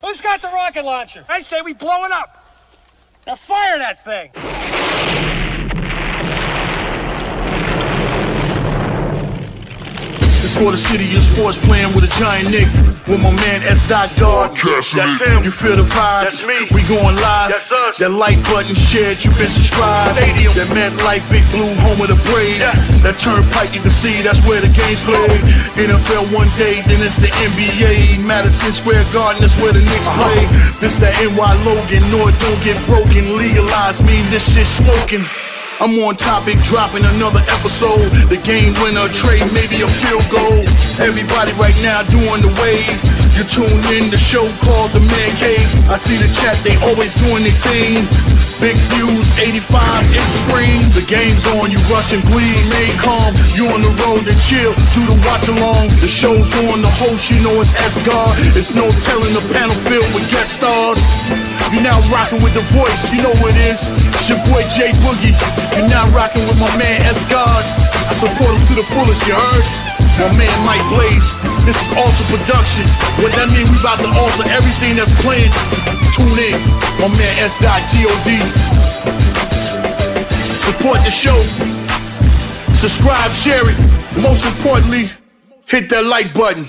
Who's got the rocket launcher? I say we blow it up. Now fire that thing. It's for the city of sports, playing with a giant Nick. With my man S. God. That's him. You feel the vibe? That's me. We going live. That's us. That like button shared, you been subscribed. Stadium. That MetLife, Big Blue, home of the Braves. Yeah. That turnpike, you can see that's where the game's played. NFL one day, then it's the NBA. Madison Square Garden, that's where the Knicks play. This that NY Logan, North don't get broken. Legalized mean this shit smoking. I'm on topic, dropping another episode. The game winner, trade, maybe a field goal. Everybody right now doing the wave. You tune in, the show called TheMan-Cave. I see the chat, they always doing their thing. Big views, 85-inch screen. The game's on, you rush and bleed. Stay calm, you on the road to chill. Do the watch along, the show's on. The host, you know it's S-God. It's no telling, the panel filled with guest stars. You now rocking with the voice, you know what it is. It's your boy J Boogie. You now rocking with my man S-God. I support him to the fullest, you heard? My man Mike Blaze. This is Alter Production. What that mean? We about to alter everything that's playing. Tune in. My man S.God. Support the show. Subscribe, share it. Most importantly, hit that like button.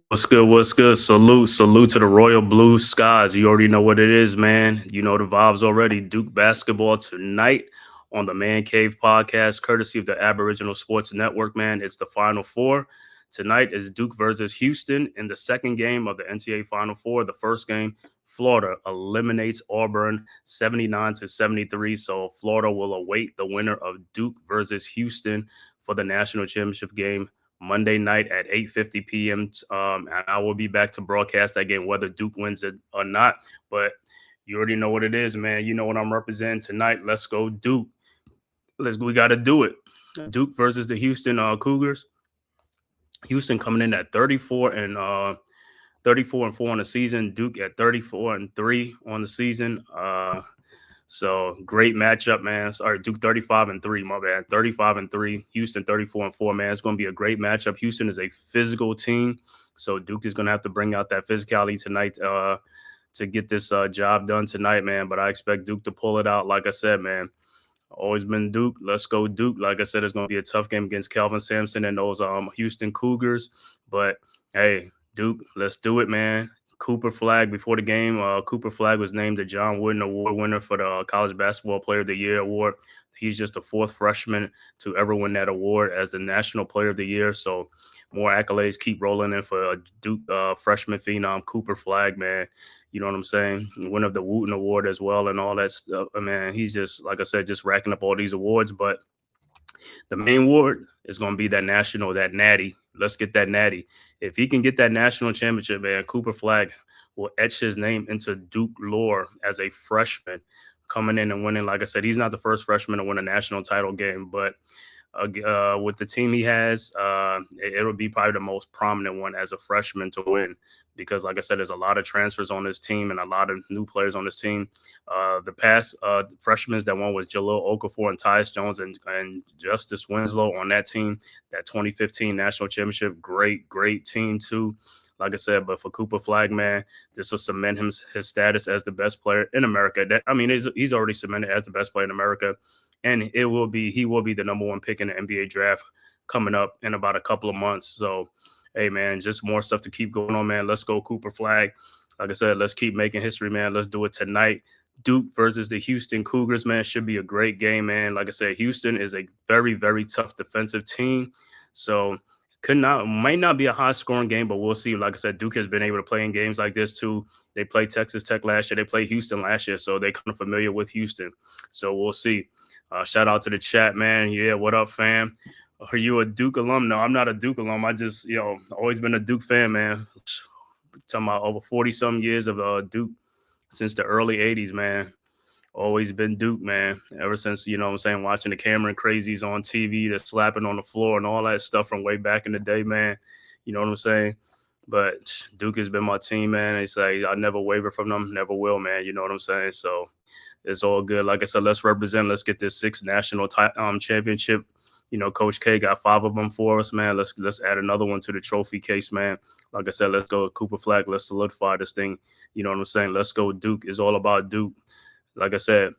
What's good? What's good? Salute to the Royal Blue Skies. You already know what it is, man. You know the vibes already. Duke basketball tonight on the Man-Cave podcast, courtesy of the Aboriginal Sports Network, man. It's the Final Four. Tonight is Duke versus Houston in the second game of the NCAA Final Four. The first game, Florida eliminates Auburn 79-73. So Florida will await the winner of Duke versus Houston for the national championship game Monday night at 8:50 p.m. And I will be back to broadcast that game, whether Duke wins it or not. But you already know what it is, man. You know what I'm representing tonight. Let's go Duke. We got to do it. Duke versus the Houston Cougars. Houston coming in at 34-4 on the season. Duke at 34-3 on the season. So great matchup, man. Sorry, Duke 35-3, my bad. 35-3. Houston 34-4, man. It's going to be a great matchup. Houston is a physical team, so Duke is going to have to bring out that physicality tonight to get this job done tonight, man. But I expect Duke to pull it out. Like I said, man, always been Duke. Let's go Duke. Like I said, it's going to be a tough game against Kelvin Sampson and those Houston Cougars. But, hey, Duke, let's do it, man. Cooper Flagg, before the game, Cooper Flagg was named the John Wooden Award winner for the College Basketball Player of the Year award. He's just the fourth freshman to ever win that award as the National Player of the Year. So more accolades keep rolling in for Duke freshman phenom Cooper Flagg, man. You know what I'm saying? Winner of the Wooten Award as well and all that stuff. Man, he's just, like I said, just racking up all these awards. But the main award is going to be that national, that natty. Let's get that natty. If he can get that national championship, man, Cooper Flagg will etch his name into Duke lore as a freshman coming in and winning. Like I said, he's not the first freshman to win a national title game, but with the team he has, it'll be probably the most prominent one as a freshman to win. Because, like I said, there's a lot of transfers on this team and a lot of new players on this team. The past freshmen that won was Jahlil Okafor and Tyus Jones and Justice Winslow on that team. That 2015 national championship, great team too. Like I said, but for Cooper Flagg, man, this will cement his status as the best player in America. He's already cemented as the best player in America, and he will be the number one pick in the NBA draft coming up in about a couple of months. So, hey, man, just more stuff to keep going on, man. Let's go Cooper Flagg. Like I said, let's keep making history, man. Let's do it tonight. Duke versus the Houston Cougars, man, should be a great game, man. Like I said, Houston is a very, very tough defensive team. So might not be a high-scoring game, but we'll see. Like I said, Duke has been able to play in games like this, too. They played Texas Tech last year. They played Houston last year, so they're kind of familiar with Houston. So we'll see. Shout out to the chat, man. Yeah, what up, fam? Are you a Duke alum? No, I'm not a Duke alum. I just, always been a Duke fan, man. Talking about over 40-some years of Duke since the early 80s, man. Always been Duke, man. Ever since, watching the Cameron Crazies on TV, the slapping on the floor and all that stuff from way back in the day, man. You know what I'm saying? But Duke has been my team, man. It's like I never waver from them, never will, man. You know what I'm saying? So it's all good. Like I said, let's represent. Let's get this sixth national championship Coach K got 5 of them for us, man. Let's add another one to the trophy case, man. Like I said, let's go Cooper Flag. Let's solidify this thing. You know what I'm saying? Let's go Duke. It's all about Duke. Like I said,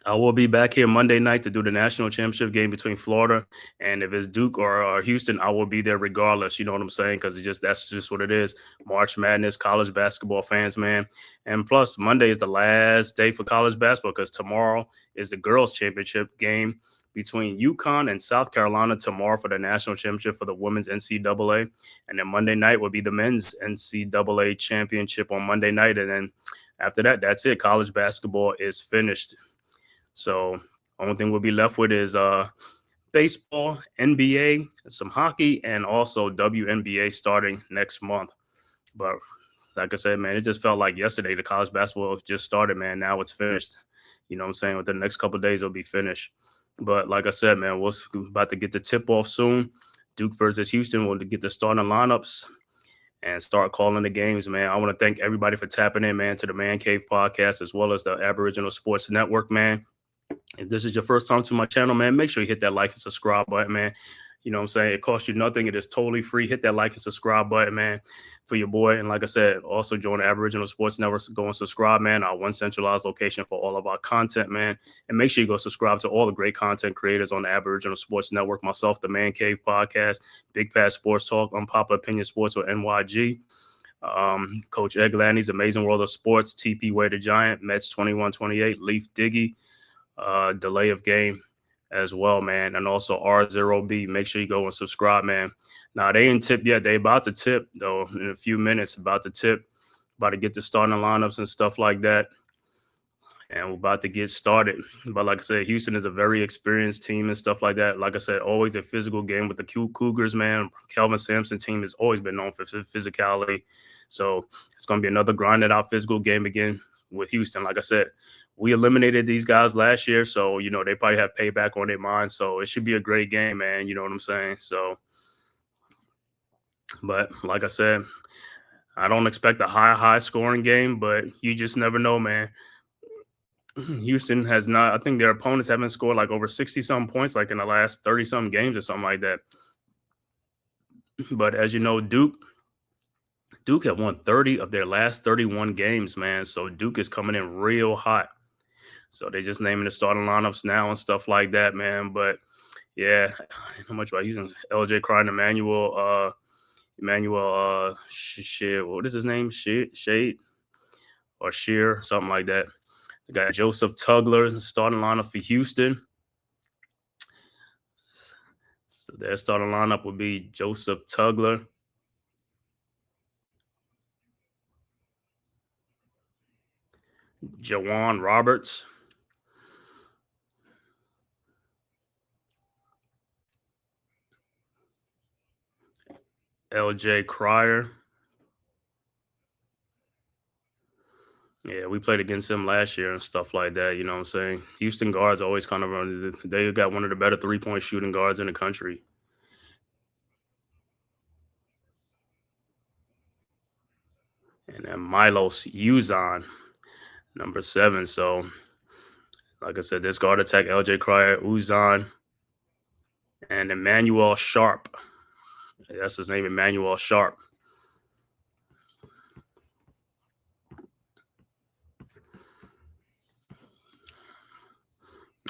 I will be back here Monday night to do the national championship game between Florida, and if it's Duke or Houston, I will be there regardless. You know what I'm saying? Because that's just what it is. March Madness, college basketball fans, man. And plus, Monday is the last day for college basketball because tomorrow is the girls' championship game between UConn and South Carolina tomorrow for the national championship for the women's NCAA, and then Monday night will be the men's NCAA championship on Monday night, and then after that, that's it. College basketball is finished. So only thing we'll be left with is baseball, NBA, some hockey, and also WNBA starting next month. But like I said, man, it just felt like yesterday the college basketball just started, man. Now it's finished. You know what I'm saying? Within the next couple of days, it'll be finished. But like I said, man, we're about to get the tip off soon. Duke versus Houston. We'll get the starting lineups and start calling the games, man. I want to thank everybody for tapping in, man, to the Man Cave podcast as well as the Aboriginal Sports Network, man. If this is your first time to my channel, man, make sure you hit that like and subscribe button, man. You know what I'm saying? It costs you nothing. It is totally free. Hit that like and subscribe button, man, for your boy. And like I said, also join the Aboriginal Sports Network. Go and subscribe, man. Our one centralized location for all of our content, man. And make sure you go subscribe to all the great content creators on the Aboriginal Sports Network. Myself, the Man Cave Podcast, Big Pat Sports Talk, Unpopular Opinion Sports or NYG. Coach Ed Gladney's Amazing World of Sports, TP Way the Giant, Mets 2128, Leaf Diggy. Delay of game as well, man, and also R0B. Make sure you go and subscribe, man. Now they ain't tip yet. They about to tip though in a few minutes. About to tip, about to get the starting lineups and stuff like that, and we're about to get started. But like I said, Houston is a very experienced team and stuff like that. Like I said, always a physical game with the Cougars, man. Kelvin Sampson team has always been known for physicality, so it's gonna be another grinded out physical game again with Houston. Like I said, we eliminated these guys last year, so, they probably have payback on their mind. So it should be a great game, man. You know what I'm saying? So, but like I said, I don't expect a high scoring game, but you just never know, man. Houston has not, I think their opponents haven't scored like over 60-something points like in the last 30-something games or something like that. But as you know, Duke have won 30 of their last 31 games, man. So Duke is coming in real hot. So they're just naming the starting lineups now and stuff like that, man. But yeah, how much about using LJ Crying, Emmanuel, what is his name? Shade or Shear, something like that. They got Joseph Tugler starting lineup for Houston. So their starting lineup would be Joseph Tugler, Jawan Roberts, LJ Cryer. Yeah, we played against them last year and stuff like that. You know what I'm saying? Houston guards always kind of they got one of the better 3-point shooting guards in the country. And then Milos Uzan, number 7. So, like I said, this guard attack, LJ Cryer, Uzan, and Emmanuel Sharp. That's his name, Emmanuel Sharp.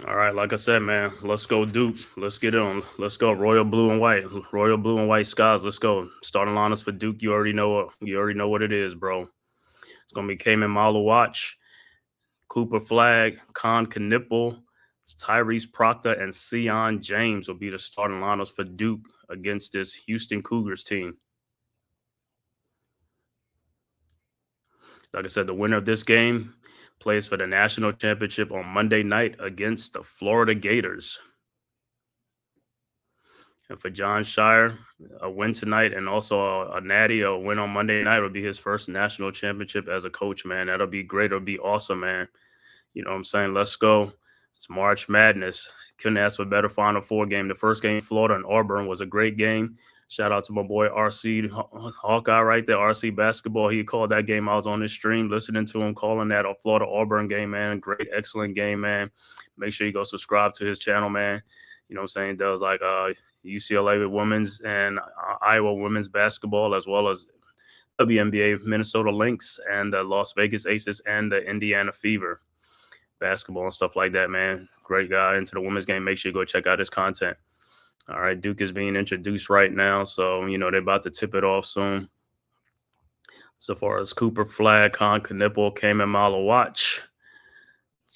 All right, like I said, man, let's go Duke. Let's get it on. Let's go Royal Blue and White. Royal Blue and White skies. Let's go. Starting lineups for Duke. You already know what it is, bro. It's gonna be Cayman Malawatch, Cooper Flag, Con Knipple, Tyrese Proctor, and Sion James will be the starting lineups for Duke against this Houston Cougars team. Like I said, the winner of this game plays for the national championship on Monday night against the Florida Gators. And for John Shire, a win tonight and also a natty, a win on Monday night will be his first national championship as a coach, man. That'll be great. It'll be awesome, man. You know what I'm saying? Let's go. It's March Madness. Couldn't ask for a better Final Four game. The first game, Florida and Auburn, was a great game. Shout out to my boy RC Hawkeye right there, RC Basketball. He called that game. I was on his stream listening to him calling that a Florida Auburn game, man. Great, excellent game, man. Make sure you go subscribe to his channel, man. You know what I'm saying? Does like UCLA women's and Iowa women's basketball, as well as WNBA Minnesota Lynx and the Las Vegas Aces and the Indiana Fever basketball and stuff like that, man. Great guy into the women's game. Make sure you go check out his content. All right, Duke is being introduced right now, so they're about to tip it off soon. So far as Cooper Flag, Con Knipple, Cayman Malawatch,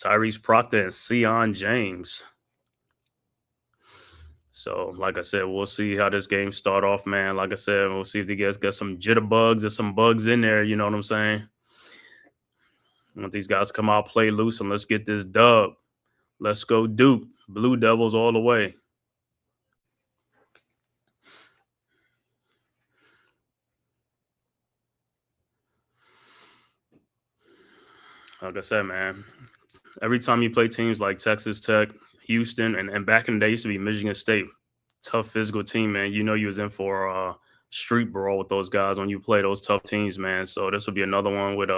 Tyrese Proctor, and Sion James. So, like I said, we'll see how this game start off, man. Like I said, we'll see if the guys got some jitterbugs or some bugs in there. You know what I'm saying? I want these guys to come out, play loose, and let's get this dub. Let's go Duke. Blue Devils all the way. Like I said, man, every time you play teams like Texas Tech, Houston, and back in the day, used to be Michigan State, tough physical team, man. You know you was in for a street brawl with those guys when you play those tough teams, man. So this will be another one with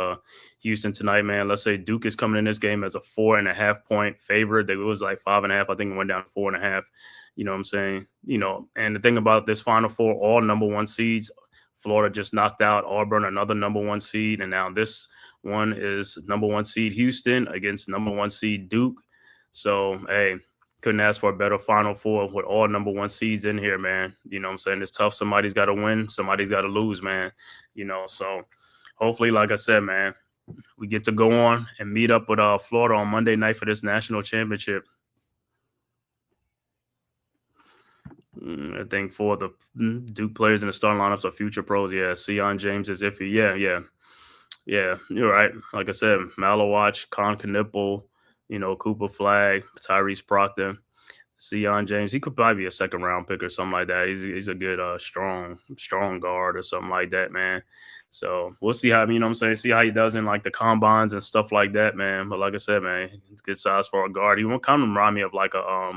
Houston tonight, man. Let's say Duke is coming in this game as a 4.5 point favorite. It was like 5.5. I think it went down to 4.5. You know what I'm saying? And the thing about this Final Four, all number one seeds. Florida just knocked out Auburn, another number one seed, and now this one is number one seed Houston against number one seed Duke. So, hey, couldn't ask for a better Final Four with all number one seeds in here, man. You know what I'm saying? It's tough. Somebody's got to win. Somebody's got to lose, man. So hopefully, like I said, man, we get to go on and meet up with Florida on Monday night for this national championship. I think for the Duke players in the starting lineups are future pros. Yeah, Sion James is iffy. Yeah, you're right. Like I said, Malawatch, Con Knipple, Cooper Flag, Tyrese Proctor, Sion James. He could probably be a second round pick or something like that. He's a good strong guard or something like that, man. So we'll see how, what I'm saying, see how he does in like the combines and stuff like that, man. But like I said, man, it's good size for a guard. He won't kind of remind me of like a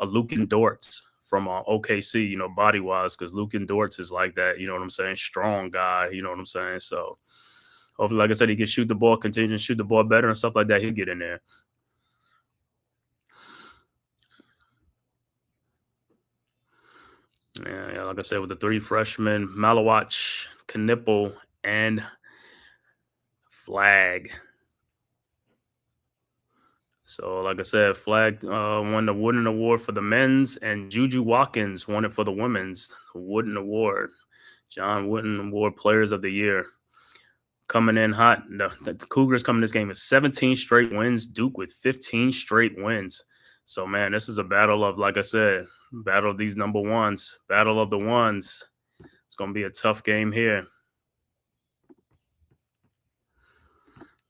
Luken Dortz from OKC, body wise, because Luken Dortz is like that, you know what I'm saying? Strong guy, you know what I'm saying? So hopefully, like I said, he can shoot the ball, continue to shoot the ball better and stuff like that. He'll get in there. Yeah, like I said, with the three freshmen, Malawatch, Knipple, and Flag. So, like I said, Flag won the Wooden Award for the men's, and Juju Watkins won it for the women's. Wooden Award. John Wooden Award Players of the Year. Coming in hot. The Cougars coming in this game with 17 straight wins. Duke with 15 straight wins. So, man, this is a battle of, like I said, battle of these number ones. Battle of the ones. It's going to be a tough game here.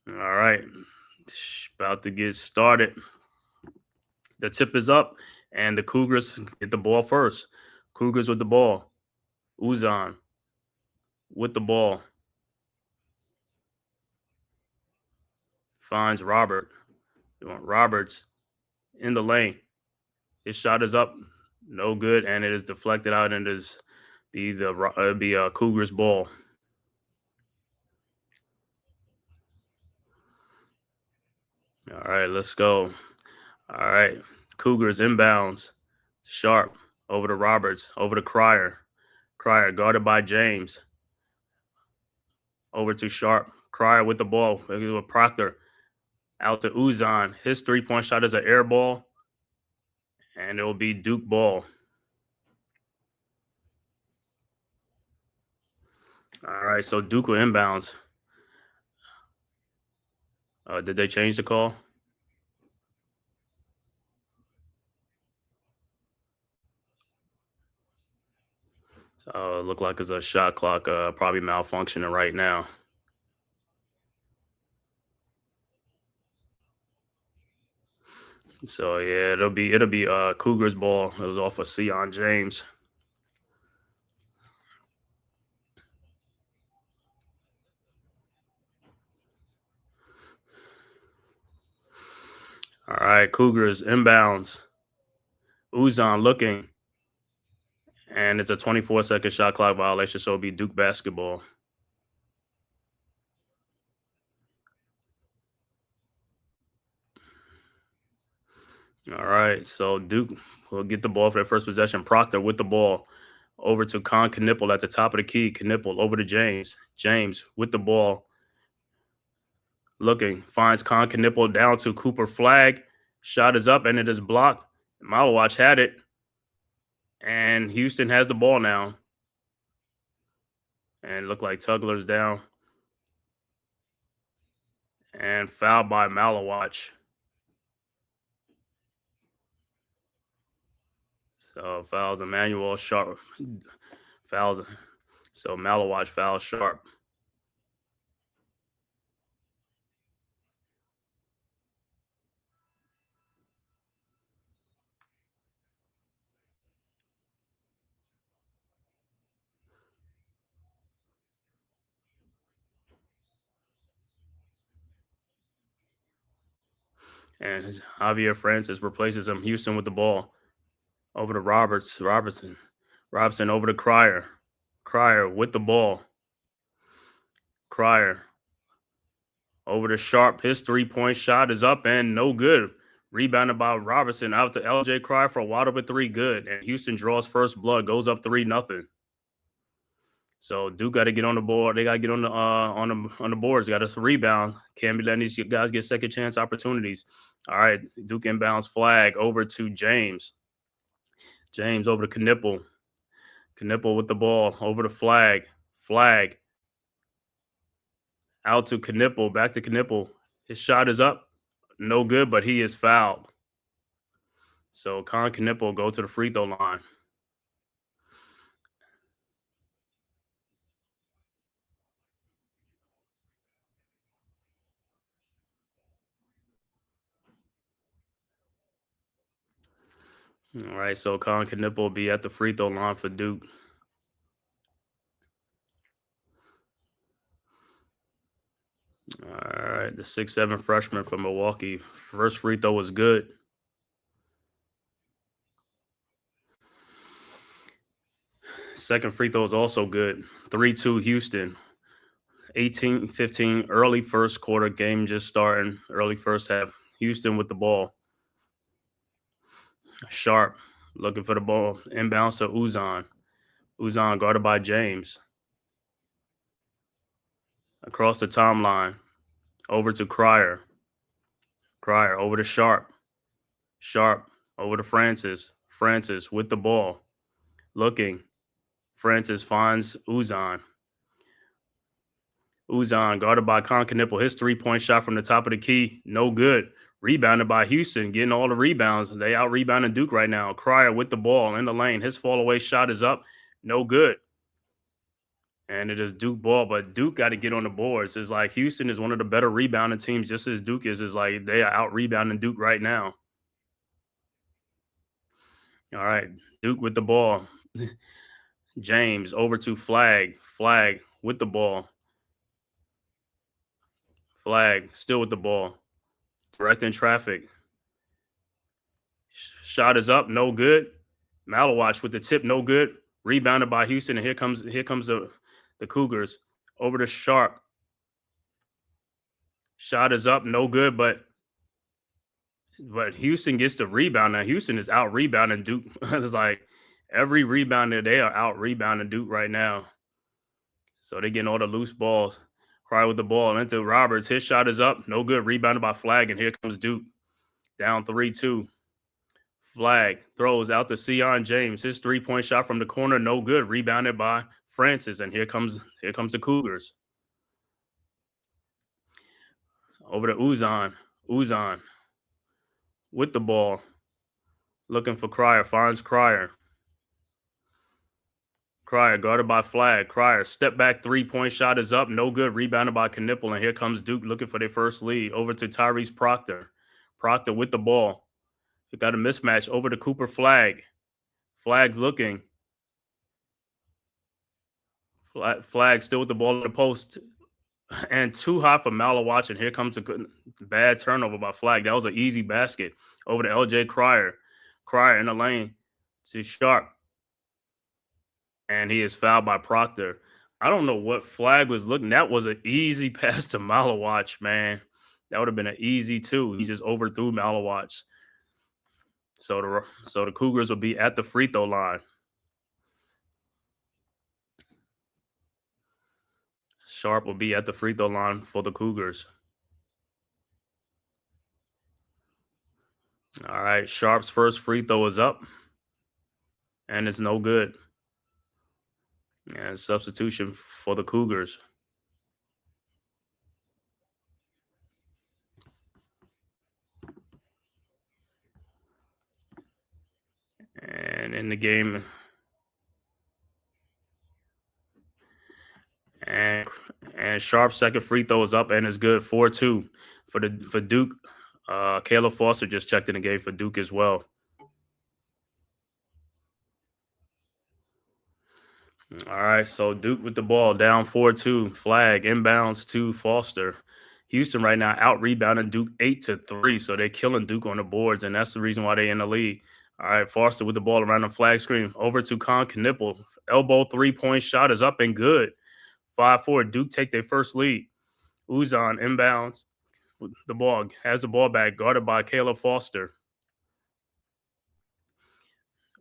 All right. About to get started. The tip is up, and the Cougars get the ball first. Cougars with the ball. Uzan with the ball. Finds Robert. Roberts in the lane. His shot is up. No good, and it is deflected out, and it is be Cougars ball. All right, let's go. All right, Cougars inbounds. Sharp over to Roberts, over to Cryer. Cryer guarded by James. Over to Sharp. Cryer with the ball. With Proctor. Out to Uzan. His three-point shot is an air ball. And it will be Duke ball. All right, so Duke will inbounds. Did they change the call? Look like it's a shot clock probably malfunctioning right now. So yeah, it'll be Cougars ball. It was off of Sion James. All right, Cougars inbounds. Uzan looking. And it's a 24-second shot clock violation, so it'll be Duke basketball. All right, so Duke will get the ball for their first possession. Proctor with the ball over to Knipple at the top of the key. Knipple over to James. James with the ball. Looking, finds Knipple down to Cooper Flag. Shot is up and it is blocked. Malawach had it. And Houston has the ball now. And look like Tugler's down. And fouled by Malawach. So fouls Emmanuel Sharp. Fouls. So Malawach fouls Sharp. And Javier Francis replaces him. Houston with the ball. Over to Robertson over to Cryer. Cryer with the ball. Cryer over to Sharp. His 3-point shot is up and no good. Rebounded by Robertson out to LJ Cryer for a wide open 3. Good. And Houston draws first blood. Goes up 3-0. So Duke got to get on the board. They got to get on the boards. Got to rebound. Can't be letting these guys get second chance opportunities. All right, Duke inbounds Flag over to James. James over to Knipple. Knipple with the ball over to Flag. Flag out to Knipple. Back to Knipple. His shot is up. No good, but he is fouled. So Knipple go to the free throw line. All right, so Knipple will be at the free throw line for Duke. All right, the 6'7" freshman from Milwaukee. First free throw was good. Second free throw is also good. 3-2 Houston. 18-15, early first quarter, game just starting. Early first half. Houston with the ball. Sharp looking for the ball. Inbounds to Uzan. Uzan guarded by James. Across the timeline. Over to Cryer. Cryer over to Sharp. Sharp over to Francis. Francis with the ball. Looking. Francis finds Uzan. Uzan guarded by Knipple. His 3-point shot from the top of the key. No good. Rebounded by Houston, getting all the rebounds. They out-rebounding Duke right now. Cryer with the ball in the lane. His fall-away shot is up. No good. And it is Duke ball, but Duke got to get on the boards. It's like Houston is one of the better rebounding teams, just as Duke is. It's like they are out-rebounding Duke right now. All right, Duke with the ball. James over to Flag. Flag with the ball. Flag still with the ball. Directing traffic. Shot is up, no good. Malawach with the tip, no good. Rebounded by Houston, and here comes the Cougars. Over to Sharp. Shot is up, no good, but Houston gets the rebound. Now Houston is out rebounding Duke. It's like every rebounder, they are out rebounding Duke right now. So they're getting all the loose balls. Cryer with the ball into Roberts. His shot is up, no good. Rebounded by Flag, and here comes Duke. Down 3-2. Flag throws out to Sion James. His 3-point shot from the corner, no good. Rebounded by Francis, and here comes the Cougars. Over to Uzan. Uzan with the ball. Looking for Cryer. Finds Cryer. Cryer guarded by Flag. Cryer step back 3-point shot is up. No good. Rebounded by Knipple, and here comes Duke looking for their first lead. Over to Tyrese Proctor. Proctor with the ball. They got a mismatch over to Cooper Flag. Flag's looking. Flag still with the ball in the post. And too high for Malawach. And here comes the bad turnover by Flag. That was an easy basket. Over to LJ Cryer. Cryer in the lane to Sharp. And he is fouled by Proctor. I don't know what Flag was looking. That was an easy pass to Malawach, man. That would have been an easy 2. He just overthrew Malawach. So the Cougars will be at the free throw line. Sharp will be at the free throw line for the Cougars. All right, Sharp's first free throw is up, and it's no good. And substitution for the Cougars. And in the game, and Sharp's second free throw is up and it's good. 4-2 for Duke. Caleb Foster just checked in the game for Duke as well. All right, so Duke with the ball, down 4-2. Flag, inbounds to Foster. Houston right now out rebounding Duke 8-3, so they're killing Duke on the boards, and that's the reason why they're in the lead. All right, Foster with the ball around the flag screen. Over to Knipple. Elbow three-point shot is up and good. 5-4. Duke take their first lead. Uzan inbounds. The ball has the ball back, guarded by Caleb Foster.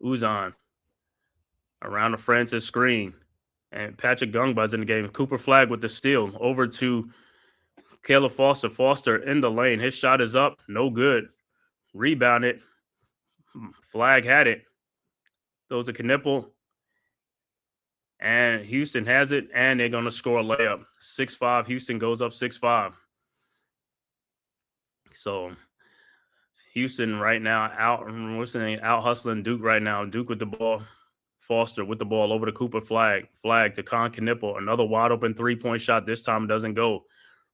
Uzan around the Francis screen. And Patrick Gungba's in the game. Cooper Flag with the steal. Over to Caleb Foster. Foster in the lane. His shot is up. No good. Rebounded. Flag had it. Throws to Knipple. And Houston has it. And they're going to score a layup. 6-5. Houston goes up 6-5. So Houston right now out hustling Duke right now. Duke with the ball. Foster with the ball over to Cooper Flag. Flag to Knipple. Another wide open three-point shot. This time doesn't go.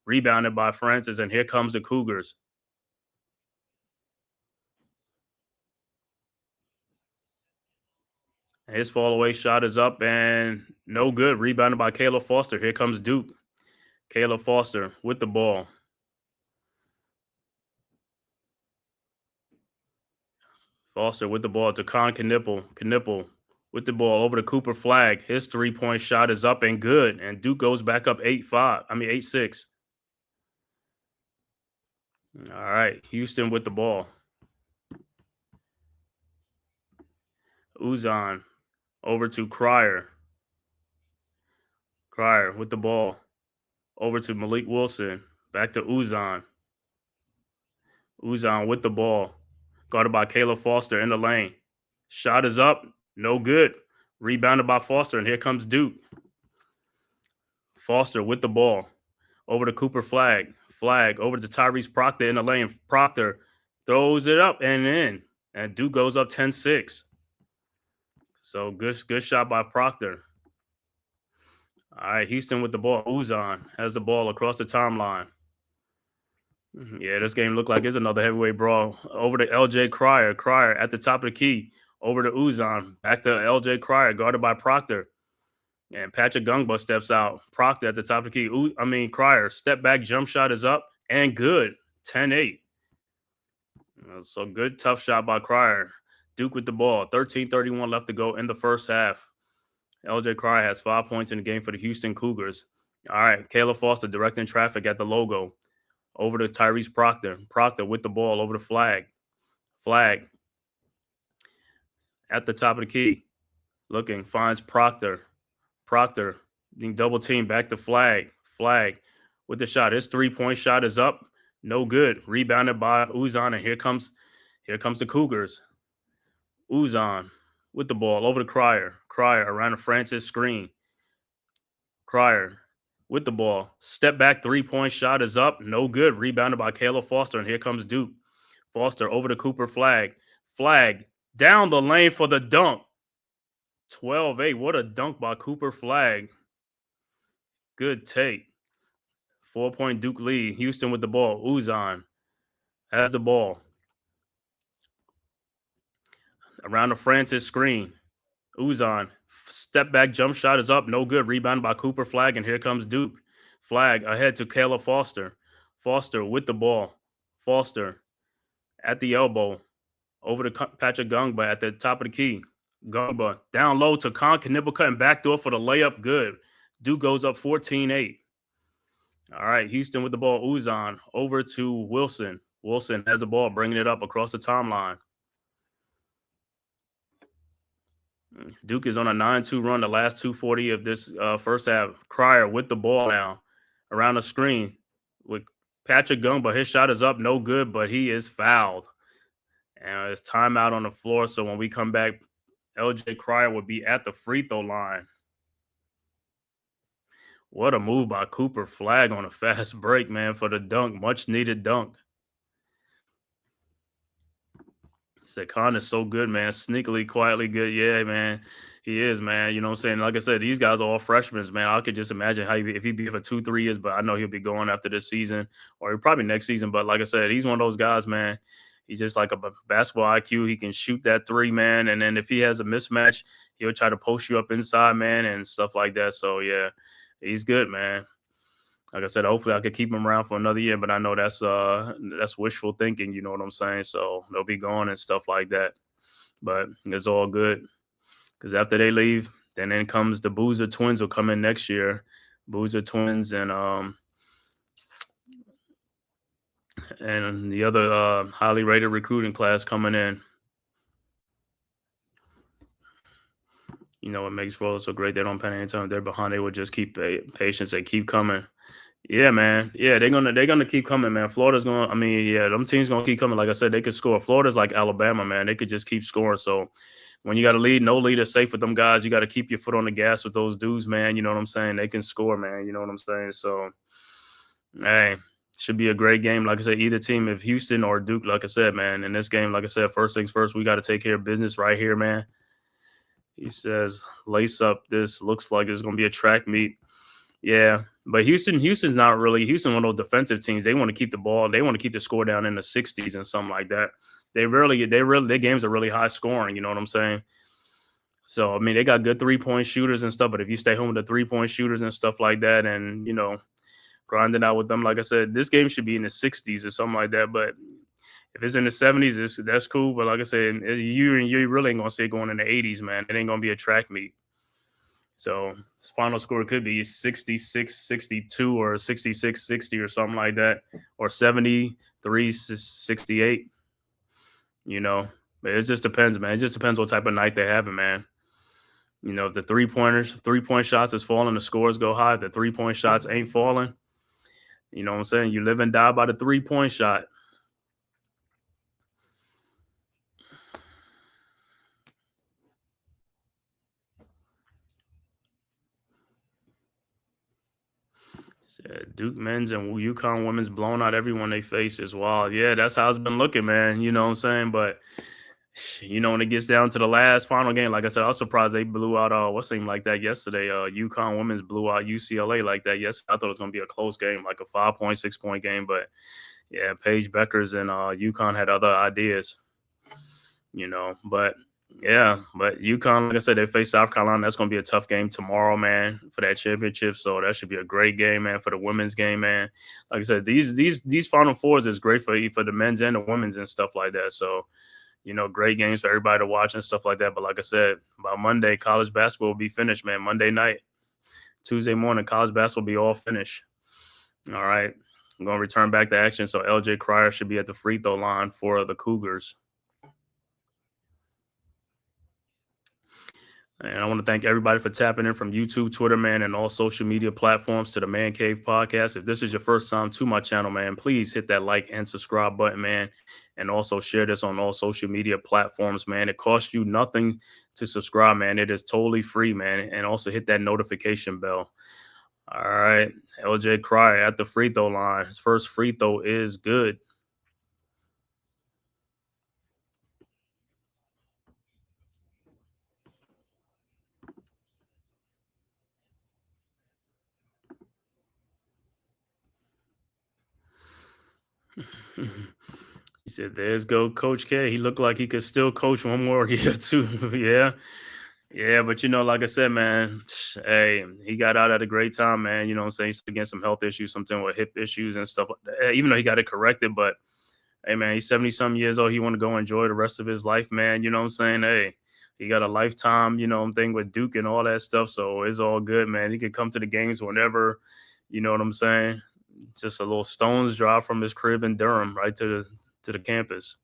Rebounded by Francis, and here comes the Cougars. His fall-away shot is up and no good. Rebounded by Caleb Foster. Here comes Duke. Caleb Foster with the ball. Foster with the ball to Knipple. Knipple with the ball over to Cooper Flag. His three-point shot is up and good. And Duke goes back up 8-6. All right, Houston with the ball. Uzan over to Cryer. Cryer with the ball. Over to Malik Wilson. Back to Uzan. Uzan with the ball. Guarded by Caleb Foster in the lane. Shot is up. No good. Rebounded by Foster, and here comes Duke. Foster with the ball. Over to Cooper Flag. Flag over to Tyrese Proctor in the lane. Proctor throws it up and in. And Duke goes up 10-6. So good shot by Proctor. All right, Houston with the ball. Uzan has the ball across the timeline. Yeah, this game looked like it's another heavyweight brawl. Over to LJ Cryer. Cryer at the top of the key. Over to Uzan. Back to LJ Cryer, guarded by Proctor. And Patrick Gungba steps out. Proctor at the top of the key. Cryer. Step back jump shot is up and good. 10-8. So good, tough shot by Cryer. Duke with the ball. 13:31 left to go in the first half. LJ Cryer has 5 points in the game for the Houston Cougars. All right, Caleb Foster directing traffic at the logo. Over to Tyrese Proctor. Proctor with the ball over to Flag. Flag at the top of the key. Looking, finds Proctor. Proctor being double teamed back to Flag. Flag with the shot. His three-point shot is up. No good. Rebounded by Uzan, and here comes the Cougars. Uzan with the ball over to Cryer. Cryer around the Francis screen. Cryer with the ball. Step back three-point shot is up. No good. Rebounded by Caleb Foster, and here comes Duke. Foster over to Cooper Flag. Flag down the lane for the dunk. 12-8. What a dunk by Cooper Flag. Good take. 4-point Duke lead. Houston with the ball. Uzan has the ball. Around the Francis screen. Uzan. Step back jump shot is up. No good. Rebound by Cooper Flag, and here comes Duke. Flag ahead to Caleb Foster. Foster with the ball. Foster at the elbow. Over to Patrick Gungba at the top of the key. Gungba down low to Knipple cutting backdoor for the layup. Good. Duke goes up 14-8. All right, Houston with the ball. Uzan over to Wilson. Wilson has the ball, bringing it up across the timeline. Duke is on a 9-2 run. The last 240 of this first half. Crier with the ball now around the screen with Patrick Gumba. His shot is up, no good, but he is fouled. And it's timeout on the floor. So when we come back, LJ Crier will be at the free throw line. What a move by Cooper. Flag on a fast break, man, for the dunk. Much needed dunk. Said Khan is so good, man. Sneakily, quietly good. Yeah, man. He is, man. You know what I'm saying? Like I said, these guys are all freshmen, man. I could just imagine how if he'd be for 2-3 years, but I know he'll be going after this season or probably next season. But like I said, he's one of those guys, man. He's just like a basketball IQ. He can shoot that three, man. And then if he has a mismatch, he'll try to post you up inside, man, and stuff like that. So, yeah, he's good, man. Like I said, hopefully I could keep him around for another year, but I know that's wishful thinking, you know what I'm saying? So they'll be gone and stuff like that. But it's all good because after they leave, then in comes the Boozer twins will come in next year. Boozer twins and the other highly rated recruiting class coming in. You know what makes Florida so great? They don't pay any time. They're behind. They would just keep patience. They keep coming. Yeah, man. Yeah, they're gonna keep coming, man. Florida's gonna. I mean, yeah, them teams gonna keep coming. Like I said, they could score. Florida's like Alabama, man. They could just keep scoring. So when you got a lead, no lead is safe with them guys. You got to keep your foot on the gas with those dudes, man. You know what I'm saying? They can score, man. You know what I'm saying? So, hey, should be a great game. Like I said, either team, if Houston or Duke, like I said, man, in this game, like I said, first things first, we got to take care of business right here, man. He says, lace up. This looks like it's gonna be a track meet. Yeah, but Houston's not really. Houston, one of those defensive teams. They want to keep the ball. They want to keep the score down in the 60s and something like that. Their games are really high scoring. You know what I'm saying? So I mean, they got good 3-point shooters and stuff. But if you stay home with the 3-point shooters and stuff like that, and grinding out with them, like I said, this game should be in the 60s or something like that. But if it's in the 70s, that's cool. But like I said, you really ain't gonna see it going in the 80s, man. It ain't gonna be a track meet. So his final score could be 66-62 or 66-60 or something like that, or 73-68. But it just depends, man. It just depends what type of night they're having, man. If the 3-point shots is falling, the scores go high. If the 3-point shots ain't falling, you know what I'm saying? You live and die by the 3-point shot. Duke men's and UConn women's blown out everyone they face is wild. Yeah, that's how it's been looking, man. You know what I'm saying? But when it gets down to the last final game, like I said, I was surprised they blew out what seemed like that yesterday. UConn women's blew out UCLA like that. Yes, I thought it was gonna be a close game, like a 5-point, 6-point game. But yeah, Paige Beckers and UConn had other ideas. But yeah, but UConn, like I said, they face South Carolina. That's going to be a tough game tomorrow, man, for that championship. So that should be a great game, man, for the women's game, man. Like I said, these Final Fours is great for the men's and the women's and stuff like that. So, great games for everybody to watch and stuff like that. But like I said, by Monday, college basketball will be finished, man. Monday night, Tuesday morning, college basketball will be all finished. All right, I'm going to return back to action. So LJ Crier should be at the free throw line for the Cougars. And I want to thank everybody for tapping in from YouTube, Twitter, man, and all social media platforms to the Man Cave podcast. If this is your first time to my channel, man, please hit that like and subscribe button, man. And also share this on all social media platforms, man. It costs you nothing to subscribe, man. It is totally free, man. And also hit that notification bell. All right. LJ Crier at the free throw line. His first free throw is good. He said, there's go Coach K. He looked like he could still coach one more year, too. Yeah. Yeah, but, like I said, man, hey, he got out at a great time, man. You know what I'm saying? He's against some health issues, something with hip issues and stuff like that, even though he got it corrected. But, hey, man, he's 70-some years old. He want to go enjoy the rest of his life, man. You know what I'm saying? Hey, he got a lifetime, thing with Duke and all that stuff. So it's all good, man. He could come to the games whenever, you know what I'm saying? Just a little stone's drive from his crib in Durham right to the campus.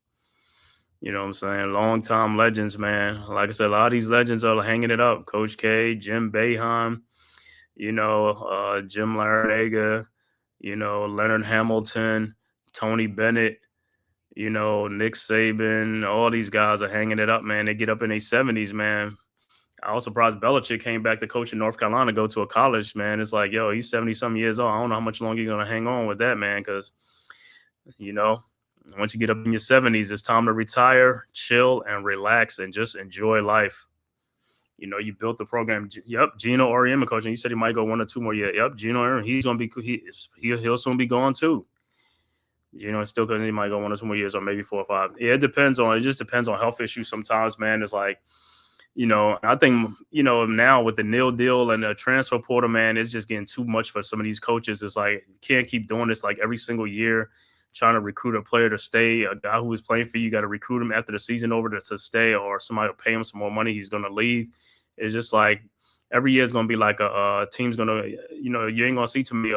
You know what I'm saying? Long-time legends, man. Like I said, a lot of these legends are hanging it up. Coach K, Jim Boeheim, Jim Larrañaga, Leonard Hamilton, Tony Bennett, Nick Saban. All these guys are hanging it up, man. They get up in their 70s, man. I was surprised Belichick came back to coach in North Carolina, go to a college, man. It's like, yo, he's 70-some years old. I don't know how much longer you're going to hang on with that, man, because, you know, once you get up in your 70s, it's time to retire, chill, and relax and just enjoy life. You built the program. Yep, Gino Auriemma coaching. He said he might go 1 or 2 more years. Yep, Gino Auriemma, he's going to be he'll soon be gone too. It's still because he might go 1 or 2 more years or maybe 4 or 5. Yeah, it just depends on health issues sometimes, man. It's like, I think, now with the nil deal and the transfer portal, man, it's just getting too much for some of these coaches. It's like, you can't keep doing this like every single year, trying to recruit a player to stay. A guy who was playing for you got to recruit him after the season over to stay, or somebody will pay him some more money. He's going to leave. It's just like every year is going to be like a team's going to, you ain't going to see too many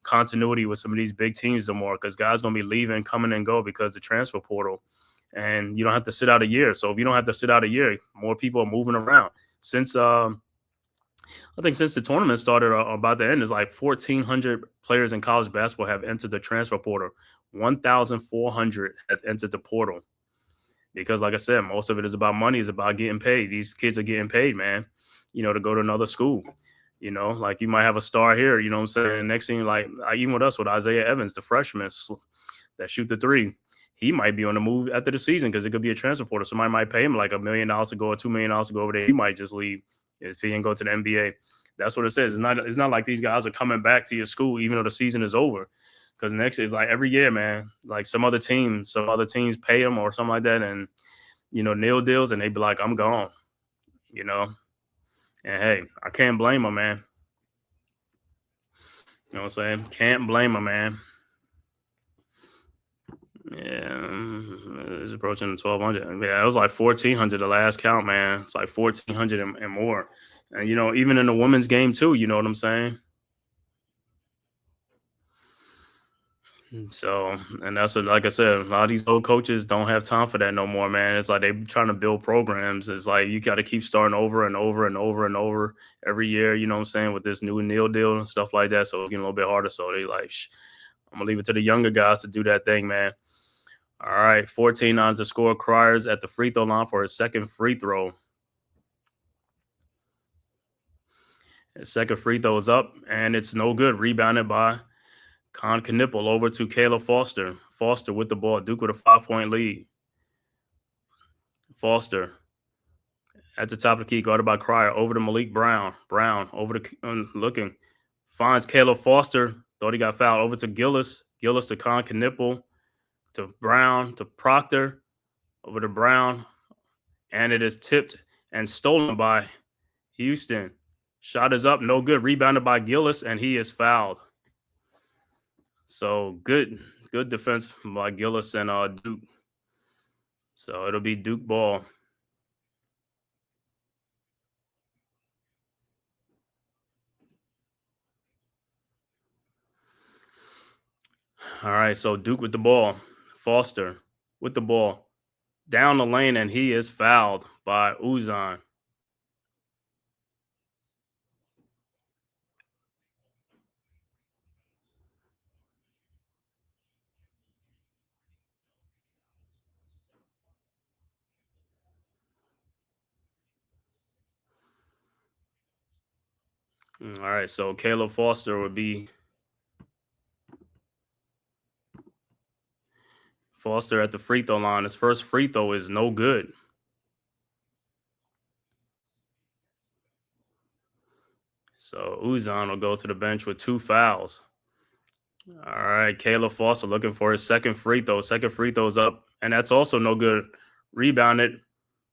continuity with some of these big teams no more, because guys going to be leaving, coming and go because the transfer portal. And you don't have to sit out a year. So if you don't have to sit out a year, more people are moving around. Since I think since the tournament started about the end, it's like 1,400 players in college basketball have entered the transfer portal. 1,400 has entered the portal. Because like I said, most of it is about money, is about getting paid. These kids are getting paid, man, to go to another school. Like you might have a star here, you know what I'm saying? And next thing, like even with us, with Isaiah Evans, the freshman that shoot the three, he might be on the move after the season because it could be a transfer portal. Somebody might pay him like $1 million to go or $2 million to go over there. He might just leave if he didn't go to the NBA. That's what it says. It's not like these guys are coming back to your school even though the season is over. Because next is like every year, man, like some other teams pay them or something like that, and nil deals, and they be like, I'm gone. And hey, I can't blame them, man. You know what I'm saying? Can't blame them, man. Yeah, it's approaching 1,200. Yeah, it was like 1,400 the last count, man. It's like 1,400 and more. And, even in the women's game, too, you know what I'm saying? So, and that's like I said, a lot of these old coaches don't have time for that no more, man. It's like they're trying to build programs. It's like you got to keep starting over and over and over and over every year, you know what I'm saying, with this new nil deal and stuff like that. So it's getting a little bit harder. So they like, I'm going to leave it to the younger guys to do that thing, man. All right, 14-9 to score. Cryers at the free throw line for his second free throw. His second free throw is up, and it's no good. Rebounded by Con Knipple over to Caleb Foster. Foster with the ball. Duke with a 5-point lead. Foster at the top of the key, guarded by Cryer. Over to Malik Brown. Brown over to looking. Finds Caleb Foster. Thought he got fouled. Over to Gillis. Gillis to Con Knipple. To Brown. To Proctor. Over to Brown. And it is tipped and stolen by Houston. Shot is up. No good. Rebounded by Gillis, and he is fouled. So good defense by Gillis and Duke. So it'll be Duke ball. All right, so Duke with the ball. Foster with the ball. Down the lane, and he is fouled by Uzan. All right, so Caleb Foster would be Foster at the free throw line. His first free throw is no good. So Uzan will go to the bench with 2 fouls. All right, Caleb Foster looking for his second free throw. Second free throw's up, and that's also no good. Rebounded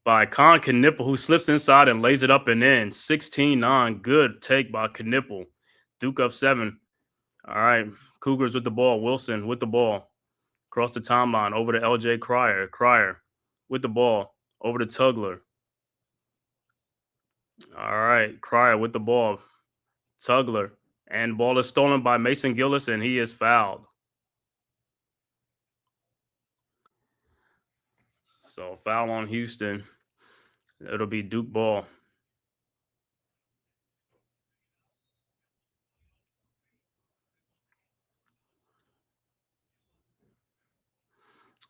by Con Knipple, who slips inside and lays it up and in. 16-9. Good take by Knipple. Duke up 7. All right, Cougars with the ball. Wilson with the ball. Across the timeline, over to LJ Cryer. Cryer with the ball. Over to Tugler. All right, Cryer with the ball. Tugler. And ball is stolen by Mason Gillis, and he is fouled. So foul on Houston. It'll be Duke ball.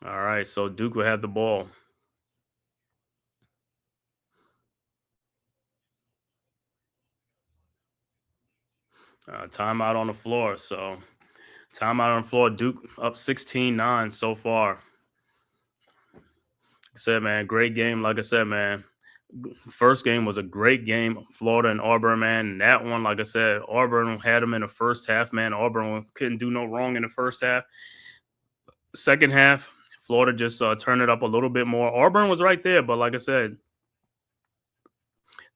All right, so Duke will have the ball. Timeout on the floor. So timeout on the floor. Duke up 16-9 so far. Like I said, man, great game. Like I said, man, first game was a great game. Florida and Auburn, man. And that one, like I said, Auburn had them in the first half, man. Auburn couldn't do no wrong in the first half. Second half, Florida just turned it up a little bit more. Auburn was right there, but like I said,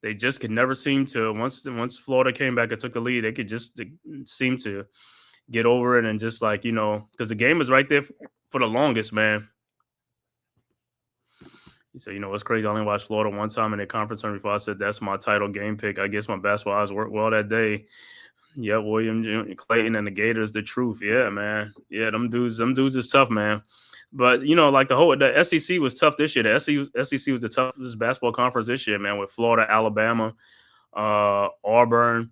they just could never seem to. Once Florida came back and took the lead, they could just seem to get over it and just because the game is right there for the longest, man. He said, it's crazy. I only watched Florida one time in the conference tournament before I said that's my title game pick. I guess my basketball eyes worked well that day. Yeah, William Clayton and the Gators, the truth. Yeah, man. Yeah, them dudes is tough, man. But like the SEC was tough this year. The SEC was the toughest basketball conference this year, man. With Florida, Alabama, Auburn,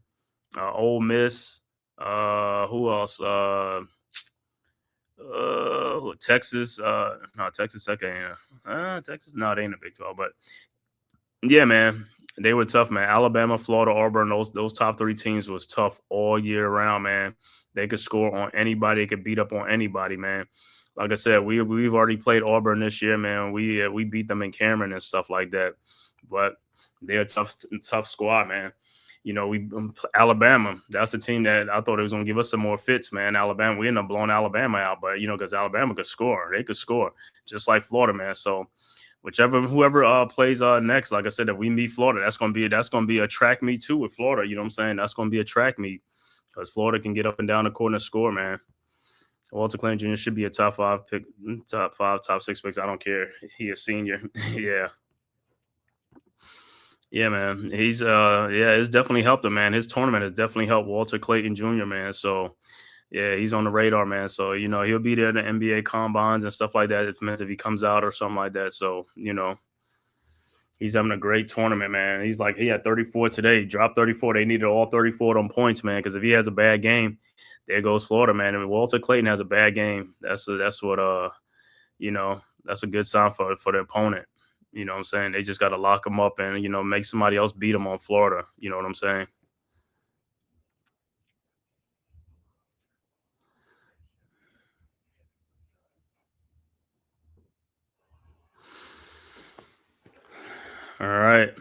Ole Miss. Who else? Texas. No, Texas. Okay, yeah. Texas. No, they ain't a Big 12, but yeah, man, they were tough, man. Alabama, Florida, Auburn, those top three teams was tough all year round, man. They could score on anybody. They could beat up on anybody, man. Like I said, we've already played Auburn this year, man. We beat them in Cameron and stuff like that. But they're a tough squad, man. Alabama. That's the team that I thought it was going to give us some more fits, man. Alabama. We ended up blowing Alabama out, but because Alabama could score, they could score just like Florida, man. So whoever plays next, like I said, if we meet Florida, that's gonna be a track meet too with Florida. You know what I'm saying? That's gonna be a track meet because Florida can get up and down the court and score, man. Walter Clayton Jr. should be a top 5 pick, top 5, top 6 picks. I don't care. He a senior. Yeah. Yeah, man. It's definitely helped him, man. His tournament has definitely helped Walter Clayton Jr., man. So yeah, he's on the radar, man. So, he'll be there in the NBA combines and stuff like that. It depends if he comes out or something like that. So, he's having a great tournament, man. He had 34 today, dropped 34. They needed all 34 of them points, man, because if he has a bad game, there goes Florida, man. If Walter Clayton has a bad game, that's a good sign for the opponent. You know what I'm saying? They just got to lock him up and, make somebody else beat him on Florida. You know what I'm saying? All right.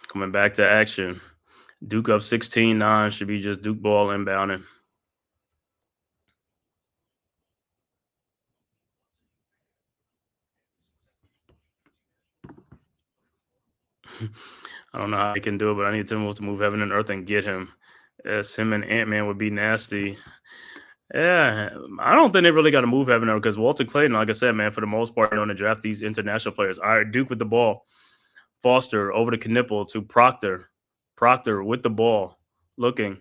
Coming back to action. Duke up 16-9. Should be just Duke ball inbounding. I don't know how he can do it, but I need Timberwolves to move heaven and earth and get him. Yes, him and Ant-Man would be nasty. Yeah, I don't think they really got to move heaven and earth because Walter Clayton, like I said, man, for the most part, to draft these international players. All right, Duke with the ball. Foster over to Knipple to Proctor. Proctor with the ball. Looking.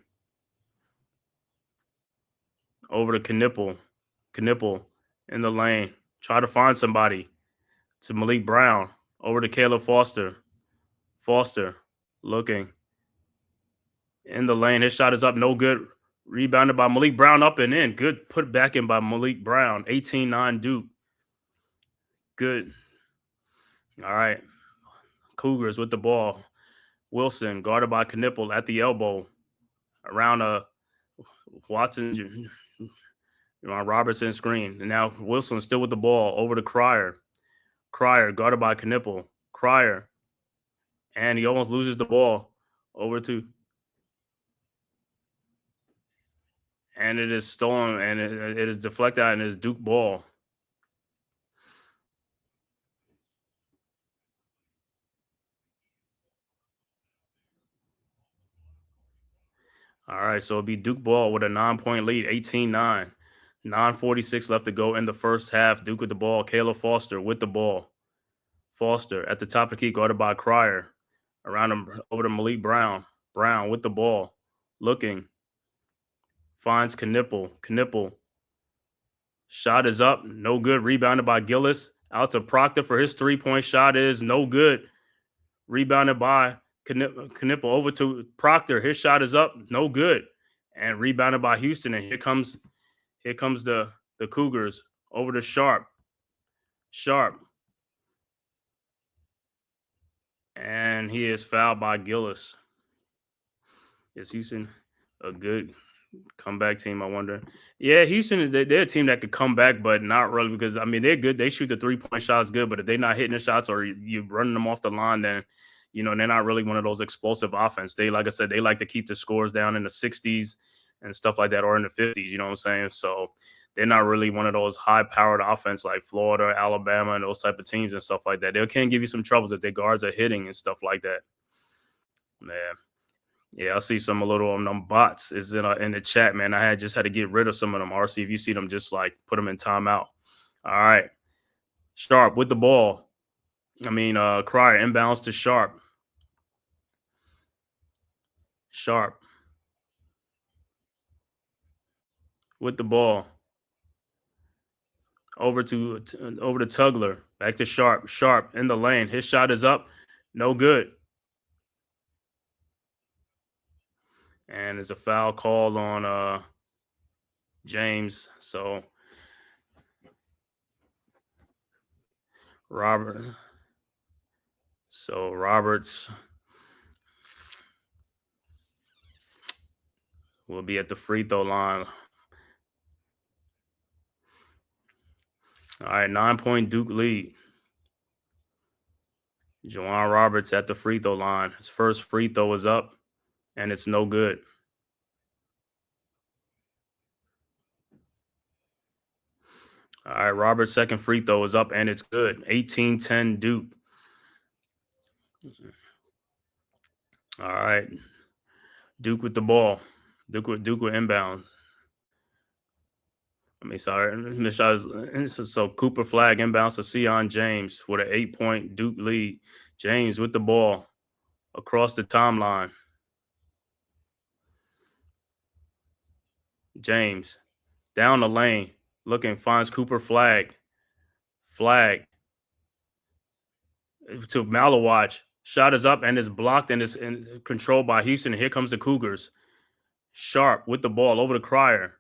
Over to Knipple. Knipple in the lane. Try to find somebody. To Malik Brown. Over to Caleb Foster. Foster looking in the lane. His shot is up. No good. Rebounded by Malik Brown up and in. Good put back in by Malik Brown. 18-9 Duke. Good. All right. Cougars with the ball. Wilson guarded by Knipple at the elbow. Around Watson, Robertson screen. And now Wilson still with the ball. Over to Cryer. Cryer guarded by Knipple. Cryer. And he almost loses the ball. Over to. And it is stolen and it is deflected out and it is Duke ball. All right, so it'll be Duke ball with a 9-point lead, 18-9. 9:46 left to go in the first half. Duke with the ball. Caleb Foster with the ball. Foster at the top of the key, guarded by Cryer. Around him, over to Malik Brown. Brown with the ball. Looking. Finds Knipple. Knipple. Shot is up. No good. Rebounded by Gillis. Out to Proctor for his 3-point shot is no good. Rebounded by Knipple over to Proctor. His shot is up, no good. And rebounded by Houston. And here comes the Cougars over to Sharp. And he is fouled by Gillis. Is Houston a good comeback team, I wonder? Yeah, Houston, they're a team that could come back, but not really because, I mean, they're good. They shoot the 3-point shots good, but if they're not hitting the shots or you're running them off the line, then, they're not really one of those explosive offense. They, like I said, they like to keep the scores down in the 60s and stuff like that, or in the 50s, you know what I'm saying? So they're not really one of those high-powered offense like Florida, Alabama, and those type of teams and stuff like that. They can give you some troubles if their guards are hitting and stuff like that. Man. Yeah, I see some a little on them bots is in the chat, man. I just had to get rid of some of them. RC, if you see them, just like put them in timeout. All right. Sharp with the ball. Crier inbounds to Sharp. Sharp with the ball. Over to Tugler. Back to Sharp. Sharp in the lane. His shot is up. No good. And there's a foul called on James. So Roberts will be at the free throw line. All right, 9-point Duke lead. Juwan Roberts at the free throw line. His first free throw is up, and it's no good. All right, Roberts' second free throw is up, and it's good. 18-10 Duke. All right. Duke with the ball. Duke with inbound. So Cooper Flag inbounds to Sion James with an 8-point Duke lead. James with the ball across the timeline. James down the lane, finds Cooper Flag to Malawatch. Shot is up and is blocked and is controlled by Houston. Here comes the Cougars. Sharp with the ball over to Crier.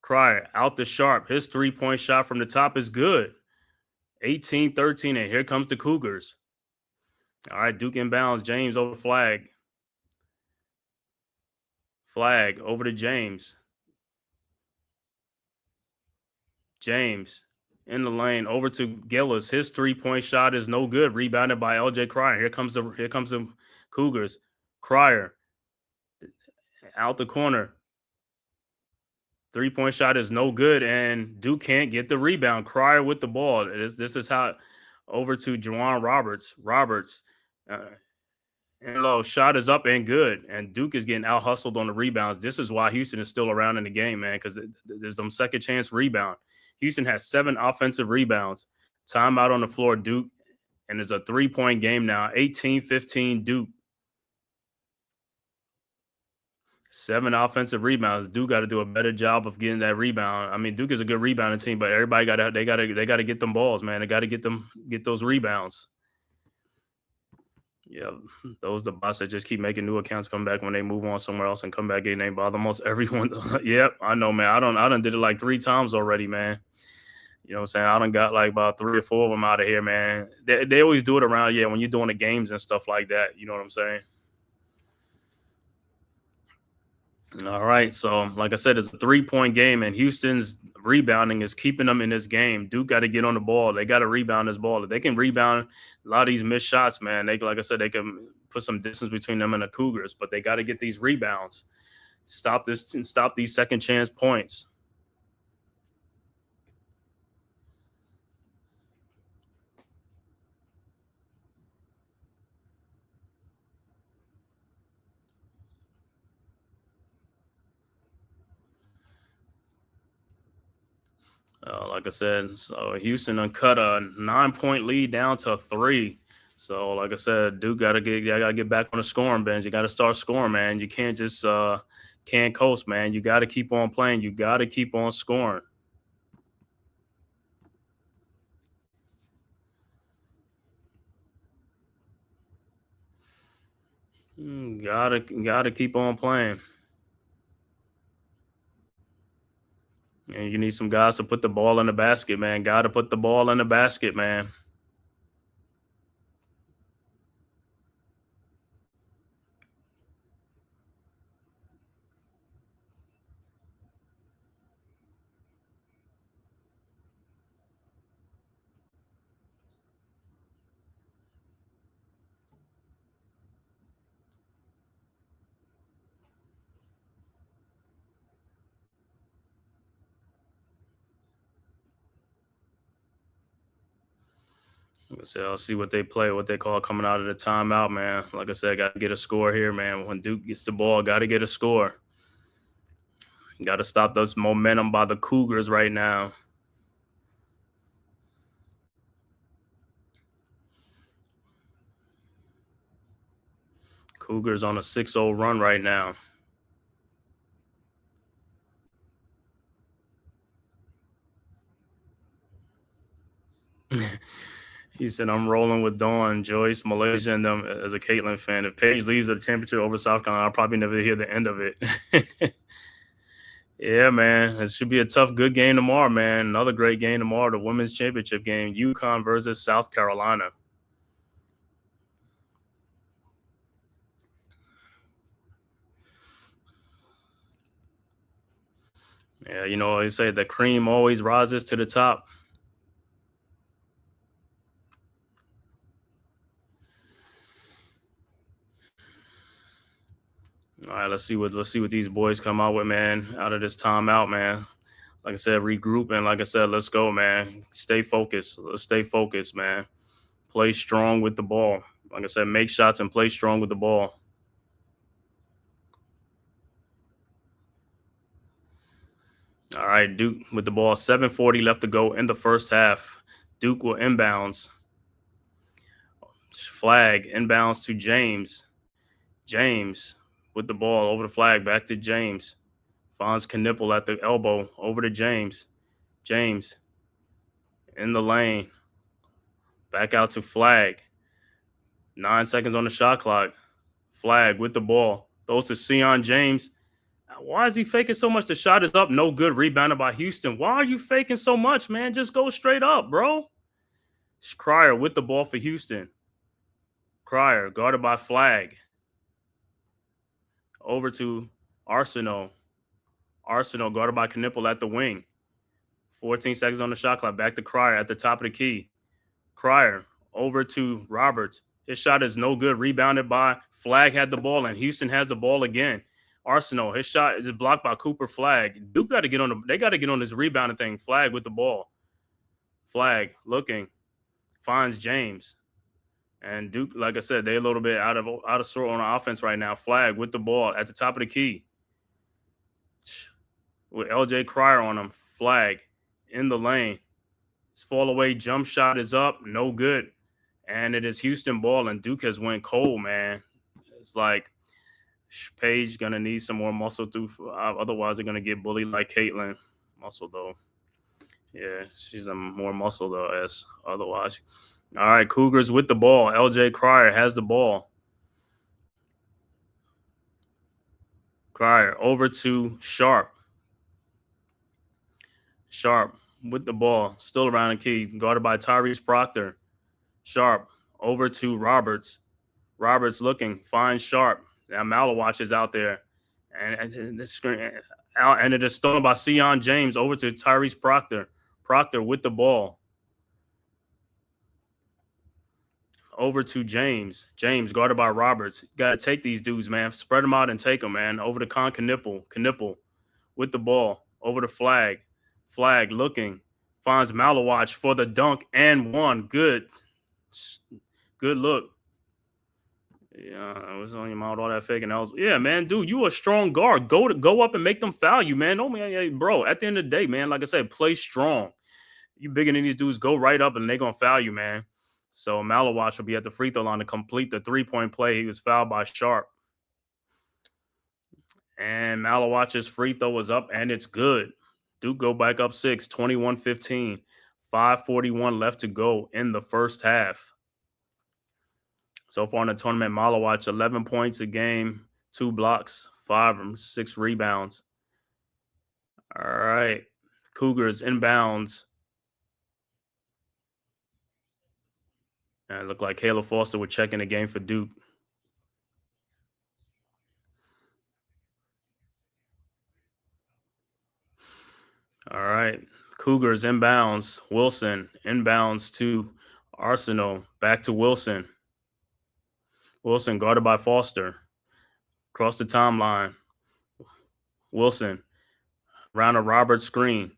Crier out to Sharp. His 3-point shot from the top is good. 18-13, and here comes the Cougars. All right, Duke inbounds. James over Flag. Flag over to James. James in the lane over to Gillis. His 3-point shot is no good. Rebounded by LJ Crier. Here comes the Cougars. Crier out the corner. 3-point shot is no good, and Duke can't get the rebound. Crier with the ball. This is how over to Juwan Roberts. And low shot is up and good, and Duke is getting out hustled on the rebounds. This is why Houston is still around in the game, man, because there's some second chance rebound. Houston has 7 offensive rebounds. Timeout on the floor, Duke, and it's a 3-point game now. 18-15 Duke. 7 offensive rebounds. Duke got to do a better job of getting that rebound. I mean, Duke is a good rebounding team, but everybody got to get them balls, man. They got to get those rebounds. Yeah, those the bots that just keep making new accounts come back when they move on somewhere else and come back getting named by almost everyone. Yep, I know, man. I done did it like 3 times already, man. You know what I'm saying? I done got like about 3 or 4 of them out of here, man. They always do it around, when you're doing the games and stuff like that. You know what I'm saying? All right, so like I said, it's a 3-point game, and Houston's rebounding is keeping them in this game. Duke got to get on the ball. They got to rebound this ball. If they can rebound a lot of these missed shots, man, like I said, they can put some distance between them and the Cougars, but they got to get these rebounds. Stop these second chance points. Like I said, so Houston cut a 9-point lead down to 3. So, like I said, Duke got to get back on the scoring bench. You got to start scoring, man. You can't just can't coast, man. You got to keep on playing. You got to keep on scoring. Gotta keep on playing. And you need some guys to put the ball in the basket, man. Gotta put the ball in the basket, man. Like I said, I'll see what they play, what they call coming out of the timeout, man. Like I said, got to get a score here, man. When Duke gets the ball, got to get a score. Got to stop this momentum by the Cougars right now. Cougars on a 6-0 run right now. He said, I'm rolling with Dawn, Joyce, Malaysia, and them as a Caitlin fan. If Paige leaves the championship over South Carolina, I'll probably never hear the end of it. Yeah, man. It should be a tough, good game tomorrow, man. Another great game tomorrow, the women's championship game, UConn versus South Carolina. Yeah, you know, they say the cream always rises to the top. All right, let's see what these boys come out with, man, out of this timeout, man. Like I said, regroup, and like I said, let's go, man. Stay focused. Let's stay focused, man. Play strong with the ball. Like I said, make shots and play strong with the ball. All right, Duke with the ball. 7:40 left to go in the first half. Duke will inbounds. Flag inbounds to James. James with the ball over the flag, back to James. Finds Knipple at the elbow, over to James. James in the lane. Back out to Flag. 9 seconds on the shot clock. Flag with the ball. Throws to Sion James. Why is he faking so much? The shot is up. No good. Rebounded by Houston. Why are you faking so much, man? Just go straight up, bro. Cryer with the ball for Houston. Cryer guarded by Flag. Over to Arsenal. Arsenal guarded by Knipple at the wing. 14 seconds on the shot clock. Back to Cryer at the top of the key. Cryer over to Roberts. His shot is no good. Rebounded by Flag, had the ball, and Houston has the ball again. Arsenal, his shot is blocked by Cooper. Flag. Duke got to get on they got to get on this rebounding thing. Flag with the ball. Flag looking. Finds James. And Duke, like I said, they're a little bit out of sort on offense right now. Flag with the ball at the top of the key. With LJ Cryer on him. Flag in the lane. His fall away jump shot is up. No good. And it is Houston ball, and Duke has went cold, man. It's like Paige going to need some more muscle through. Otherwise, they're going to get bullied like Caitlin. Muscle, though. Yeah, she's a more muscle, though, as otherwise. All right, Cougars with the ball. LJ Cryer has the ball. Cryer over to Sharp. Sharp with the ball. Still around the key. Guarded by Tyrese Proctor. Sharp over to Roberts. Roberts looking. Finds Sharp. Now Malawatch is out there. And the screen. And it is stolen by Sion James over to Tyrese Proctor. Proctor with the ball. Over to James. James guarded by Roberts. Got to take these dudes, man. Spread them out and take them, man. Over to Knipple. Knipple with the ball. Over to Flag. Flag looking. Finds Malawatch for the dunk and one. Good look. Yeah, I was on your mouth, all that faking. Yeah, man, dude, you a strong guard. Go up and make them foul you, man. No, man, bro. At the end of the day, man, like I said, play strong. You bigger than these dudes, go right up and they gonna foul you, man. So Malawatch will be at the free throw line to complete the 3-point play. He was fouled by Sharp. And Malawatch's free throw was up, and it's good. Duke go back up 6, 21-15. 5:41 left to go in the first half. So far in the tournament, Malawatch 11 points a game, 2 blocks, 5 and 6 rebounds. All right. Cougars inbounds. And it looked like Caleb Foster would check in the game for Duke. All right. Cougars inbounds. Wilson inbounds to Arsenal. Back to Wilson. Wilson guarded by Foster. Across the timeline. Wilson around a Roberts screen.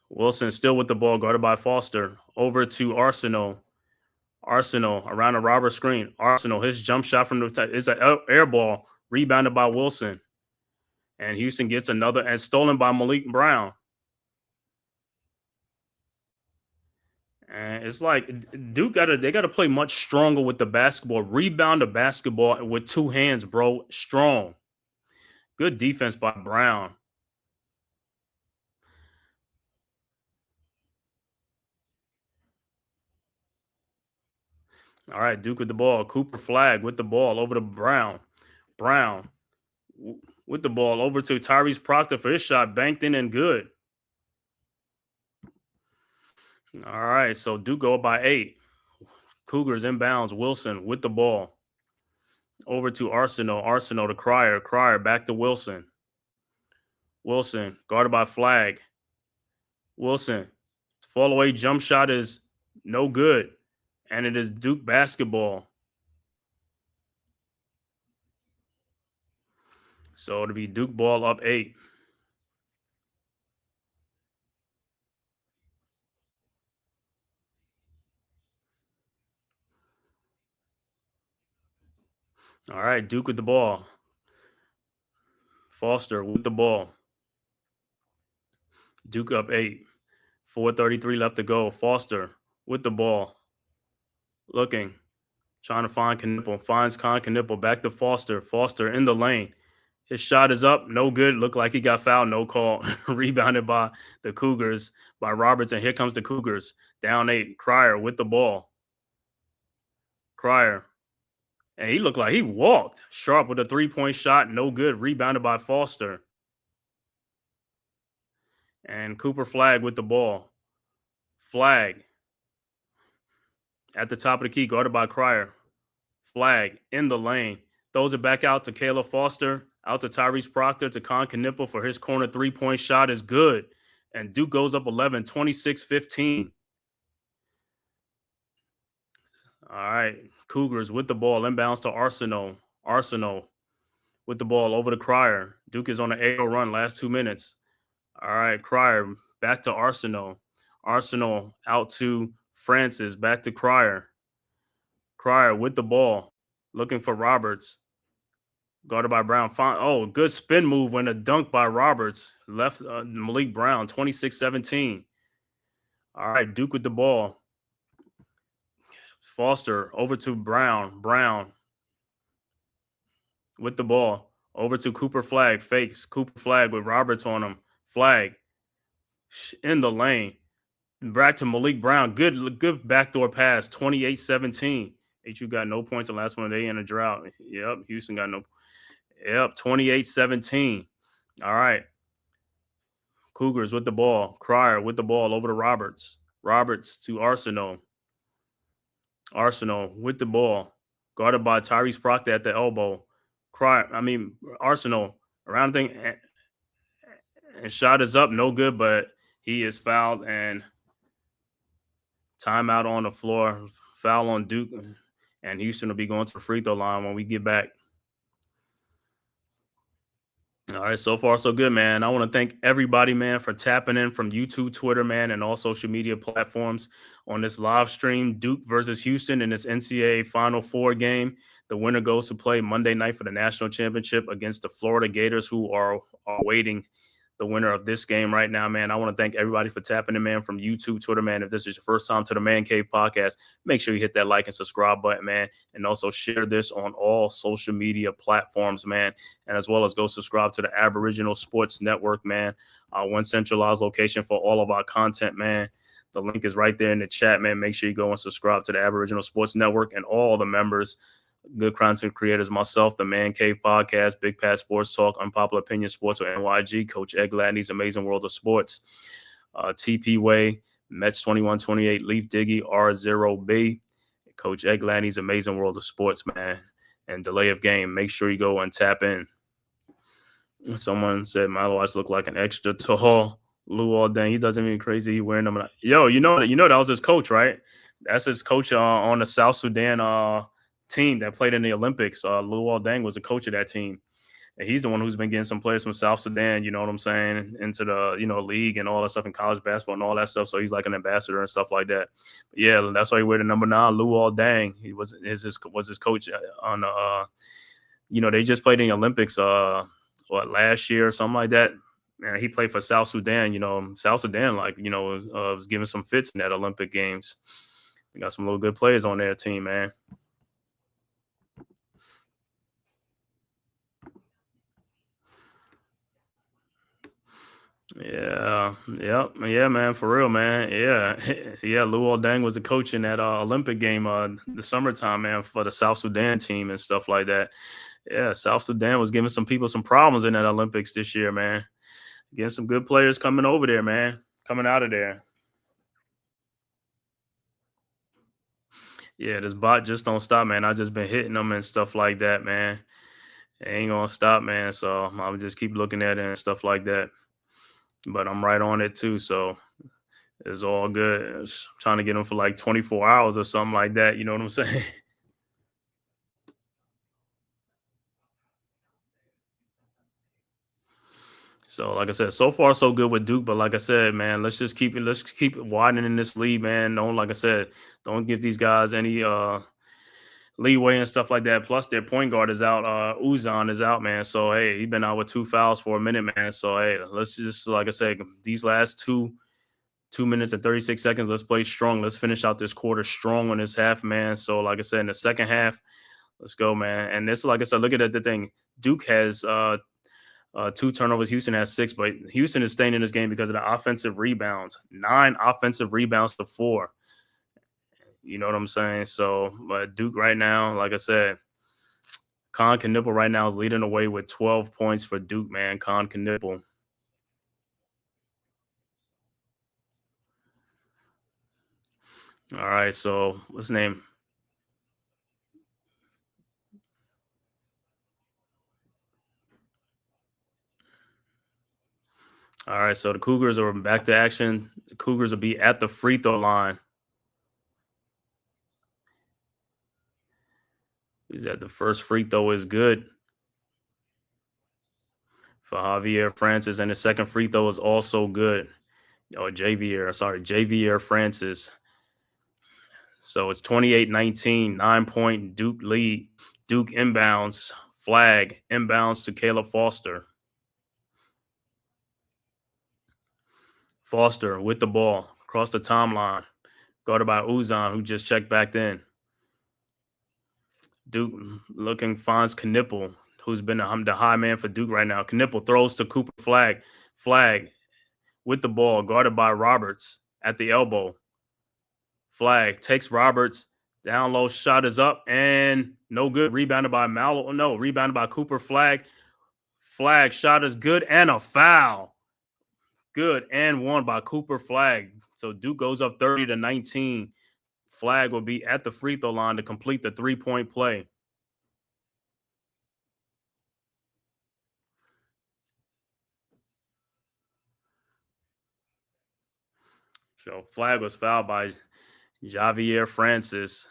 Wilson still with the ball, guarded by Foster. Over to Arsenal. Arsenal around a Roberts screen. Arsenal, his jump shot from the is an air ball, rebounded by Wilson. And Houston gets another and stolen by Malik Brown. And it's like Duke they gotta play much stronger with the basketball. Rebound the basketball with 2 hands, bro. Strong. Good defense by Brown. All right, Duke with the ball. Cooper Flag with the ball over to Brown. Brown with the ball over to Tyrese Proctor for his shot. Banked in and good. All right, so Duke go up by 8. Cougars inbounds. Wilson with the ball. Over to Arsenal. Arsenal to Cryer. Cryer back to Wilson. Wilson guarded by Flag. Wilson. Fall away jump shot is no good. And it is Duke basketball. So it'll be Duke ball up 8. All right, Duke with the ball. Foster with the ball. Duke up 8. 4:33 left to go. Foster with the ball. Looking. Trying to find Knipple. Finds Con Knipple. Back to Foster. Foster in the lane. His shot is up. No good. Looked like he got fouled. No call. Rebounded by the Cougars. By Roberts. And here comes the Cougars. Down 8. Cryer with the ball. Cryer. And he looked like he walked. Sharp with a 3-point shot. No good. Rebounded by Foster. And Cooper Flag with the ball. Flag. At the top of the key. Guarded by Cryer. Flag in the lane. Throws it back out to Caleb Foster. Out to Tyrese Proctor to Con Knipple for his corner 3-point shot is good. And Duke goes up 11, 26-15. All right. Cougars with the ball. Inbounds to Arsenal. Arsenal with the ball over to Cryer. Duke is on an 8-0 run last 2 minutes. All right. Cryer back to Arsenal. Arsenal out to Francis. Back to Cryer. Cryer with the ball. Looking for Roberts. Guarded by Brown. Oh, good spin move when a dunk by Roberts. Left Malik Brown, 26-17. All right, Duke with the ball. Foster over to Brown. Brown with the ball. Over to Cooper Flag. Fakes. Cooper Flag with Roberts on him. Flag in the lane. Back to Malik Brown. Good backdoor pass. 28-17. HU got no points the last one. They in a drought. Yep, Houston got no. Yep, 28-17. All right. Cougars with the ball. Cryer with the ball over to Roberts. Roberts to Arsenal. Arsenal with the ball. Guarded by Tyrese Proctor at the elbow. Arsenal around the thing. And shot is up. No good, but he is fouled and timeout on the floor. Foul on Duke. And Houston will be going to the free throw line when we get back. All right, so far so good, man. I want to thank everybody, man, for tapping in from YouTube, Twitter, man, and all social media platforms on this live stream. Duke versus Houston in this NCAA Final Four game. The winner goes to play Monday night for the national championship against the Florida Gators, who are awaiting the winner of this game right now, man. I want to thank everybody for tapping in, man, from YouTube, Twitter, man. If this is your first time to the Man Cave podcast, make sure you hit that like and subscribe button, man, and also share this on all social media platforms, man, and as well as go subscribe to the Aboriginal Sports Network, man, one centralized location for all of our content, man. The link is right there in the chat, man. Make sure you go and subscribe to the Aboriginal Sports Network and all the members, good content creators, myself, the Man Cave Podcast, Big Pat Sports Talk, Unpopular Opinion Sports with NYG, Coach Ed Gladney's Amazing World of Sports, TP Way, Mets 2128, Leaf Diggy, R0B, Coach Ed Gladney's Amazing World of Sports, man, and Delay of Game. Make sure you go and tap in. Someone said my watch looked like an extra tall Lou all day. He doesn't mean crazy. He wearing them. Yo, you know that was his coach, right? That's his coach on the South Sudan team that played in the Olympics. Lou Aldang was the coach of that team. And he's the one who's been getting some players from South Sudan, you know what I'm saying, into the, league and all that stuff in college basketball and all that stuff. So he's like an ambassador and stuff like that. But yeah, that's why he wear the number 9, Lou Aldang. He was his coach on the they just played in the Olympics last year or something like that. Man, he played for South Sudan. South Sudan, was giving some fits in that Olympic Games. They got some little good players on their team, man. Yeah, man, for real, man. Yeah, Lou Aldang was the coach in that Olympic game, the summertime, man, for the South Sudan team and stuff like that. Yeah, South Sudan was giving some people some problems in that Olympics this year, man. Getting some good players coming over there, man, coming out of there. Yeah, this bot just don't stop, man. I just been hitting them and stuff like that, man. It ain't gonna stop, man. So I'll just keep looking at it and stuff like that. But I'm right on it too, so it's all good. I'm trying to get them for like 24 hours or something like that. You know what I'm saying? So, like I said, so far so good with Duke. But like I said, man, let's keep it widening this lead, man. Don't give these guys any leeway and stuff like that. Plus, their point guard is out. Uzan is out, man. So hey, he's been out with 2 fouls for a minute, man. So hey, let's just, like I said, these last 2 minutes and 36 seconds, let's play strong. Let's finish out this quarter strong on this half, man. So like I said, in the second half, let's go, man. And this, like I said, look at the thing. Duke has 2 turnovers. Houston has 6, but Houston is staying in this game because of the offensive rebounds. 9 offensive rebounds to 4. You know what I'm saying? So, but Duke right now, like I said, Con Knipple right now is leading the way with 12 points for Duke, man. Con Knipple. All right, so what's his name? All right, so the Cougars are back to action. The Cougars will be at the free throw line. He's at the first free throw is good for Javier Francis, and the second free throw is also good. Javier Francis. So it's 28-19, 9-point Duke lead. Duke inbounds, flag, inbounds to Caleb Foster. Foster with the ball across the timeline, guarded by Uzan, who just checked back in. Duke finds Knipple, who's been the high man for Duke right now. Knipple throws to Cooper Flag with the ball, guarded by Roberts at the elbow. Flag takes Roberts, down low, shot is up, and no good. Rebounded by rebounded by Cooper Flag. Flag shot is good, and a foul. Good, and one by Cooper Flag. So Duke goes up 30-19. Flag will be at the free throw line to complete the 3-point play. So Flag was fouled by Javier Francis.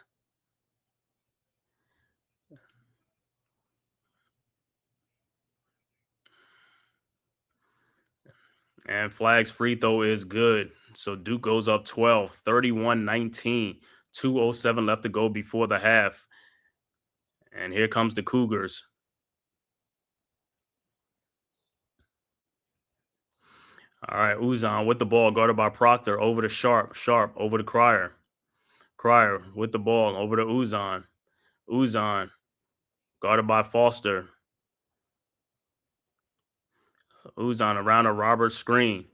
And Flag's free throw is good. So Duke goes up 12, 31-19. 2:07 left to go before the half. And here comes the Cougars. All right, Uzan with the ball, guarded by Proctor, over to Sharp, over to Cryer. Cryer with the ball, over to Uzan. Uzan, guarded by Foster. Uzan around a Roberts screen.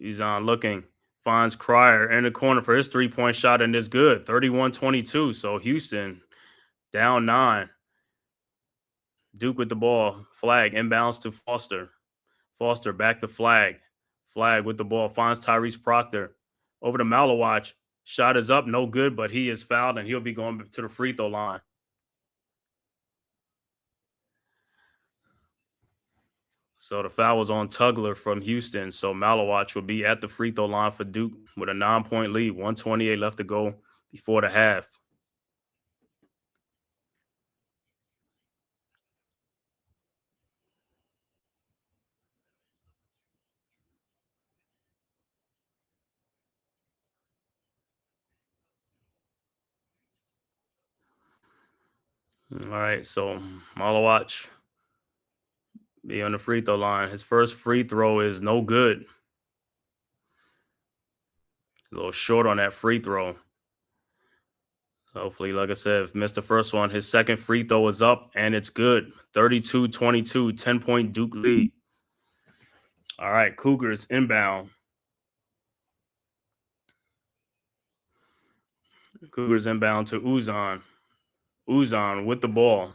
Uzan looking, finds Cryer in the corner for his three-point shot, and it's good. 31-22. So Houston down 9. Duke with the ball. Flag inbounds to Foster. Foster back to Flag. Flag with the ball finds Tyrese Proctor. Over to Malawatch. Shot is up, no good, but he is fouled, and he'll be going to the free throw line. So the foul was on Tugler from Houston. So Malawatch will be at the free throw line for Duke with a 9-point lead. 1:28 left to go before the half. All right, so Malawatch be on the free throw line. His first free throw is no good. A little short on that free throw. Hopefully, like I said, if missed the first one, his second free throw is up, and it's good. 32-22, 10-point Duke lead. All right, Cougars inbound. Cougars inbound to Uzan. Uzan with the ball.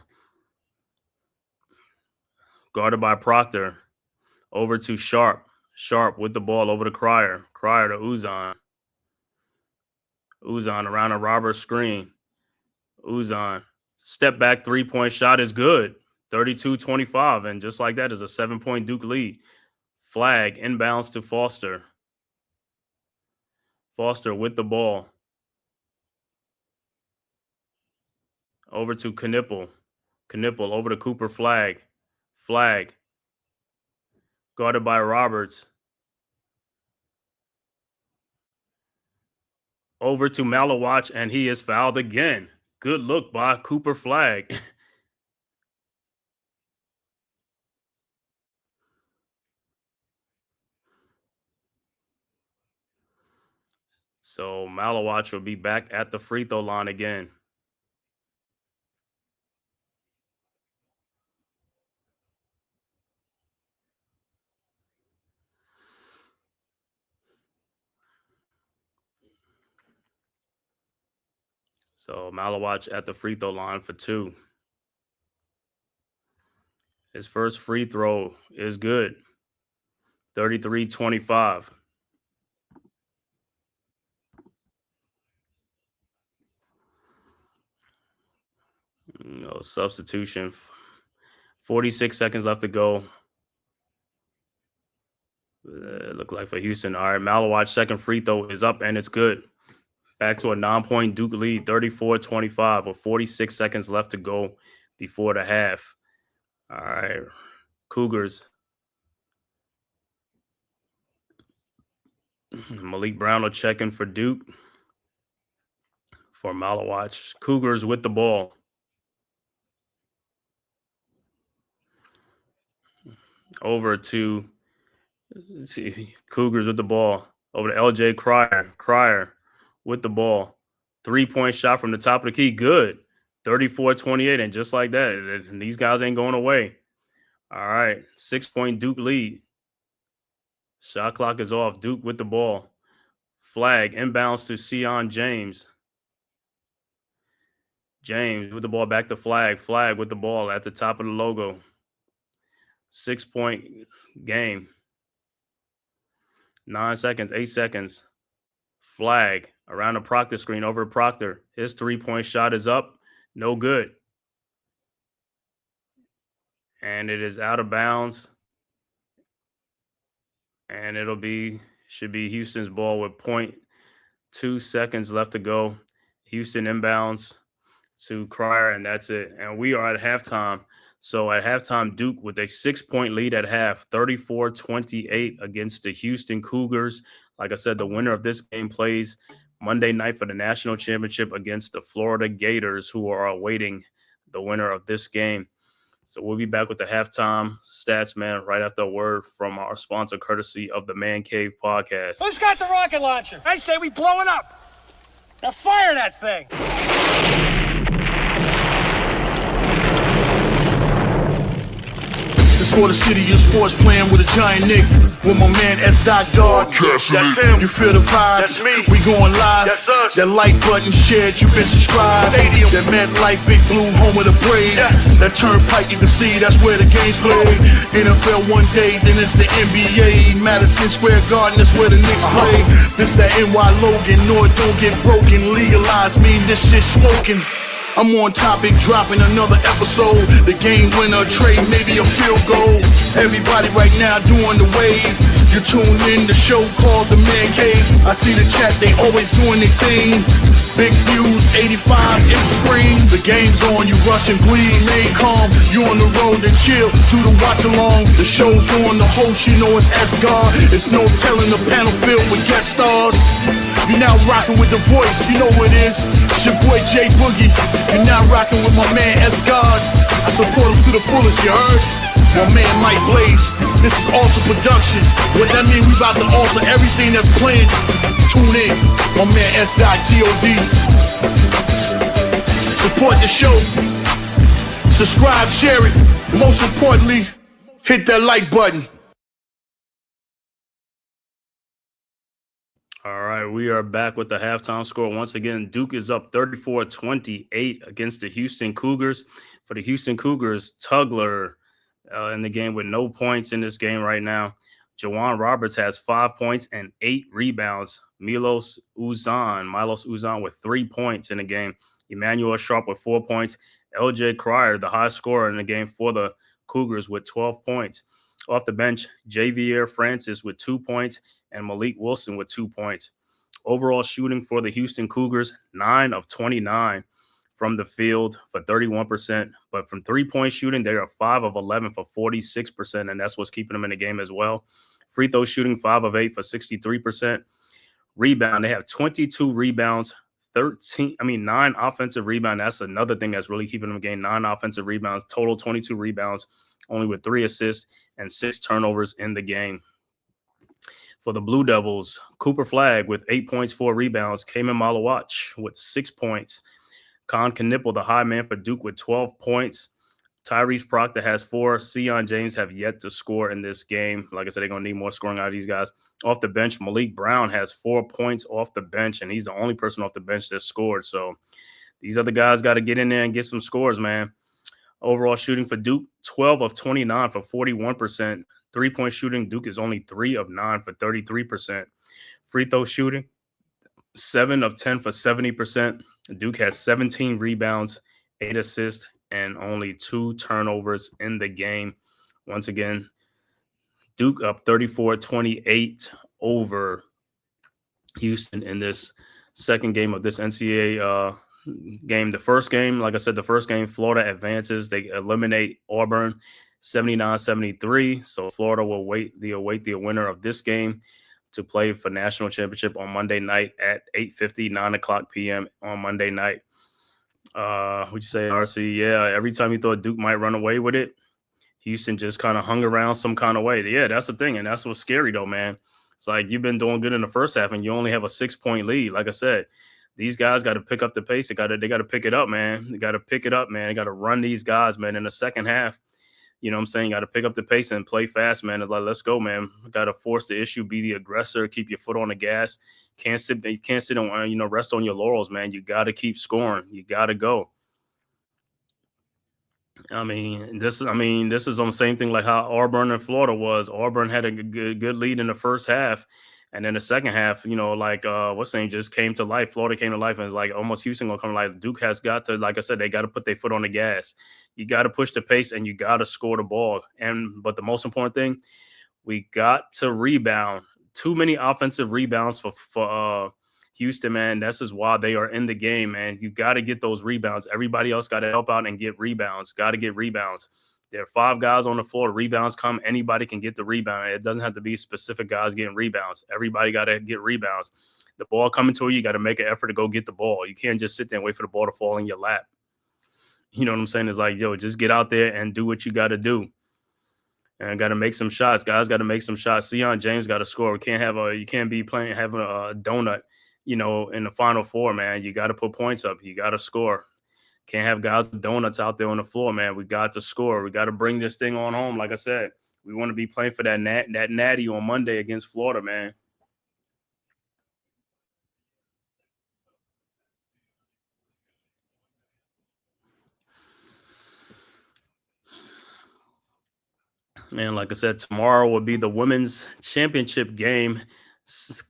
Guarded by Proctor. Over to Sharp. Sharp with the ball over to Cryer. Cryer to Uzan. Uzan around a robber screen. Uzan. Step back three-point shot is good. 32-25. And just like that is a 7-point Duke lead. Flag inbounds to Foster. Foster with the ball. Over to Knipple. Knipple over to Cooper Flag. Flag. Guarded by Roberts. Over to Malawatch, and he is fouled again. Good look by Cooper Flag. So Malawatch will be back at the free throw line again. So Malawatch at the free throw line for 2. His first free throw is good. 33-25. No substitution. 46 seconds left to go. Look like for Houston. All right, Malawatch second free throw is up, and it's good. Back to a 9-point Duke lead, 34-25, with 46 seconds left to go before the half. All right, Cougars. Malik Brown will check in for Duke. For Malawatch. Cougars with the ball. Over to Cougars with the ball. Over to LJ Cryer. Cryer with the ball. 3-point shot from the top of the key. Good. 34-28. And just like that, these guys ain't going away. All right. 6-point Duke lead. Shot clock is off. Duke with the ball. Flag inbounds to Sion James. James with the ball back to Flag. Flag with the ball at the top of the logo. 6-point game. 9 seconds, 8 seconds. Flag around the Proctor screen over to Proctor. His 3-point shot is up. No good. And it is out of bounds. And should be Houston's ball with 0.2 seconds left to go. Houston inbounds to Cryer, and that's it. And we are at halftime. So at halftime, Duke with a 6-point lead at half, 34-28 against the Houston Cougars. Like I said, the winner of this game plays Monday night for the national championship against the Florida Gators, who are awaiting the winner of this game. So we'll be back with the halftime stats, man, right after a word from our sponsor, courtesy of the Man-Cave podcast. Who's got the rocket launcher? I say we blow it up. Now fire that thing. For the city of sports, playing with a giant Nick. With my man S. God. That's him. You feel the vibe? That's me. We going live. That's us. That like button shared, you been subscribed. Stadium. That MetLife, Big Blue, home of the Braves. Yeah. That turnpike, you can see that's where the game's played. NFL one day, then it's the NBA. Madison Square Garden, that's where the Knicks play. This that NY Logan, North don't get broken. Legalize, mean this shit smoking. I'm on topic, dropping another episode. The game winner, trade, maybe a field goal. Everybody right now doing the wave. You tune in the show called The-Man-Cave. I see the chat, they always doing their thing. Big views, 85 inch screen. The game's on, you rush and bleed. Stay calm, you on the road and chill. To the watch along, the show's on. The host, you know it's S-God. It's no telling the panel filled with guest stars. You're now rocking with the voice, you know who it is. It's your boy J Boogie. You're now rocking with my man S-God. I support him to the fullest, you heard? My man Mike Blaze. This is Alter Productions. What that mean? We about to alter everything that's playing. Tune in. My man S.God. Support the show. Subscribe, share it. Most importantly, hit that like button. All right, we are back with the halftime score. Once again, Duke is up 34-28 against the Houston Cougars. For the Houston Cougars, Tugler in the game with no points in this game right now. Jawan Roberts has 5 points and 8 rebounds. Milos Uzan with 3 points in the game. Emmanuel Sharp with 4 points. LJ Cryer, the high scorer in the game for the Cougars, with 12 points. Off the bench, Javier Francis with 2 points and Malik Wilson with 2 points. Overall shooting for the Houston Cougars, 9 of 29 from the field for 31%. But from three-point shooting, they are 5 of 11 for 46%, and that's what's keeping them in the game as well. Free throw shooting, 5 of 8 for 63%. Rebound, they have 22 rebounds, 9 offensive rebounds. That's another thing that's really keeping them in the game. 9 offensive rebounds, total 22 rebounds, only with 3 assists and 6 turnovers in the game. For the Blue Devils, Cooper Flagg with 8 points, 4 rebounds. Kamen Malawach with 6 points. Con Knipple, the high man for Duke, with 12 points. Tyrese Proctor has 4. Sion James have yet to score in this game. Like I said, they're going to need more scoring out of these guys. Off the bench, Malik Brown has 4 points off the bench, and he's the only person off the bench that scored. So these other guys got to get in there and get some scores, man. Overall shooting for Duke, 12 of 29 for 41%. Three-point shooting, Duke is only 3 of 9 for 33%. Free throw shooting, 7 of 10 for 70%. Duke has 17 rebounds, 8 assists, and only 2 turnovers in the game. Once again, Duke up 34-28 over Houston in this second game of this NCAA game. The first game, like I said, Florida advances. They eliminate Auburn 79-73. So Florida will await the winner of this game to play for national championship on Monday night at 8:50, 9 o'clock p.m. on Monday night. What'd you say, RC? Yeah, every time you thought Duke might run away with it, Houston just kind of hung around some kind of way. Yeah, that's the thing, and that's what's scary, though, man. It's like you've been doing good in the first half, and you only have a 6-point lead. Like I said, these guys got to pick up the pace. They got to pick it up, man. They got to pick it up, man. They got to run these guys, man, in the second half. You know what I'm saying? Got to pick up the pace and play fast, man. It's like, let's go, man. Got to force the issue, be the aggressor, keep your foot on the gas. You can't sit on, rest on your laurels, man. You got to keep scoring. You got to go. This is on the same thing like how Auburn and Florida was. Auburn had a good lead in the first half. And then the second half, just came to life. Florida came to life, and it's like almost Houston gonna come to life. Duke has got to, like I said, they got to put their foot on the gas. You got to push the pace, and you got to score the ball. But the most important thing, we got to rebound. Too many offensive rebounds for Houston, man. This is why they are in the game, man. You got to get those rebounds. Everybody else got to help out and get rebounds. Got to get rebounds. There are 5 guys on the floor. Rebounds come. Anybody can get the rebound. It doesn't have to be specific guys getting rebounds. Everybody got to get rebounds. The ball coming to you got to make an effort to go get the ball. You can't just sit there and wait for the ball to fall in your lap. You know what I'm saying? It's like, just get out there and do what you got to do. And got to make some shots. Guys got to make some shots. Sion James got to score. You can't be having a donut, in the Final Four, man. You got to put points up. You got to score. Can't have guys with donuts out there on the floor, man. We got to score. We got to bring this thing on home. Like I said, we want to be playing for that natty on Monday against Florida, man. And like I said, tomorrow will be the women's championship game. South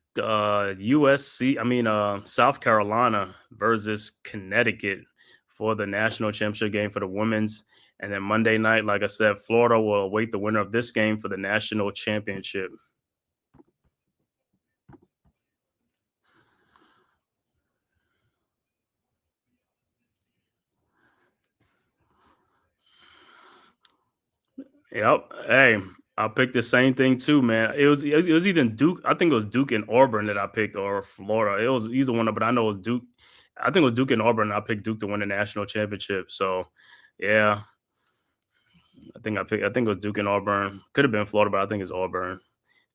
Carolina versus Connecticut for the national championship game for the women's. And then Monday night, like I said, Florida will await the winner of this game for the national championship. Yep. Hey, I picked the same thing too, man. It was either Duke. I think it was Duke and Auburn that I picked, or Florida. It was either one, but I know it was Duke. I think it was Duke and Auburn. And I picked Duke to win the national championship. So, yeah, I think it was Duke and Auburn. Could have been Florida, but I think it's Auburn.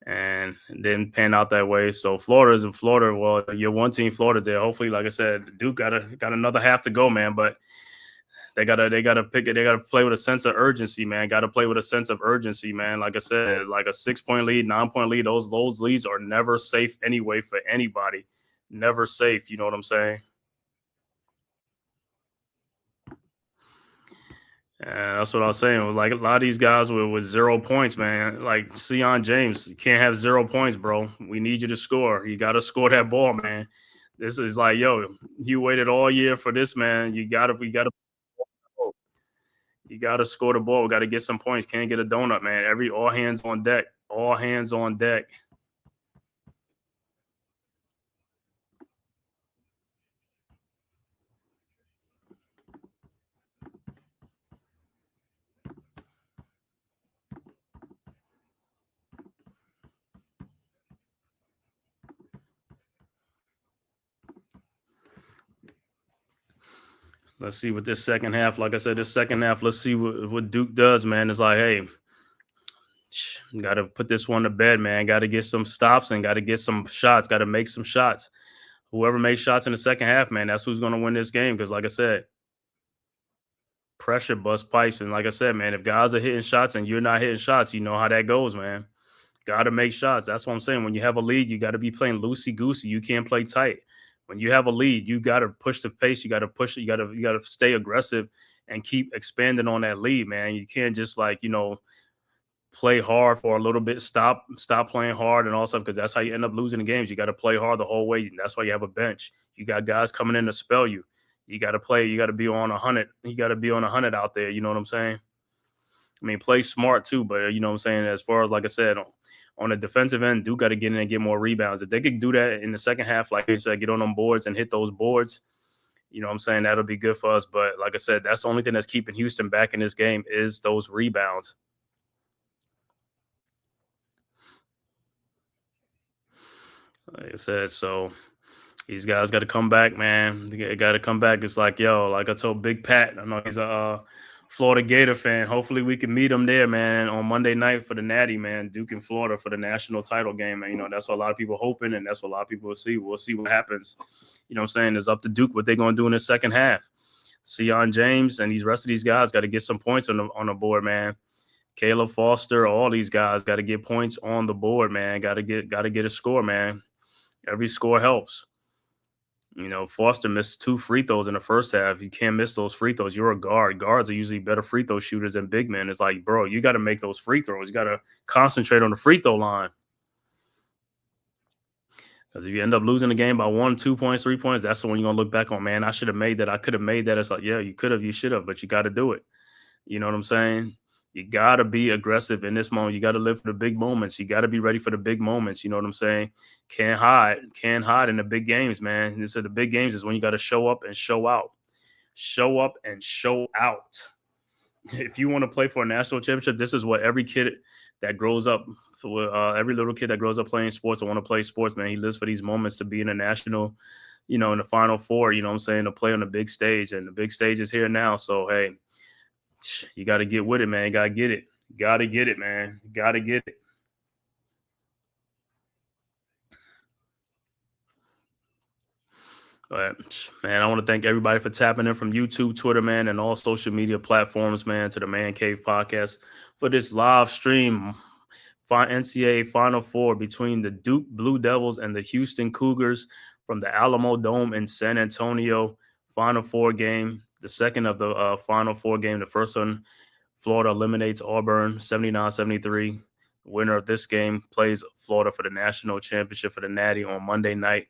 And it didn't pan out that way. So Florida is in Florida. Well, your one team, Florida's there. Hopefully, like I said, Duke got another half to go, man. But they gotta pick it. They gotta play with a sense of urgency, man. Got to play with a sense of urgency, man. Like I said, like a 6-point lead, 9-point lead. Those leads are never safe anyway for anybody. Never safe. You know what I'm saying? And that's what I was saying. Like a lot of these guys with 0 points, man. Like Sion James, you can't have 0 points, bro. We need you to score. You got to score that ball, man. This is like, yo, you waited all year for this, man. You gotta score the ball. We gotta get some points. Can't get a donut, man. All hands on deck. All hands on deck. Let's see what this second half. Like I said, this second half. Let's see what Duke does, man. It's like, hey, got to put this one to bed, man. Got to get some stops and got to get some shots. Got to make some shots. Whoever makes shots in the second half, man, that's who's going to win this game. Because, like I said, pressure bust pipes. And like I said, man, if guys are hitting shots and you're not hitting shots, you know how that goes, man. Got to make shots. That's what I'm saying. When you have a lead, you got to be playing loosey goosey. You can't play tight. When you have a lead, you got to push the pace. You got to push it. You got to stay aggressive and keep expanding on that lead, man. You can't just play hard for a little bit, stop playing hard and all stuff, because that's how you end up losing the games. You got to play hard the whole way. That's why you have a bench. You got guys coming in to spell you. You got to play. You got to be on 100. You got to be on 100 out there. You know what I'm saying? I mean, play smart too, but you know what I'm saying? As far as, like I said, on the defensive end, Duke got to get in and get more rebounds. If they could do that in the second half, like I said, get on them boards and hit those boards, you know what I'm saying? That'll be good for us. But like I said, that's the only thing that's keeping Houston back in this game is those rebounds. Like I said, so these guys got to come back, man. They got to come back. It's like, yo, like I told Big Pat, I know he's a Florida Gator fan. Hopefully we can meet him there, man, on Monday night for the Natty, man. Duke and Florida for the national title game. And, you know, that's what a lot of people hoping, and that's what a lot of people will see. We'll see what happens. You know what I'm saying? It's up to Duke what they're going to do in the second half. Sion James and these rest of these guys got to get some points on the board, man. Caleb Foster, all these guys got to get points on the board, man. Got to get a score, man. Every score helps. You know, Foster missed 2 free throws in the first half. You can't miss those free throws. You're a guard. Guards are usually better free throw shooters than big men. It's like, bro, you got to make those free throws. You got to concentrate on the free throw line. Because if you end up losing the game by 1, 2 points, 3 points, that's the one you're going to look back on, man. I should have made that. I could have made that. It's like, yeah, you could have, you should have, but you got to do it. You know what I'm saying? You got to be aggressive in this moment. You got to live for the big moments. You got to be ready for the big moments. You know what I'm saying? Can't hide in the big games, man. This is the big games is when you got to show up and show out. Show up and show out. If you want to play for a national championship, this is what every kid that grows up, every little kid that grows up playing sports or want to play sports, man, he lives for these moments to be in a national, you know, in the Final Four, you know what I'm saying, to play on the big stage. And the big stage is here now. So, hey, you got to get with it, man. You got to get it. Got to get it, man. Got to get it. But man, I want to thank everybody for tapping in from YouTube, Twitter, man, and all social media platforms, man, to the Man Cave podcast for this live stream. NCAA Final Four between the Duke Blue Devils and the Houston Cougars from the Alamo Dome in San Antonio. Final Four game, the second of the Final Four game. The first one, Florida eliminates Auburn 79-73. Winner of this game plays Florida for the national championship for the Natty on Monday night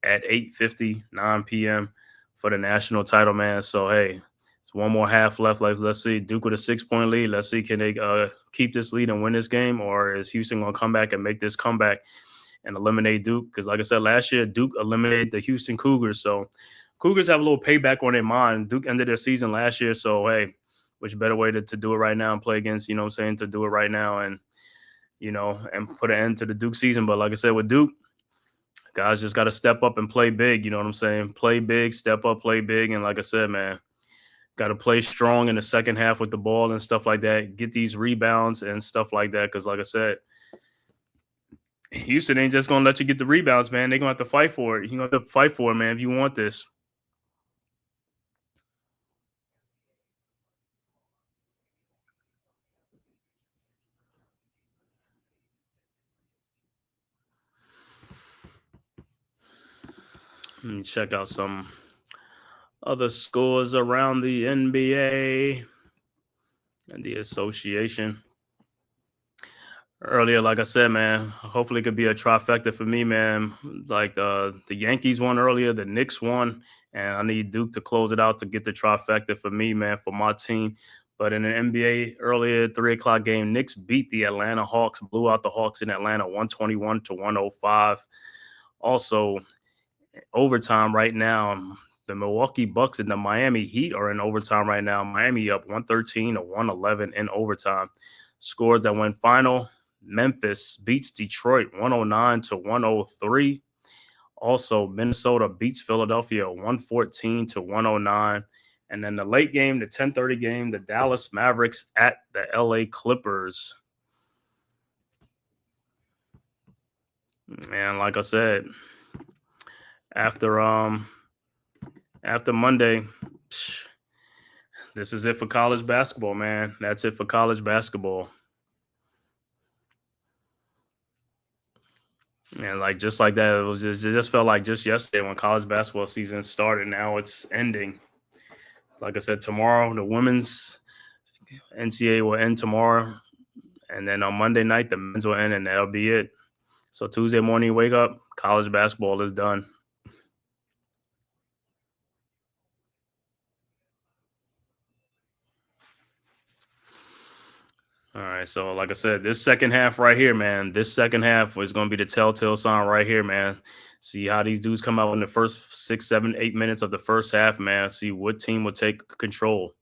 at 8:59 p.m. for the national title, man. So, hey, it's one more half left. Let's see. Duke with a 6-point lead. Let's see, can they keep this lead and win this game, or is Houston going to come back and make this comeback and eliminate Duke? Because, like I said, last year, Duke eliminated the Houston Cougars. So, Cougars have a little payback on their mind. Duke ended their season last year. So, hey, which better way to do it right now and play against, you know what I'm saying, to do it right now and, you know, and put an end to the Duke season. But like I said, with Duke, guys just got to step up and play big. You know what I'm saying? Play big, step up, play big. And like I said, man, got to play strong in the second half with the ball and stuff like that. Get these rebounds and stuff like that. Because like I said, Houston ain't just going to let you get the rebounds, man. They're going to have to fight for it. You're going to have to fight for it, man, if you want this. Let me check out some other scores around the NBA and the association. Earlier, like I said, man, hopefully it could be a trifecta for me, man. Like the Yankees won earlier, the Knicks won, and I need Duke to close it out to get the trifecta for me, man, for my team. But in the NBA earlier, 3 o'clock game, Knicks beat the Atlanta Hawks, blew out the Hawks in Atlanta 121-105. Also, overtime right now, the Milwaukee Bucks and the Miami Heat are in overtime right now. Miami up 113-111 in overtime. Scores that went final. Memphis beats Detroit 109-103. Also, Minnesota beats Philadelphia 114-109. And then the late game, the 10:30 game, the Dallas Mavericks at the LA Clippers. And like I said, after Monday, this is it for college basketball, man. That's it for college basketball. And like just like that, it just felt like just yesterday when college basketball season started. Now it's ending. Like I said, tomorrow the women's NCAA will end tomorrow, and then on Monday night the men's will end, and that'll be it. So Tuesday morning, you wake up, college basketball is done. All right, so like I said, this second half right here, man, this second half is going to be the telltale sign right here, man. See how these dudes come out in the first 6, 7, 8 minutes of the first half, man. See what team will take control.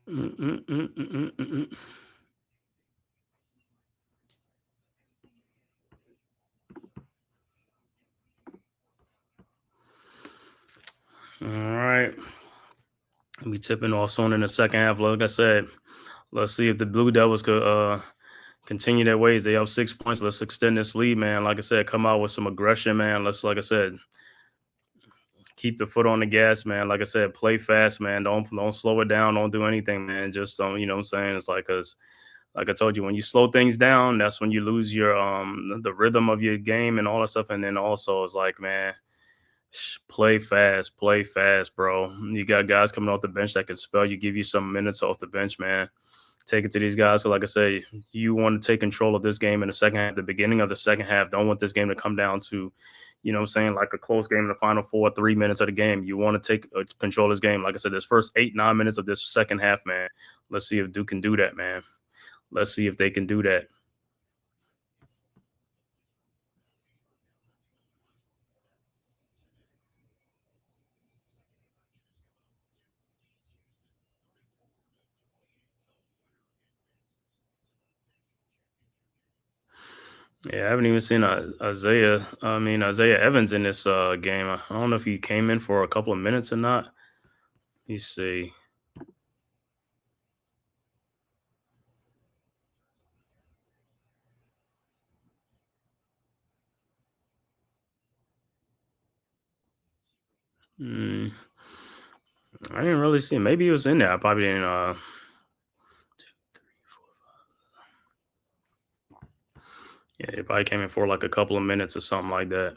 Mm-mm-mm-mm-mm-mm. All right. We tipping off soon in the second half. Like I said, let's see if the Blue Devils could continue their ways. They have 6 points. Let's extend this lead, man. Like I said, come out with some aggression, man. Let's, like I said, keep the foot on the gas, man. Like I said, play fast, man. Don't slow it down. Don't do anything, man. Just don't. You know what I'm saying? It's like, cause like I told you, when you slow things down, that's when you lose your the rhythm of your game and all that stuff. And then also, it's like, man, play fast, bro. You got guys coming off the bench that can spell you, give you some minutes off the bench, man. Take it to these guys. So, like I say, you want to take control of this game in the second half, the beginning of the second half. Don't want this game to come down to, you know what I'm saying, like a close game in the final 3 minutes of the game. You want to take control of this game. Like I said, this first 8-9 minutes of this second half, man. Let's see if Duke can do that, man. Let's see if they can do that. Yeah, I haven't even seen Isaiah Evans in this game. I don't know if he came in for a couple of minutes or not. Let me see. Hmm, I didn't really see him. Maybe he was in there. I probably didn't. Yeah, he probably came in for like a couple of minutes or something like that.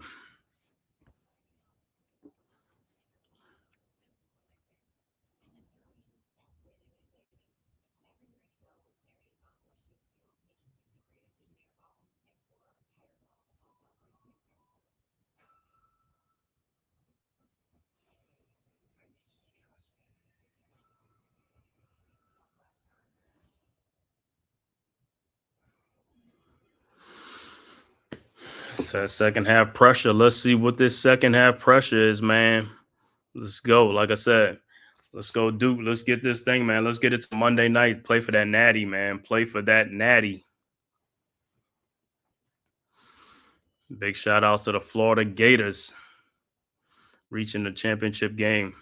So second half pressure. Let's see what this second half pressure is, man. Let's go. Like I said, let's go, Duke. Let's get this thing, man. Let's get it to Monday night. Play for that natty, man. Play for that natty. Big shout outs to the Florida Gators reaching the championship game.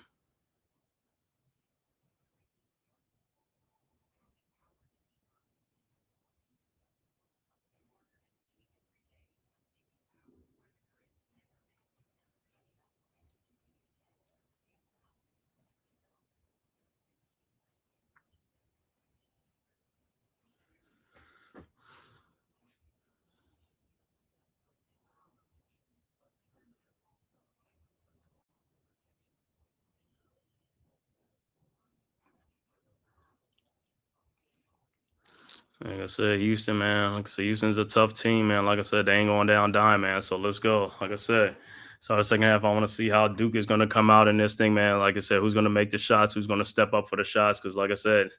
Like I said, Houston, man. Like I said, Houston's a tough team, man. Like I said, they ain't going down dime, man. So let's go. Like I said, so the second half, I want to see how Duke is going to come out in this thing, man. Like I said, who's going to make the shots? Who's going to step up for the shots? Because, like I said,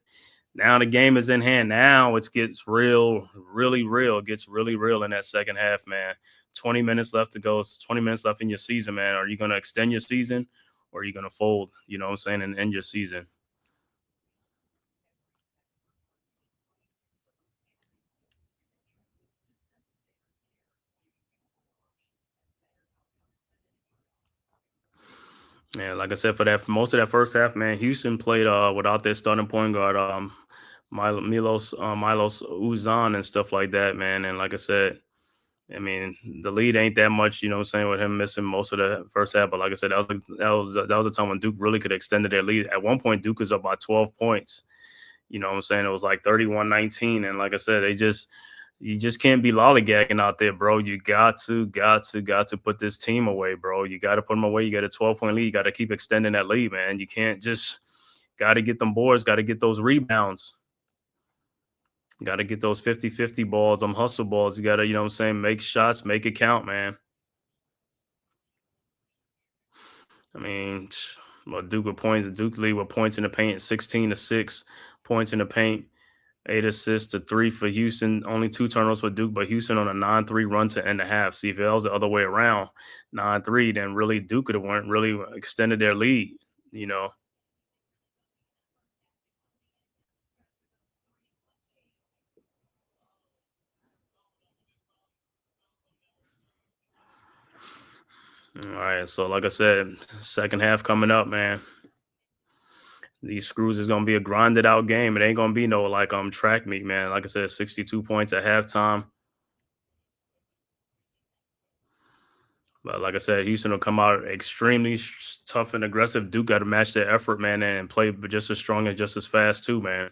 now the game is in hand. Now it gets real, really real. It gets really real in that second half, man. 20 minutes left to go. It's 20 minutes left in your season, man. Are you going to extend your season or are you going to fold, you know what I'm saying, and end your season? Yeah, like I said, for that most of that first half, man, Houston played without their starting point guard, Milos Uzan and stuff like that, man. And like I said, I mean, the lead ain't that much, you know what I'm saying, with him missing most of the first half. But like I said, that was a time when Duke really could have extended their lead. At one point, Duke was up by 12 points. You know what I'm saying? It was like 31-19. And like I said, you just can't be lollygagging out there, bro. You got to put this team away, bro. You got to put them away. You got a 12-point lead. You got to keep extending that lead, man. You can't just got to get them boards, got to get those rebounds. Got to get those 50-50 balls, them hustle balls. You got to, you know what I'm saying, make shots, make it count, man. I mean, well, Duke lead with points in the paint, 16-6 points in the paint. 8 assists to 3 for Houston. Only 2 turnovers for Duke, but Houston on a 9-3 run to end the half. See, if it was the other way around, 9-3, then really Duke could have went really extended their lead, you know. All right, so like I said, second half coming up, man. These screws is gonna be a grinded out game. It ain't gonna be no like track meet, man. Like I said, 62 points at halftime. But like I said, Houston will come out extremely tough and aggressive. Duke got to match their effort, man, and play just as strong and just as fast too, man.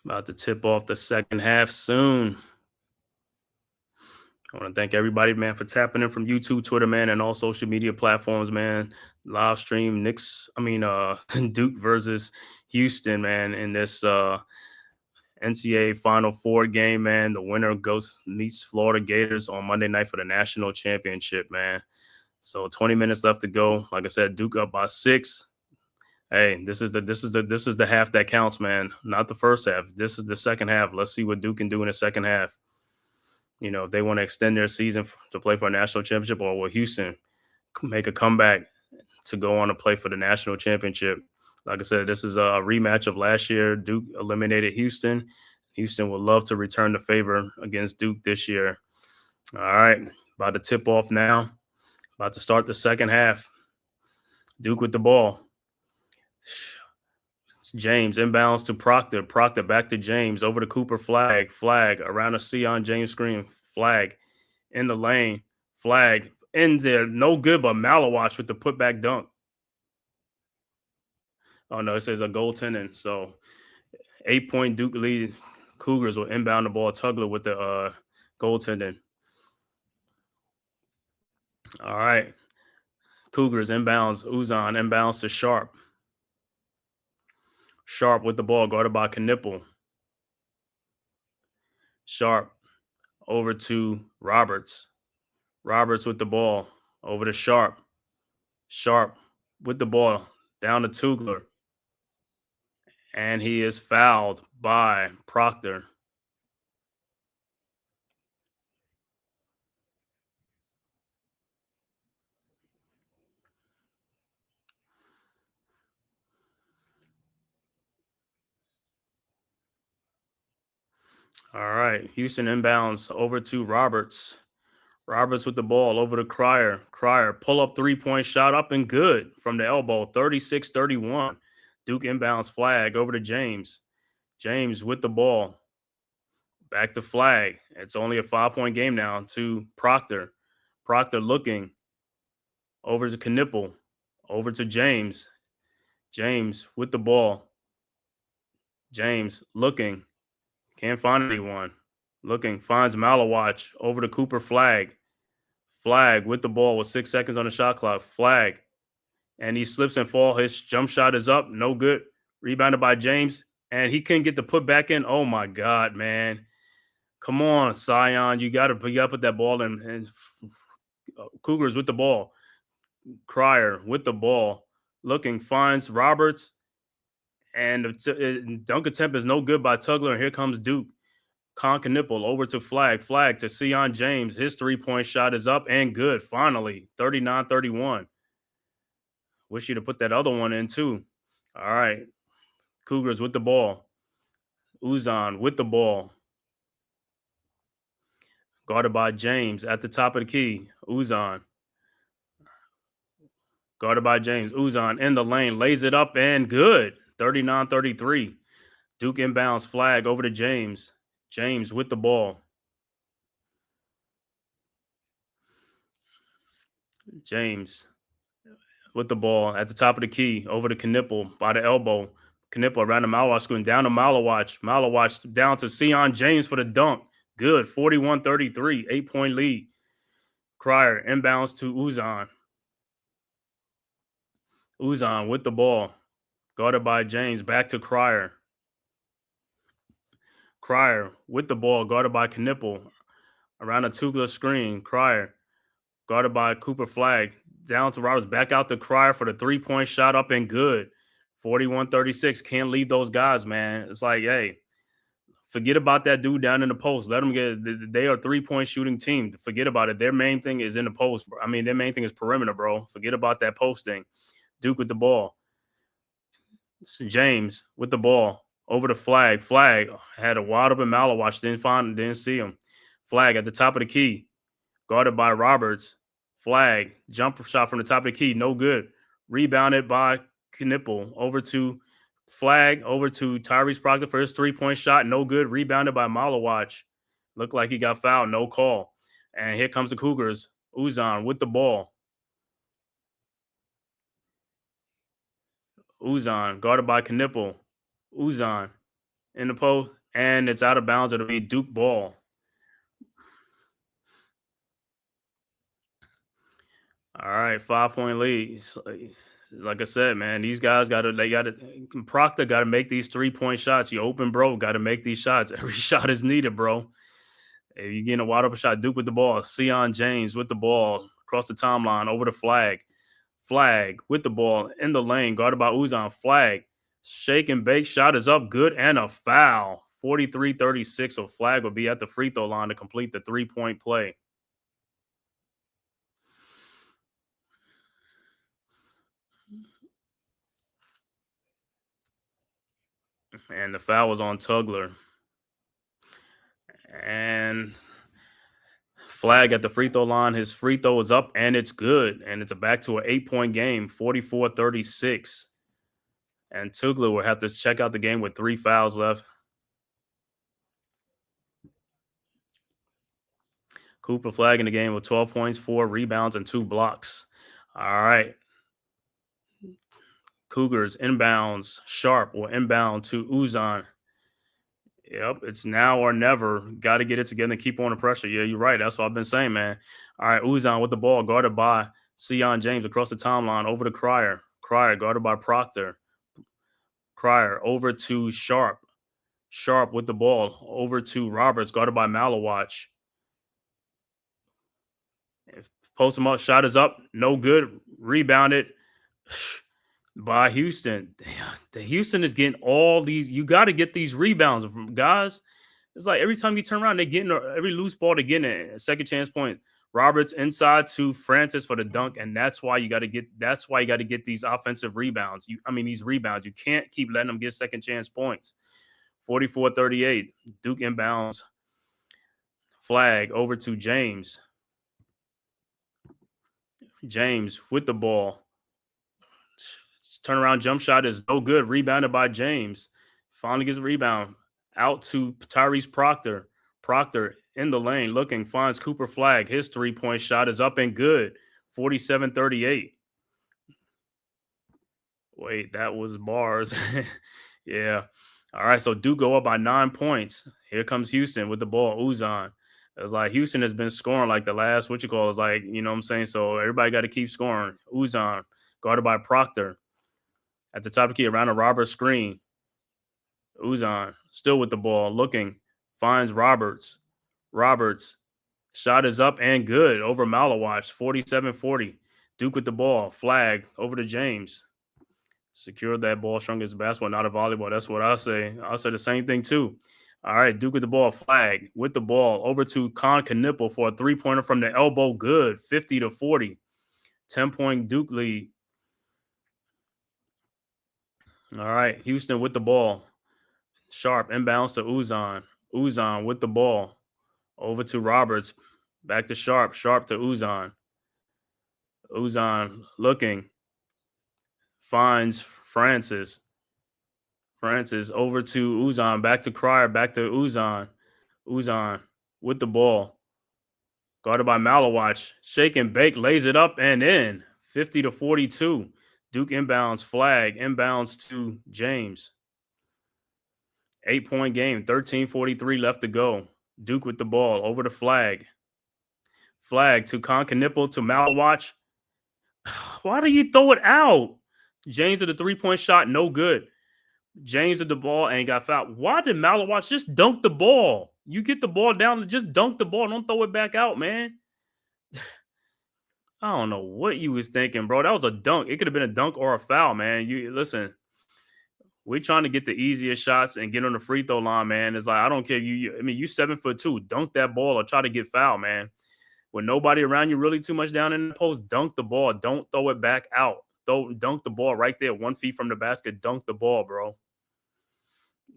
About to tip off the second half soon. I want to thank everybody, man, for tapping in from YouTube, Twitter, man, and all social media platforms, man. Live stream Duke versus Houston, man, in this NCAA Final Four game, man. The winner meets Florida Gators on Monday night for the national championship, man. So 20 minutes left to go. Like I said, Duke up by 6. Hey, this is the half that counts, man. Not the first half. This is the second half. Let's see what Duke can do in the second half. You know, if they want to extend their season to play for a national championship, or will Houston make a comeback to go on to play for the national championship? Like I said, this is a rematch of last year. Duke eliminated Houston. Houston would love to return the favor against Duke this year. All right, about to tip off now. About to start the second half. Duke with the ball. It's James inbounds to Proctor. Proctor back to James. Over to Cooper. Flag. Around a Sion James screen. Flag. In the lane. Flag. In there. No good, but Malawatch with the putback dunk. Oh, no, it says a goaltending. So 8-point Duke lead. Cougars will inbound the ball. Tugler with the goaltending. All right. Cougars inbounds. Uzan inbounds to Sharp. Sharp with the ball, guarded by Knipple. Sharp over to Roberts. Roberts with the ball, over to Sharp. Sharp with the ball, down to Tugler. And he is fouled by Proctor. All right, Houston inbounds over to Roberts. Roberts with the ball over to Cryer. Cryer, pull-up three-point shot up and good from the elbow, 36-31. Duke inbounds flag over to James. James with the ball. Back to flag. It's only a 5-point game now to Proctor. Proctor looking over to Knipple. Over to James. James with the ball. James looking. Can't find anyone. Looking. Finds Malawatch. Over to Cooper. Flag. Flag with the ball with 6 seconds on the shot clock. Flag. And he slips and falls. His jump shot is up. No good. Rebounded by James. And he couldn't get the put back in. Oh, my God, man. Come on, Sion. You gotta put that ball in. And Cougars with the ball. Cryer with the ball. Looking, finds Roberts. And the dunk attempt is no good by Tugler. And here comes Duke. Knipple over to Flag. Flag to Sion James. His 3-point shot is up and good. Finally, 39-31. Wish you'd have put that other one in too. All right. Cougars with the ball. Uzan with the ball. Guarded by James at the top of the key. Uzan. Guarded by James. Uzan in the lane. Lays it up and good. 39-33. Duke inbounds flag over to James. James with the ball. James with the ball at the top of the key. Over to Knipple by the elbow. Knipple around the Malawatch screen. Down to Malawatch. Malawatch down to Sion James for the dunk. Good. 41-33. 8-point lead. Cryer inbounds to Uzan. Uzan with the ball. Guarded by James. Back to Cryer. Cryer with the ball. Guarded by Knipple. Around a Tugler screen. Cryer. Guarded by Cooper Flag. Down to Roberts. Back out to Cryer for the 3-point shot up and good. 41-36. Can't lead those guys, man. It's like, hey, Forget about that dude down in the post. Let them get. They are 3-point shooting team. Forget about it. Their main thing is in the post. I mean, their main thing is perimeter, bro. Forget about that posting. Duke with the ball. James with the ball over the flag. Flag had a wide open Malawatch. Didn't see him. Flag at the top of the key. Guarded by Roberts. Flag. Jump shot from the top of the key. No good. Rebounded by Knipple. Over to Flag. Over to Tyrese Proctor for his 3-point shot. No good. Rebounded by Malawatch. Looked like he got fouled. No call. And here comes the Cougars. Uzan with the ball. Uzan guarded by Knipple. Uzan in the post. And it's out of bounds. It'll be Duke ball. All right, 5-point lead. Like I said, man, these guys Proctor got to make these 3-point shots. You open, bro, got to make these shots. Every shot is needed, bro. If you're getting a wide open shot, Duke with the ball. Sion James with the ball across the timeline over the flag. Flag with the ball in the lane, guarded by Uzan. Flag, shake and bake, shot is up, good, and a foul. 43-36, so Flag will be at the free throw line to complete the 3-point play. And the foul was on Tugler. And Flag at the free throw line. His free throw is up, and it's good. And it's back to an 8-point game, 44-36. And Tugler will have to check out the game with 3 fouls left. Cooper Flag in the game with 12 points, 4 rebounds, and 2 blocks. All right. Cougars inbounds. Sharp will inbound to Uzan. Yep, it's now or never. Got to get it together and keep on the pressure. Yeah, you're right. That's what I've been saying, man. All right, Uzan with the ball, guarded by Sion James across the timeline over to Cryer. Cryer guarded by Proctor. Cryer over to Sharp. Sharp with the ball over to Roberts, guarded by Malawatch. Post him up, shot is up, no good. Rebounded by Houston. The Houston is getting all these. You got to get these rebounds from guys. It's like every time you turn around, they're getting every loose ball, they're getting a second chance point. Roberts inside to Francis for the dunk, and that's why you got to get. That's why you got to get these offensive rebounds. These rebounds. You can't keep letting them get second chance points. 44-38. Duke inbounds. Flag over to James. James with the ball. Turnaround jump shot is no good. Rebounded by James. Finally gets a rebound. Out to Tyrese Proctor. Proctor in the lane looking. Finds Cooper Flag. His 3-point shot is up and good. 47-38. Wait, that was bars. Yeah. All right, so Duke go up by 9 points. Here comes Houston with the ball. Uzan. It's like Houston has been scoring like the last, is like, you know what I'm saying? So everybody got to keep scoring. Uzan, guarded by Proctor. At the top of the key, around a Roberts screen. Uzan, still with the ball, looking. Finds Roberts. Roberts, shot is up and good over Malawatch, 47-40. Duke with the ball. Flag over to James. Secure that ball strong as basketball, not a volleyball. That's what I say. I'll say the same thing too. All right, Duke with the ball. Flag with the ball over to Knipple for a 3-pointer from the elbow. Good, 50-40. 10-point Duke lead. All right, Houston with the ball. Sharp inbounds to Uzan. Uzan with the ball. Over to Roberts. Back to Sharp. Sharp to Uzan. Uzan looking. Finds Francis. Francis over to Uzan. Back to Cryer. Back to Uzan. Uzan with the ball. Guarded by Malawatch. Shake and bake. Lays it up and in. 50-42. Duke inbounds. Flag. Inbounds to James. 8-point game. 13:43 left to go. Duke with the ball. Over to Flag. Flag to Knipple to Malawatch. Why do you throw it out? James with the 3-point shot. No good. James with the ball and got fouled. Why did Malawatch just dunk the ball? You get the ball down, just dunk the ball. Don't throw it back out, man. I don't know what you was thinking, bro. That was a dunk. It could have been a dunk or a foul, man. You listen. We're trying to get the easiest shots and get on the free throw line, man. It's like, I don't care. I mean, you 7'2", dunk that ball or try to get fouled, man. With nobody around you really too much down in the post, dunk the ball. Don't throw it back out. Dunk the ball right there, 1 feet from the basket. Dunk the ball, bro.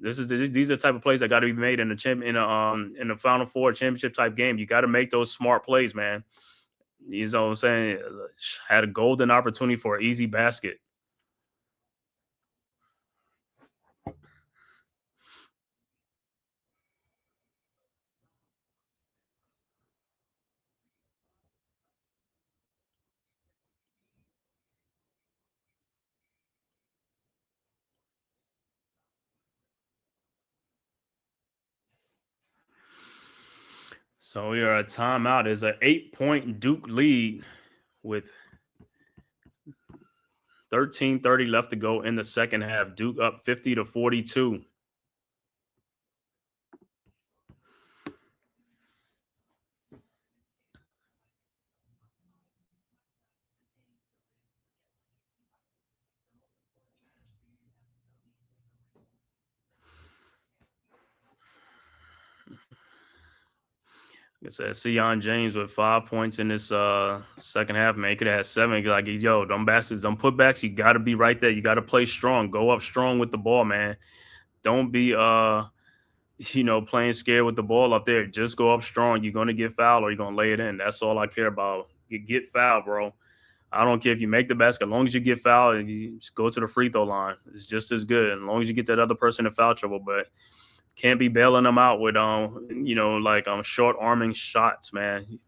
These are the type of plays that got to be made in the Final Four championship type game. You got to make those smart plays, man. You know what I'm saying? Had a golden opportunity for an easy basket. So we are at timeout. It's an 8-point Duke lead with 13:30 left to go in the second half. Duke up 50-42. Like I said, Sion James with 5 points in this second half, man. He could have had 7. Like, yo, them baskets, them putbacks, you got to be right there. You got to play strong. Go up strong with the ball, man. Don't be, playing scared with the ball up there. Just go up strong. You're going to get fouled or you're going to lay it in. That's all I care about. You get fouled, bro. I don't care if you make the basket. As long as you get fouled, you just go to the free throw line. It's just as good. As long as you get that other person in foul trouble. But can't be bailing them out with short arming shots, man.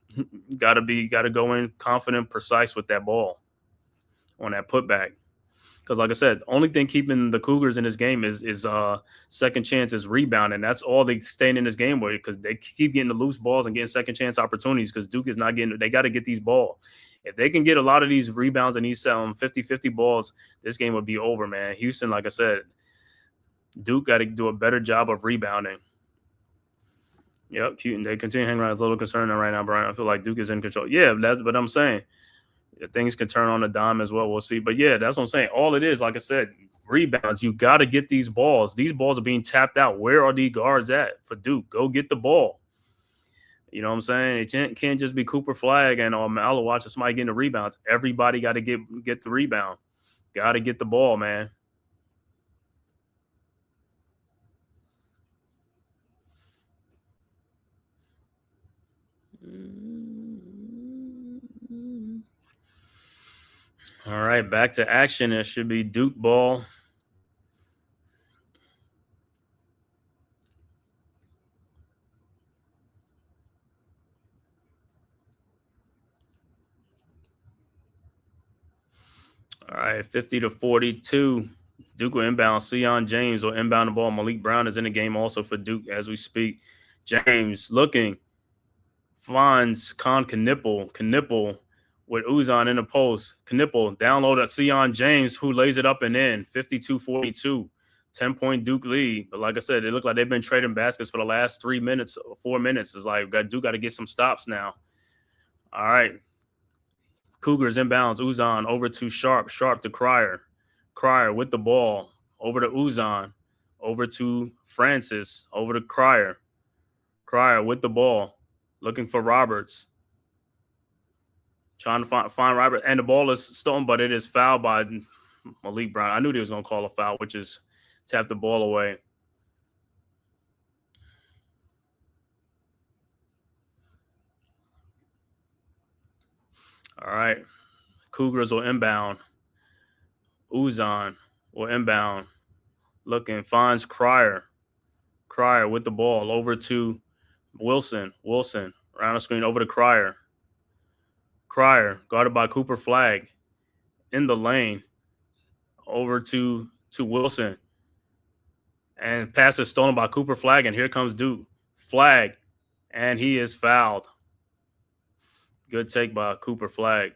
Gotta go in confident, precise with that ball on that putback. Because like I said, the only thing keeping the Cougars in this game is second chances rebounding. That's all they staying in this game with, because they keep getting the loose balls and getting second chance opportunities, because Duke is not getting. They got to get these balls. If they can get a lot of these rebounds and these 50-50 balls, this game would be over, man. Houston, like I said, Duke got to do a better job of rebounding. Yep, they continue hanging around. It's a little concerning right now, Brian. I feel like Duke is in control. Yeah, that's what I'm saying. Things can turn on a dime as well. We'll see. But yeah, that's what I'm saying. All it is, like I said, rebounds. You got to get these balls. These balls are being tapped out. Where are the guards at for Duke? Go get the ball. You know what I'm saying? It can't just be Cooper Flag and Malo watching somebody getting the rebounds. Everybody got to get the rebound. Got to get the ball, man. All right, back to action. It should be Duke ball. All right, 50-42. Duke will inbound. Sion James will inbound the ball. Malik Brown is in the game also for Duke as we speak. James looking. Finds Knipple with Uzan in the post. Knipple download at Sion James, who lays it up and in. 52-42. 10-point Duke lead. But like I said, it looked like they've been trading baskets for the last 3 minutes, 4 minutes. It's like Duke got to get some stops now. All right. Cougars inbounds. Uzan over to Sharp. Sharp to Crier. Crier with the ball. Over to Uzan. Over to Francis. Over to Crier. Crier with the ball. Looking for Roberts. Trying to find Robert. And the ball is stolen, but it is fouled by Malik Brown. I knew they was going to call a foul, which is tap the ball away. All right. Cougars will inbound. Uzan will inbound. Looking, finds Crier. Crier with the ball over to Wilson. Wilson around the screen over to Crier. Crier guarded by Cooper Flag in the lane over to Wilson. And pass is stolen by Cooper Flag, and here comes Duke. Flag, and he is fouled. Good take by Cooper Flag.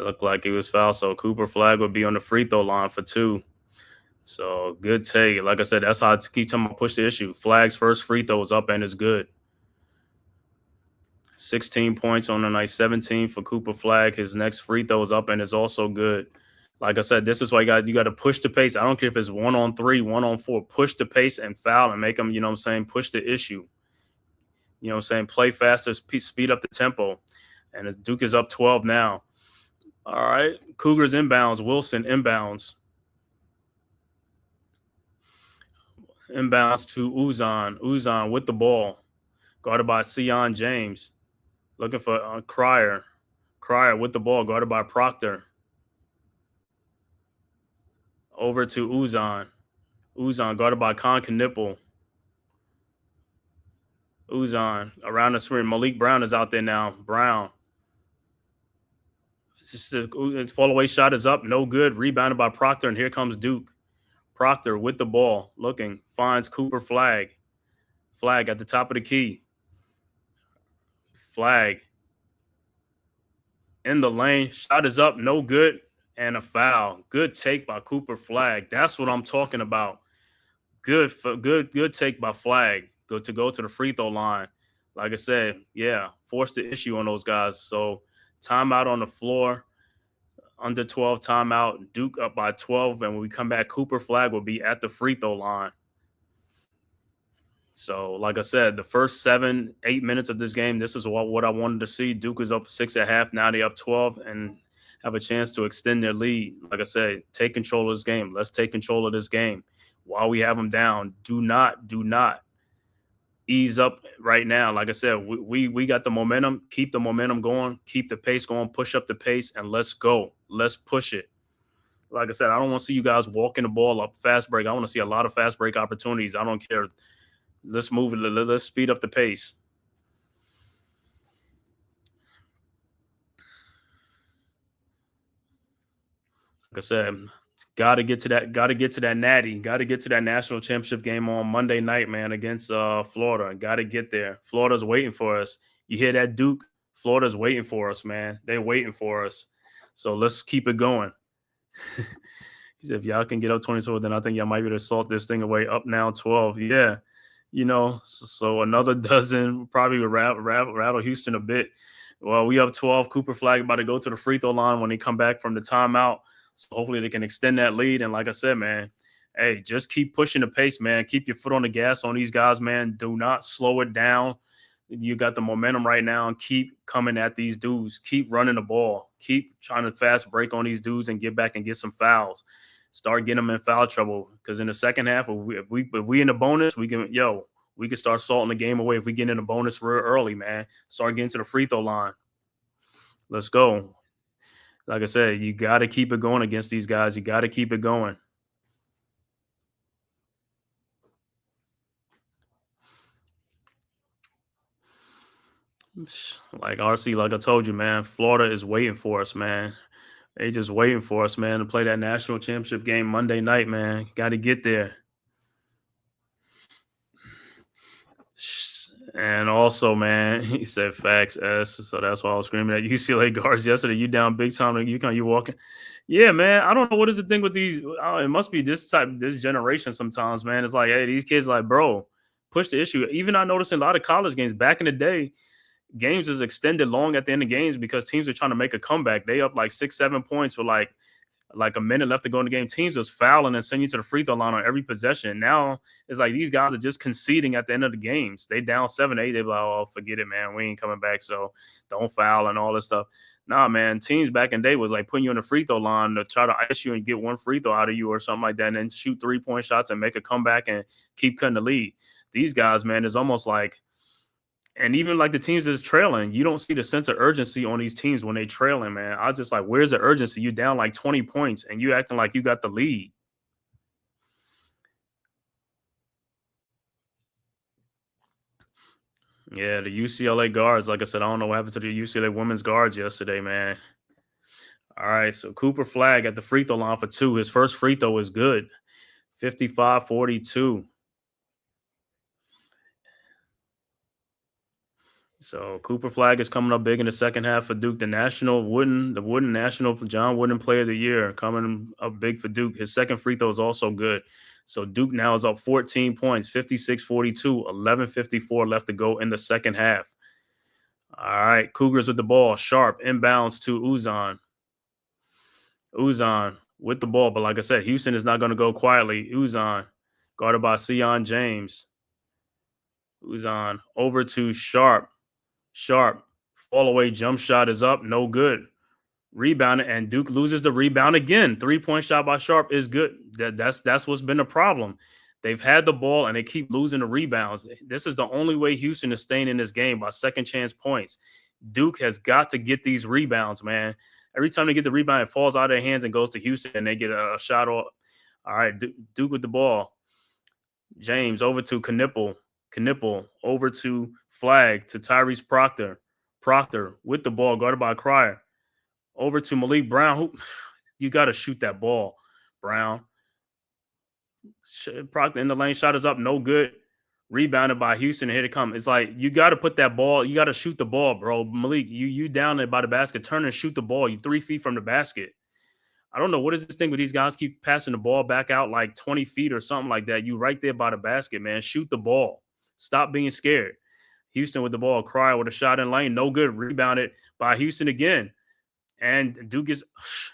Looked like he was fouled, so Cooper Flag would be on the free throw line for 2. So good take. Like I said, that's how I keep telling him push the issue. Flag's first free throw is up and is good. 16 points on the night, 17 for Cooper Flag. His next free throw is up and is also good. Like I said, this is why you got to push the pace. I don't care if it's 1-on-3, 1-on-4. Push the pace and foul and make them, you know what I'm saying, push the issue. You know what I'm saying? Play faster, speed up the tempo. And Duke is up 12 now. All right. Cougars inbounds. Wilson inbounds. Inbounds to Uzan. Uzan with the ball. Guarded by Sion James. Looking for Cryer. Cryer with the ball. Guarded by Proctor. Over to Uzan. Uzan guarded by Con Knipple. Uzan around the screen. Malik Brown is out there now. Brown. It's just his fall away shot is up. No good. Rebounded by Proctor. And here comes Duke. Proctor with the ball. Looking. Finds Cooper Flag. Flag at the top of the key. Flag. In the lane. Shot is up. No good. And a foul. Good take by Cooper Flag. That's what I'm talking about. Good take by Flag. Good to go to the free throw line. Like I said, yeah, force the issue on those guys. So timeout on the floor. Under 12 timeout. Duke up by 12. And when we come back, Cooper Flag will be at the free throw line. So, like I said, the first 7-8 minutes of this game, this is what I wanted to see. Duke is up 6 at half. Now they up 12 and have a chance to extend their lead. Like I said, take control of this game. Let's take control of this game. While we have them down, do not ease up right now. Like I said, we got the momentum. Keep the momentum going. Keep the pace going. Push up the pace, and let's go. Let's push it. Like I said, I don't want to see you guys walking the ball up fast break. I want to see a lot of fast break opportunities. I don't care. Let's move it. Let's speed up the pace. Like I said, got to get to that natty. Got to get to that national championship game on Monday night, man, against Florida. Got to get there. Florida's waiting for us. You hear that, Duke? Florida's waiting for us, man. They're waiting for us. So let's keep it going. He said, if y'all can get up 24, then I think y'all might be able to salt this thing away. Up now 12. Yeah. You know, so another dozen probably would rattle Houston a bit. Well, we up 12. Cooper Flag about to go to the free throw line when they come back from the timeout. So hopefully they can extend that lead. And like I said, man, hey, just keep pushing the pace, man. Keep your foot on the gas on these guys, man. Do not slow it down. You got the momentum right now and keep coming at these dudes. Keep running the ball. Keep trying to fast break on these dudes and get back and get some fouls. Start getting them in foul trouble. Because in the second half, if we in the bonus, we can start salting the game away if we get in the bonus real early, man. Start getting to the free throw line. Let's go. Like I said, you got to keep it going against these guys. You got to keep it going. Like RC, like I told you, man, Florida is waiting for us, man. They just waiting for us, man, to play that national championship game Monday night, man. Got to get there. And also, man, he said facts S. So that's why I was screaming at UCLA guards yesterday. You down big time. You walking. Yeah, man. I don't know what is the thing with these. It must be this generation sometimes, man. It's like, hey, these kids like, bro, push the issue. Even I noticed in a lot of college games back in the day, games is extended long at the end of games because teams are trying to make a comeback. They up like 6-7 points with like a minute left to go in the game. Teams was fouling and sending you to the free throw line on every possession. Now it's like these guys are just conceding at the end of the games. They down 7-8. They're like, oh, forget it, man. We ain't coming back, so don't foul and all this stuff. Nah, man. Teams back in the day was like putting you on the free throw line to try to ice you and get one free throw out of you or something like that, and then shoot 3-point shots and make a comeback and keep cutting the lead. These guys, man, is almost like, and even like the teams that's trailing, you don't see the sense of urgency on these teams when they trailing, man. I was just like, where's the urgency? You down like 20 points and you acting like you got the lead. Yeah, the UCLA guards, like I said, I don't know what happened to the UCLA women's guards yesterday, man. All right, so Cooper Flag at the free throw line for 2. His first free throw is good. 55-42. So Cooper Flag is coming up big in the second half for Duke. The Wooden National John Wooden Player of the Year coming up big for Duke. His second free throw is also good. So Duke now is up 14 points, 56-42, 11:54 left to go in the second half. All right, Cougars with the ball. Sharp inbounds to Uzan. Uzan with the ball, but like I said, Houston is not going to go quietly. Uzan guarded by Sion James. Uzan over to Sharp. Sharp fall away jump shot is up, no good. Rebounded, and Duke loses the rebound again. 3-point shot by Sharp is good. That's what's been the problem. They've had the ball and they keep losing the rebounds. This is the only way Houston is staying in this game, by second chance points. Duke has got to get these rebounds, man. Every time they get the rebound, it falls out of their hands and goes to Houston, and they get a shot off. All right, Duke with the ball. James over to Knipple. Knipple over to Flag to Tyrese Proctor. Proctor with the ball, guarded by Cryer. Over to Malik Brown. You got to shoot that ball, Brown. Proctor in the lane, shot is up, no good. Rebounded by Houston, and here it comes. It's like, you got to put that ball, you got to shoot the ball, bro. Malik, you down there by the basket, turn and shoot the ball. You 3 feet from the basket. I don't know, what is this thing with these guys keep passing the ball back out like 20 feet or something like that? You right there by the basket, man. Shoot the ball. Stop being scared. Houston with the ball. Cryer with a shot in lane. No good. Rebounded by Houston again. And Duke is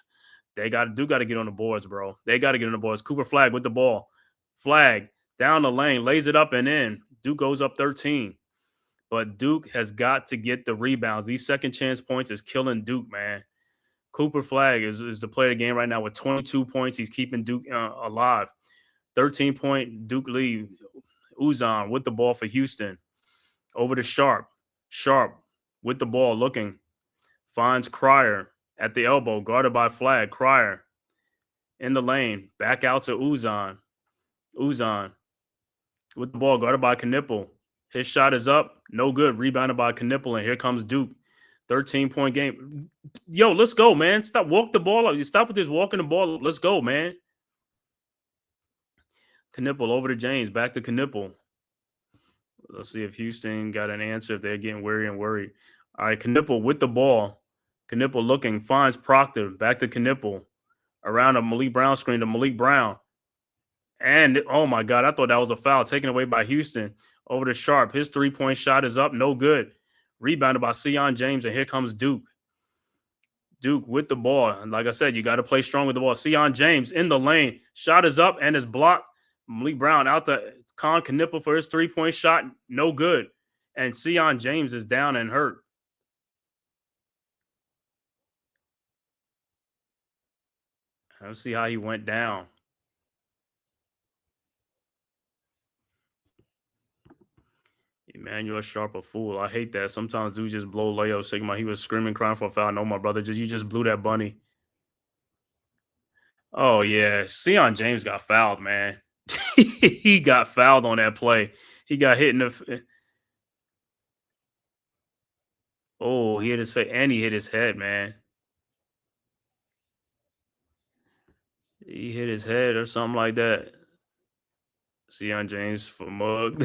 – Duke got to get on the boards, bro. They got to get on the boards. Cooper Flag with the ball. Flag down the lane, lays it up and in. Duke goes up 13. But Duke has got to get the rebounds. These second chance points is killing Duke, man. Cooper Flag is the player of the game right now with 22 points. He's keeping Duke alive. 13-point Duke lead. Uzan with the ball for Houston. Over to Sharp. Sharp with the ball looking. Finds Cryer at the elbow, guarded by Flag. Cryer in the lane. Back out to Uzan. Uzan with the ball, guarded by Knipple. His shot is up. No good. Rebounded by Knipple, and here comes Duke. 13-point game. Yo, let's go, man. Walk the ball up. Stop with this walking the ball. Let's go, man. Knipple over to James. Back to Knipple. Let's see if Houston got an answer, if they're getting weary and worried. All right, Knipple with the ball. Knipple looking, finds Proctor. Back to Knipple. Around a Malik Brown screen to Malik Brown. And, oh, my God, I thought that was a foul taken away by Houston. Over to Sharp. His 3-point shot is up. No good. Rebounded by Sion James, and here comes Duke. Duke with the ball. And like I said, you got to play strong with the ball. Sion James in the lane. Shot is up and is blocked. Malik Brown out to Knipple for his 3-point shot. No good. And Sion James is down and hurt. Let's see how he went down. Emmanuel Sharp, a fool. I hate that. Sometimes dudes just blow layups. Thinking about he was screaming, crying for a foul. No, my brother, you just blew that bunny. Oh, yeah. Sion James got fouled, man. He got fouled on that play. He got hit in the – oh, he hit his face, and he hit his head, man. He hit his head or something like that. Sion James for mug.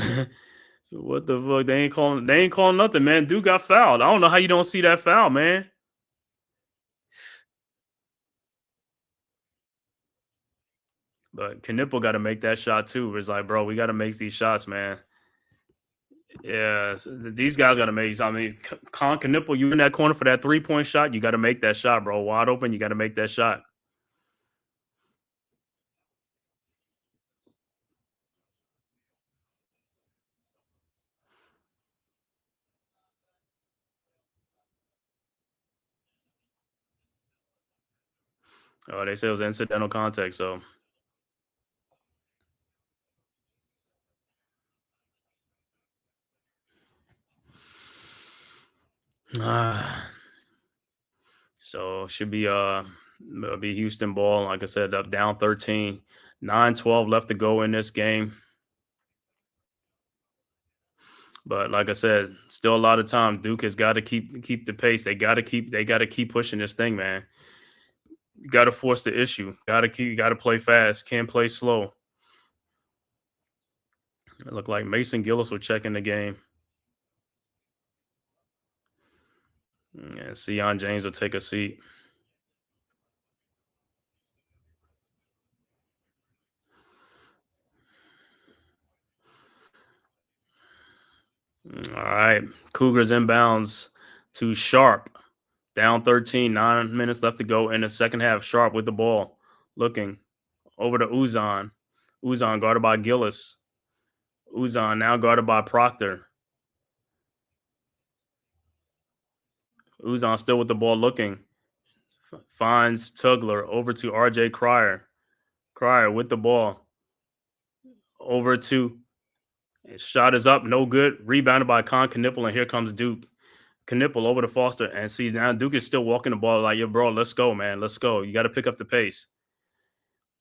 What the fuck? They ain't calling nothing, man. Dude got fouled. I don't know how you don't see that foul, man. But Knipple got to make that shot too. It's like, bro, we got to make these shots, man. Yeah, these guys got to make. I mean, Knipple, you in that corner for that 3-point shot. You got to make that shot, bro. Wide open, you got to make that shot. Oh, they say it was incidental contact, so. So should be Houston ball. Like I said, up down 13, 9-12 left to go in this game. But like I said, still a lot of time. Duke has got to keep the pace. They got to keep pushing this thing, man. You got to force the issue. Got to play fast. Can't play slow. It looked like Mason Gillis was checking the game. Yeah, Sion James will take a seat. All right. Cougars inbounds to Sharp. Down 13, 9 minutes left to go in the second half. Sharp with the ball. Looking over to Uzan. Uzan guarded by Gillis. Uzan now guarded by Proctor. Uzan still with the ball looking. Finds Tugler over to RJ Cryer. Cryer with the ball. Over to shot is up, no good. Rebounded by Con Knipple, and here comes Duke. Knipple over to Foster, and see now Duke is still walking the ball like, yo, bro, let's go, man, let's go. You got to pick up the pace.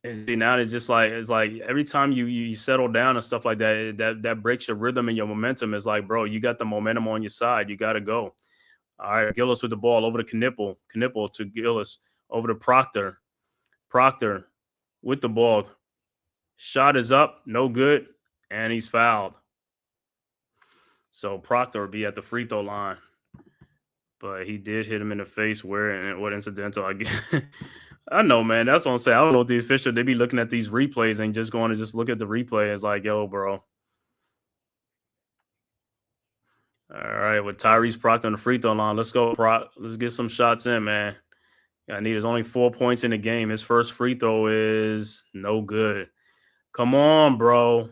And see, now it's like every time you settle down and stuff like that, that breaks your rhythm and your momentum. Is like, bro, you got the momentum on your side. You got to go. All right, Gillis with the ball over to Knipple. Knipple to Gillis over to Proctor. Proctor with the ball. Shot is up, no good, and he's fouled. So Proctor will be at the free throw line. But he did hit him in the face where what incidental, I guess. I know, man. That's what I'm saying. I don't know if the official, they be looking at these replays and just going to just look at the replay as like, yo, bro. All right, with Tyrese Proctor on the free throw line. Let's go, Proc. Let's get some shots in, man. I need is only 4 points in the game. His first free throw is no good. Come on, bro.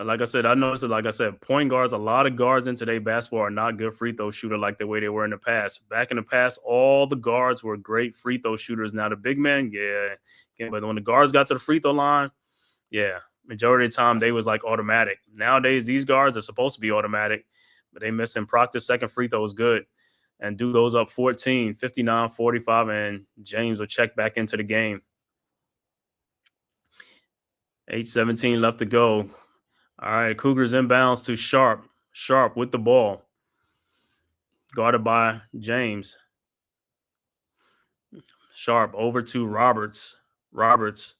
Like I said, I noticed that, like I said, point guards, a lot of guards in today's basketball are not good free throw shooter like the way they were in the past. Back in the past, all the guards were great free throw shooters. Now the big men, yeah. But when the guards got to the free throw line, yeah, majority of the time they was like automatic. Nowadays, these guards are supposed to be automatic, but they missing. Proctor's second free throw is good. And Duke goes up 14, 59-45, and James will check back into the game. 8:17 left to go. All right, Cougars inbounds to Sharp. Sharp with the ball. Guarded by James. Sharp over to Roberts. Roberts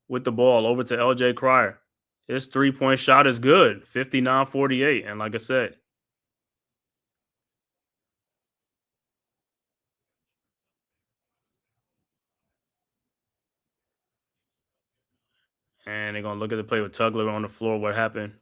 with the ball over to LJ Cryer. His three-point shot is good, 59-48. And like I said, and they're going to look at the play with Tugler on the floor. What happened?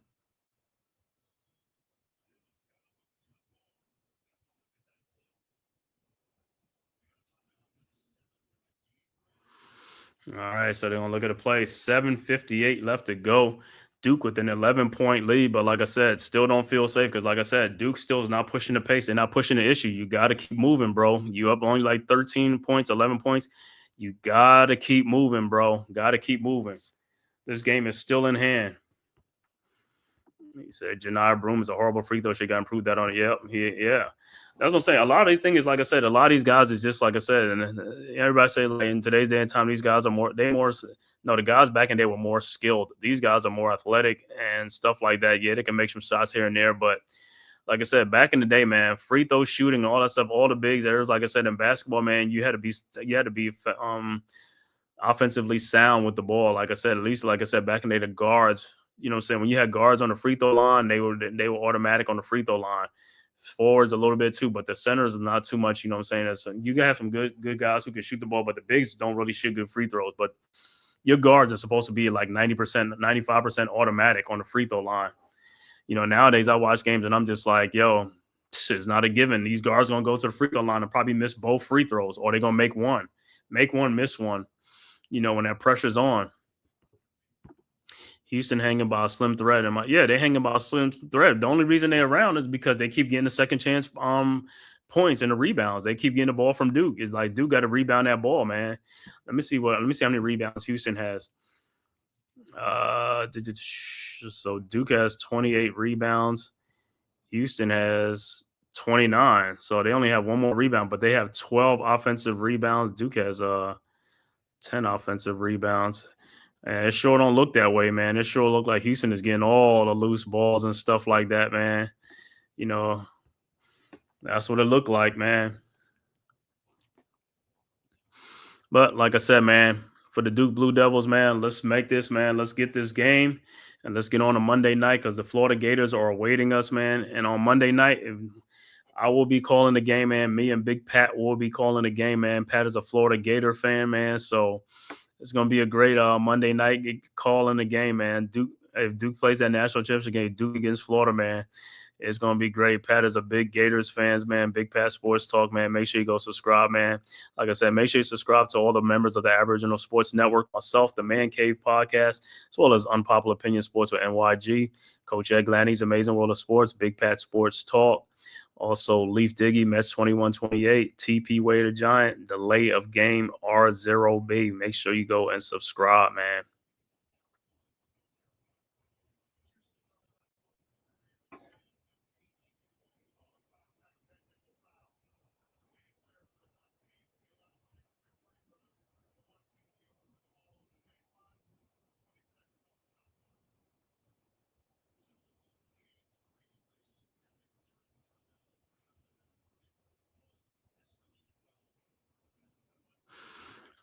All right, so they're going to look at the play. 7:58 left to go. Duke with an 11-point lead, but like I said, still don't feel safe because, like I said, Duke still is not pushing the pace. They're not pushing the issue. You got to keep moving, bro. You up only like 13 points, 11 points. You got to keep moving, bro. Got to keep moving. This game is still in hand. He said Janai Broom is a horrible free throw. She got improved that on it. Yep. Yeah. That's what I'm saying. A lot of these things, like I said, a lot of these guys is just like I said, and everybody say like in today's day and time, these guys are the guys back in the day were more skilled. These guys are more athletic and stuff like that. Yeah, they can make some shots here and there, but like I said, back in the day, man, free throw shooting, all that stuff, all the bigs, there's like I said in basketball, man, you had to be offensively sound with the ball. Like I said, at least like I said, back in the day, the guards, you know what I'm saying, when you had guards on the free throw line, they were automatic on the free throw line. Forwards a little bit too, but the centers is not too much, you know what I'm saying? You can have some good guys who can shoot the ball, but the bigs don't really shoot good free throws. But your guards are supposed to be like 90%, 95% automatic on the free throw line. You know, nowadays I watch games and I'm just like, yo, this is not a given. These guards are going to go to the free throw line and probably miss both free throws, or they're going to make one, miss one, you know, when that pressure's on. Houston hanging by a slim thread. They hanging by a slim thread. The only reason they're around is because they keep getting the second chance points and the rebounds. They keep getting the ball from Duke. It's like Duke got to rebound that ball, man. Let me see how many rebounds Houston has. So Duke has 28 rebounds. Houston has 29. So they only have one more rebound, but they have 12 offensive rebounds. Duke has 10 offensive rebounds. And it sure don't look that way, man. It sure look like Houston is getting all the loose balls and stuff like that, man. You know, that's what it looked like, man. But like I said, man, for the Duke Blue Devils, man, let's make this, man. Let's get this game and let's get on a Monday night because the Florida Gators are awaiting us, man. And on Monday night, I will be calling the game, man. Me and Big Pat will be calling the game, man. Pat is a Florida Gator fan, man. So it's gonna be a great Monday night call in the game, man. Duke, if Duke plays that national championship game, Duke against Florida, man, it's gonna be great. Pat is a big Gators fans, man. Big Pat Sports Talk, man. Make sure you go subscribe, man. Like I said, make sure you subscribe to all the members of the Aboriginal Sports Network, myself, the Man Cave Podcast, as well as Unpopular Opinion Sports with NYG, Coach Ed Glanny's Amazing World of Sports, Big Pat Sports Talk. Also, Leaf Diggy, Mets 2128, TP Way the Giant, Delay of Game R0B. Make sure you go and subscribe, man.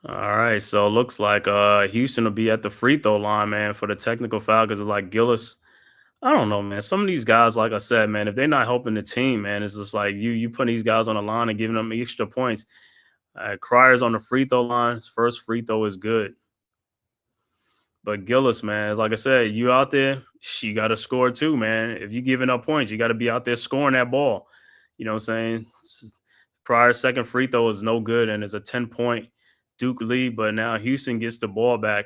All right, so it looks like Houston will be at the free throw line, man, for the technical foul because it's like Gillis. I don't know, man. Some of these guys, like I said, man, if they're not helping the team, man, it's just like you putting these guys on the line and giving them extra points. Cryer's on the free throw line. His first free throw is good. But Gillis, man, like I said, you out there, you got to score too, man. If you're giving up points, you got to be out there scoring that ball. You know what I'm saying? Cryer's second free throw is no good, and it's a 10-point Duke lead, but now Houston gets the ball back.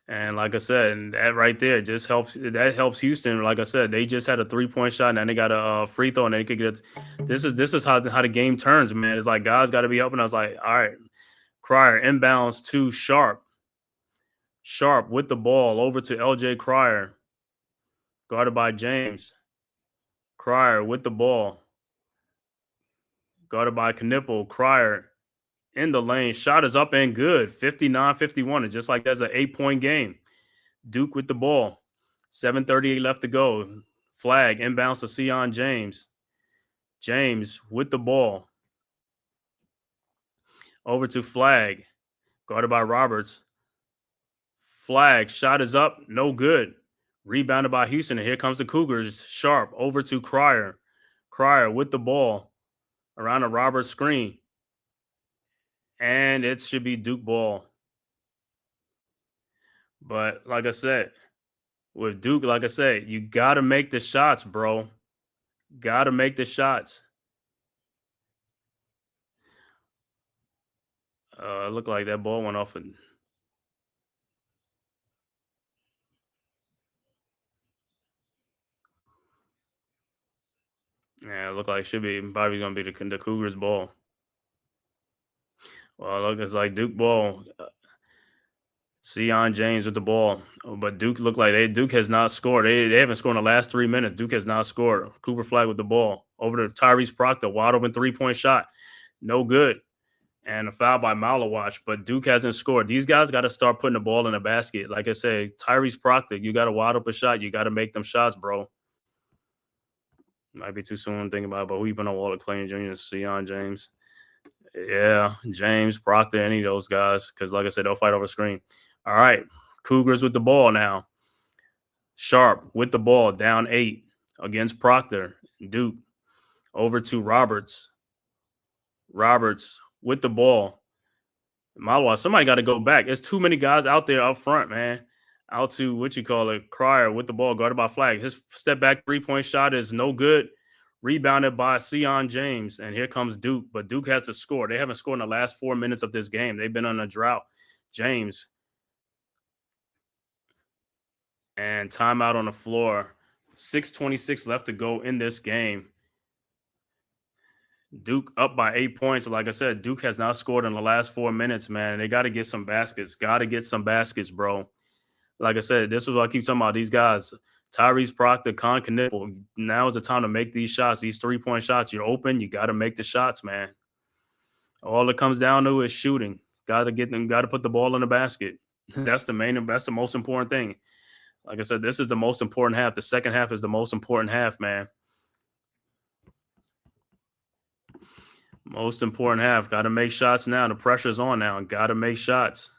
And like I said, and that right there just helps. That helps Houston. Like I said, they just had a 3-point shot, and then they got a free throw, and they could get. This is how the game turns, man. It's like guys got to be helping. I was like, all right, Cryer inbounds to Sharp. Sharp with the ball over to LJ Cryer, guarded by James. Cryer with the ball, guarded by Knipple. Cryer in the lane. Shot is up and good. 59-51. It's just like that's an 8-point game. Duke with the ball. 7:38 left to go. Flag inbounds to Sion James. James with the ball. Over to Flag. Guarded by Roberts. Flag. Shot is up. No good. Rebounded by Houston. And here comes the Cougars. Sharp over to Cryer. Cryer with the ball. Around a Roberts screen. And it should be Duke ball. But like I said, with Duke, like I said, you got to make the shots, bro. Got to make the shots. It looked like that ball went off. Yeah, it looked like it should be Bobby's going to be the Cougars ball. Well, look, it's like Duke ball. Sion James with the ball. But Duke looked like Duke has not scored. They haven't scored in the last 3 minutes. Duke has not scored. Cooper Flag with the ball. Over to Tyrese Proctor. Wide open 3-point shot. No good. And a foul by Malawatch. But Duke hasn't scored. These guys got to start putting the ball in the basket. Like I said, Tyrese Proctor, you got to wide open shot. You got to make them shots, bro. Might be too soon thinking about it, but we've been on Walter Clayton Jr., Sion James. Yeah, James, Proctor, any of those guys. Because like I said, they'll fight over screen. All right, Cougars with the ball now. Sharp with the ball, down 8 against Proctor. Duke over to Roberts. Roberts with the ball. Malawa, somebody got to go back. There's too many guys out there up front, man. Out to Cryer with the ball, guarded by Flag. His step back 3-point shot is no good. Rebounded by Sion James. And here comes Duke. But Duke has to score. They haven't scored in the last 4 minutes of this game. They've been on a drought. James. And timeout on the floor. 6:26 left to go in this game. Duke up by 8 points. Like I said, Duke has not scored in the last 4 minutes, man. They got to get some baskets. Got to get some baskets, bro. Like I said, this is what I keep talking about. These guys, Tyrese Proctor, Con Knipple, now is the time to make these shots, these 3-point shots. You're open. You got to make the shots, man. All it comes down to is shooting. Got to get them. Got to put the ball in the basket. That's the most important thing. Like I said, this is the most important half. The second half is the most important half, man. Most important half. Got to make shots now. The pressure's on now. Got to make shots.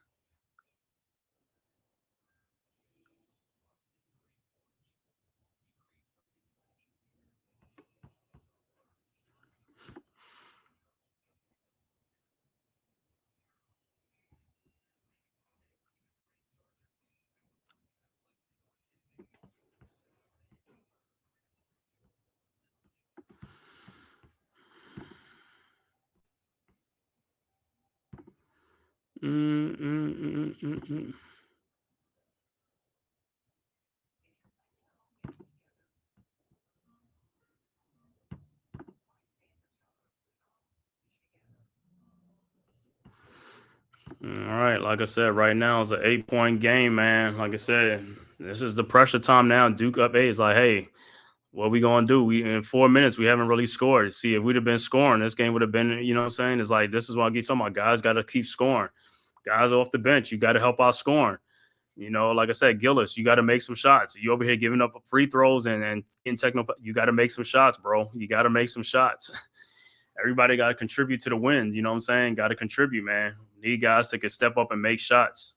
All right, like I said, right now it's an 8-point game, man. Like I said, this is the pressure time now. Duke up 8 is like, hey, what we gonna do? We in 4 minutes we haven't really scored. See, if we'd have been scoring, this game would have been, you know what I'm saying? It's like this is what I keep talking about. Guys got to keep scoring. Guys off the bench, you got to help out scoring. You know, like I said, Gillis, you got to make some shots. You over here giving up free throws and in technical, you got to make some shots, bro. You got to make some shots. Everybody got to contribute to the win. You know what I'm saying? Got to contribute, man. Need guys that can step up and make shots.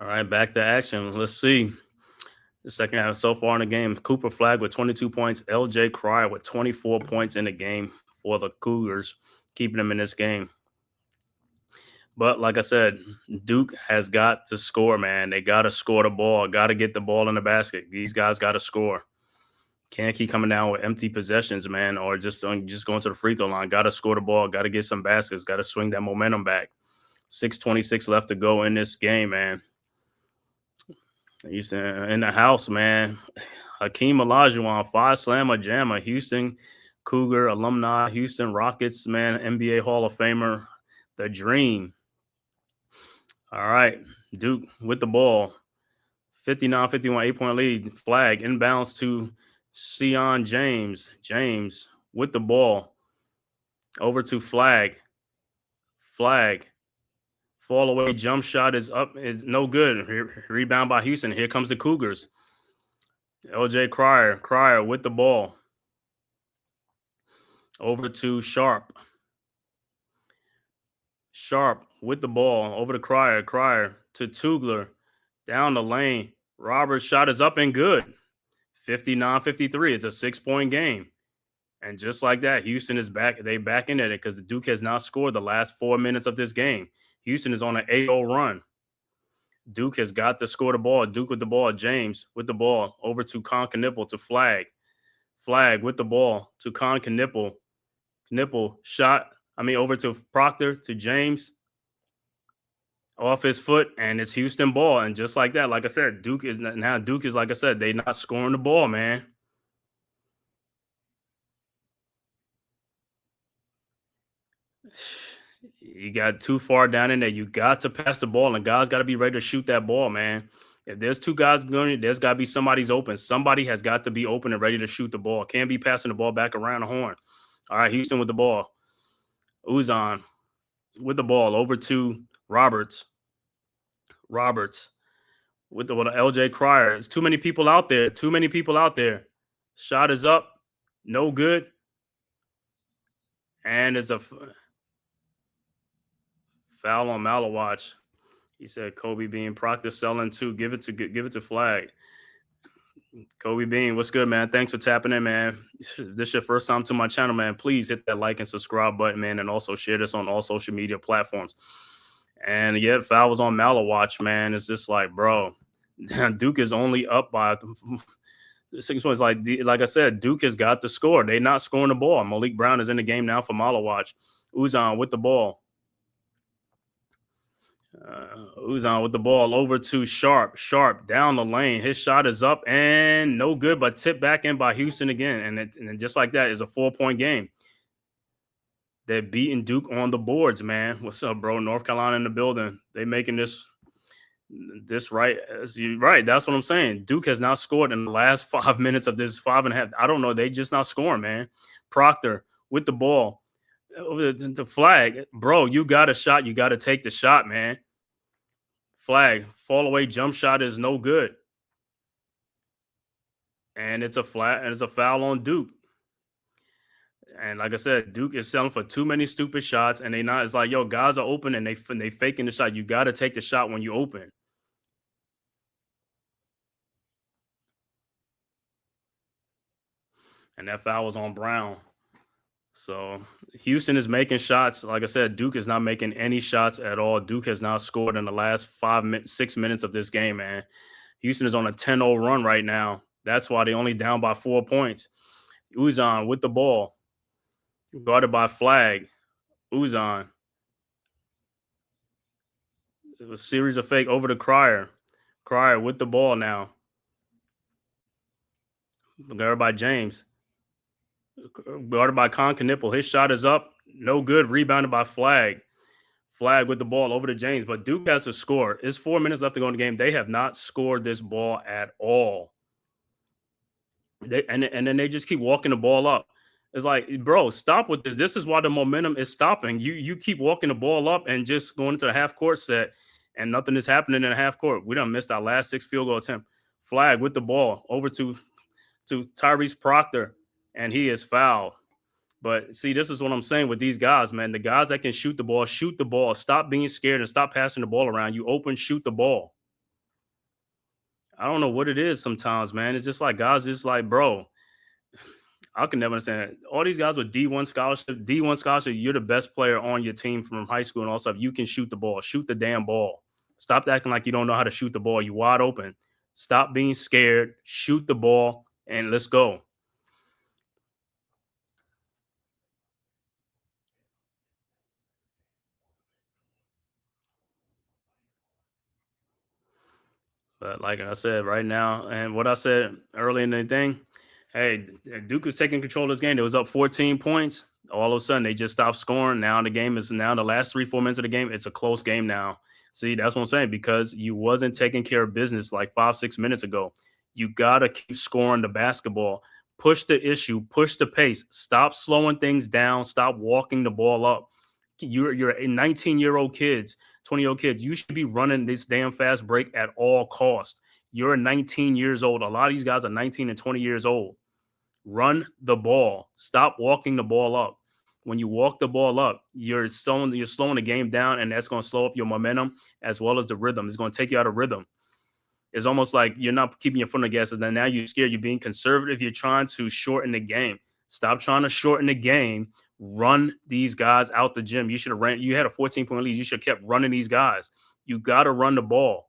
All right, back to action. Let's see. The second half so far in the game, Cooper Flagg with 22 points, LJ Cryer with 24 points in the game for the Cougars, keeping them in this game. But like I said, Duke has got to score, man. They got to score the ball, got to get the ball in the basket. These guys got to score. Can't keep coming down with empty possessions, man, or just going to the free throw line. Got to score the ball, got to get some baskets, got to swing that momentum back. 6:26 left to go in this game, man. Houston in the house, man. Hakeem Olajuwon, 5-slammer jammer, Houston Cougar alumni, Houston Rockets, man, NBA Hall of Famer, the dream. All right, Duke with the ball. 59-51, 8-point lead. Flagg inbounds to Sion James. James with the ball. Over to Flagg. Flagg. Fall away jump shot is up, is no good. Rebound by Houston. Here comes the Cougars. LJ Cryer with the ball. Over to Sharp. Sharp with the ball. Over to Cryer. Cryer to Tugler. Down the lane. Roberts' shot is up and good. 59-53. It's a 6-point game. And just like that, Houston is back. They back in it because the Duke has not scored the last 4 minutes of this game. Houston is on an 8-0 run. Duke has got to score the ball. Duke with the ball. James with the ball. Over to Con Knipple to Flagg. Flagg with the ball to Con Knipple. Knipple shot. Over to Proctor to James. Off his foot, and it's Houston ball. And just like that, like I said, Duke is, like I said, they not scoring the ball, man. You got too far down in there. You got to pass the ball, and guys got to be ready to shoot that ball, man. If there's two guys going, there's got to be somebody's open. Somebody has got to be open and ready to shoot the ball. Can't be passing the ball back around the horn. All right, Houston with the ball. Uzan with the ball over to Roberts. Roberts with the LJ Cryer. There's too many people out there. Too many people out there. Shot is up. No good. And it's a foul on Malawatch. He said Kobe Bean, Proctor selling too. Give it to Flagg. Kobe Bean, what's good, man? Thanks for tapping in, man. If this is your first time to my channel, man, please hit that like and subscribe button, man, and also share this on all social media platforms. And yeah, foul was on Malawatch, man. It's just like, bro, Duke is only up by 6 points. Like I said, Duke has got to score. They're not scoring the ball. Malik Brown is in the game now for Malawatch. Uzan with the ball. Uzan with the ball over to Sharp. Sharp down the lane. His shot is up and no good, but tipped back in by Houston again. And just like that is a 4-point game. They're beating Duke on the boards, man. What's up, bro? North Carolina in the building. They making this right. Right. That's what I'm saying. Duke has not scored in the last 5 minutes of this 5.5. I don't know. They just not scoring, man. Proctor with the ball. Over the Flagg. Bro, you got a shot. You got to take the shot, man. Flagg. Fall away jump shot is no good. And it's a foul on Duke. And like I said, Duke is selling for too many stupid shots, and they not. It's like, yo, guys are open and they faking the shot. You got to take the shot when you open. And that foul was on Brown. So Houston is making shots. Like I said, Duke is not making any shots at all. Duke has not scored in the last 6 minutes of this game, man. Houston is on a 10-0 run right now. That's why they only down by 4 points. Uzan with the ball, guarded by Flag. Uzan. It was a series of fake over to Crier. Crier with the ball now. Guarded by James. Guarded by Con Knipple. His shot is up. No good. Rebounded by Flag. Flag with the ball over to James. But Duke has to score. It's 4 minutes left to go in the game. They have not scored this ball at all. And then they just keep walking the ball up. It's like, bro, stop with this. This is why the momentum is stopping. You keep walking the ball up and just going to the half court set, and nothing is happening in the half court. We done missed our last 6 field goal attempt. Flag with the ball over to Tyrese Proctor, and he is fouled. But see, this is what I'm saying with these guys, man. The guys that can shoot the ball, shoot the ball. Stop being scared and stop passing the ball around. You open, shoot the ball. I don't know what it is sometimes, man. It's just like guys just like, bro, I can never understand it. All these guys with D1 scholarship, you're the best player on your team from high school and all stuff. You can shoot the ball. Shoot the damn ball. Stop acting like you don't know how to shoot the ball. You wide open. Stop being scared. Shoot the ball, and let's go. But like I said, right now, and what I said early in the thing, hey, Duke was taking control of this game. It was up 14 points. All of a sudden, they just stopped scoring. Now the last 3-4 minutes of the game, it's a close game now. See, that's what I'm saying, because you wasn't taking care of business like 5-6 minutes ago. You got to keep scoring the basketball. Push the issue, push the pace. Stop slowing things down. Stop walking the ball up. You're a 19-year-old kids. 20-year-old kids, you should be running this damn fast break at all costs. You're 19 years old. A lot of these guys are 19 and 20 years old. Run the ball. Stop walking the ball up. When you walk the ball up, you're slowing the game down, and that's going to slow up your momentum as well as the rhythm. It's going to take you out of rhythm. It's almost like you're not keeping your foot on the gas, and then now you're scared. You're being conservative. You're trying to shorten the game. Stop trying to shorten the game. Run these guys out the gym. You should have ran. You had a 14-point lead. You should have kept running these guys. You got to run the ball.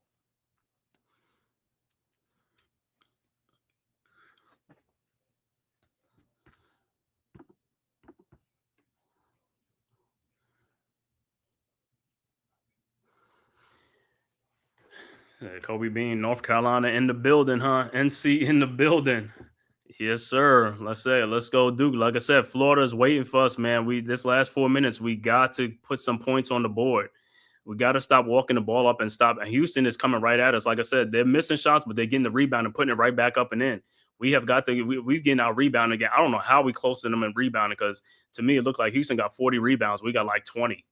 Kobe Bean, North Carolina in the building, huh? NC in the building. Yes, sir. Let's go, Duke. Like I said, Florida is waiting for us, man. This last 4 minutes, we got to put some points on the board. We got to stop walking the ball up and stop. And Houston is coming right at us. Like I said, they're missing shots, but they're getting the rebound and putting it right back up and in. We've getting our rebound again. I don't know how we close to them in rebounding, because to me, it looked like Houston got 40 rebounds. We got like 20.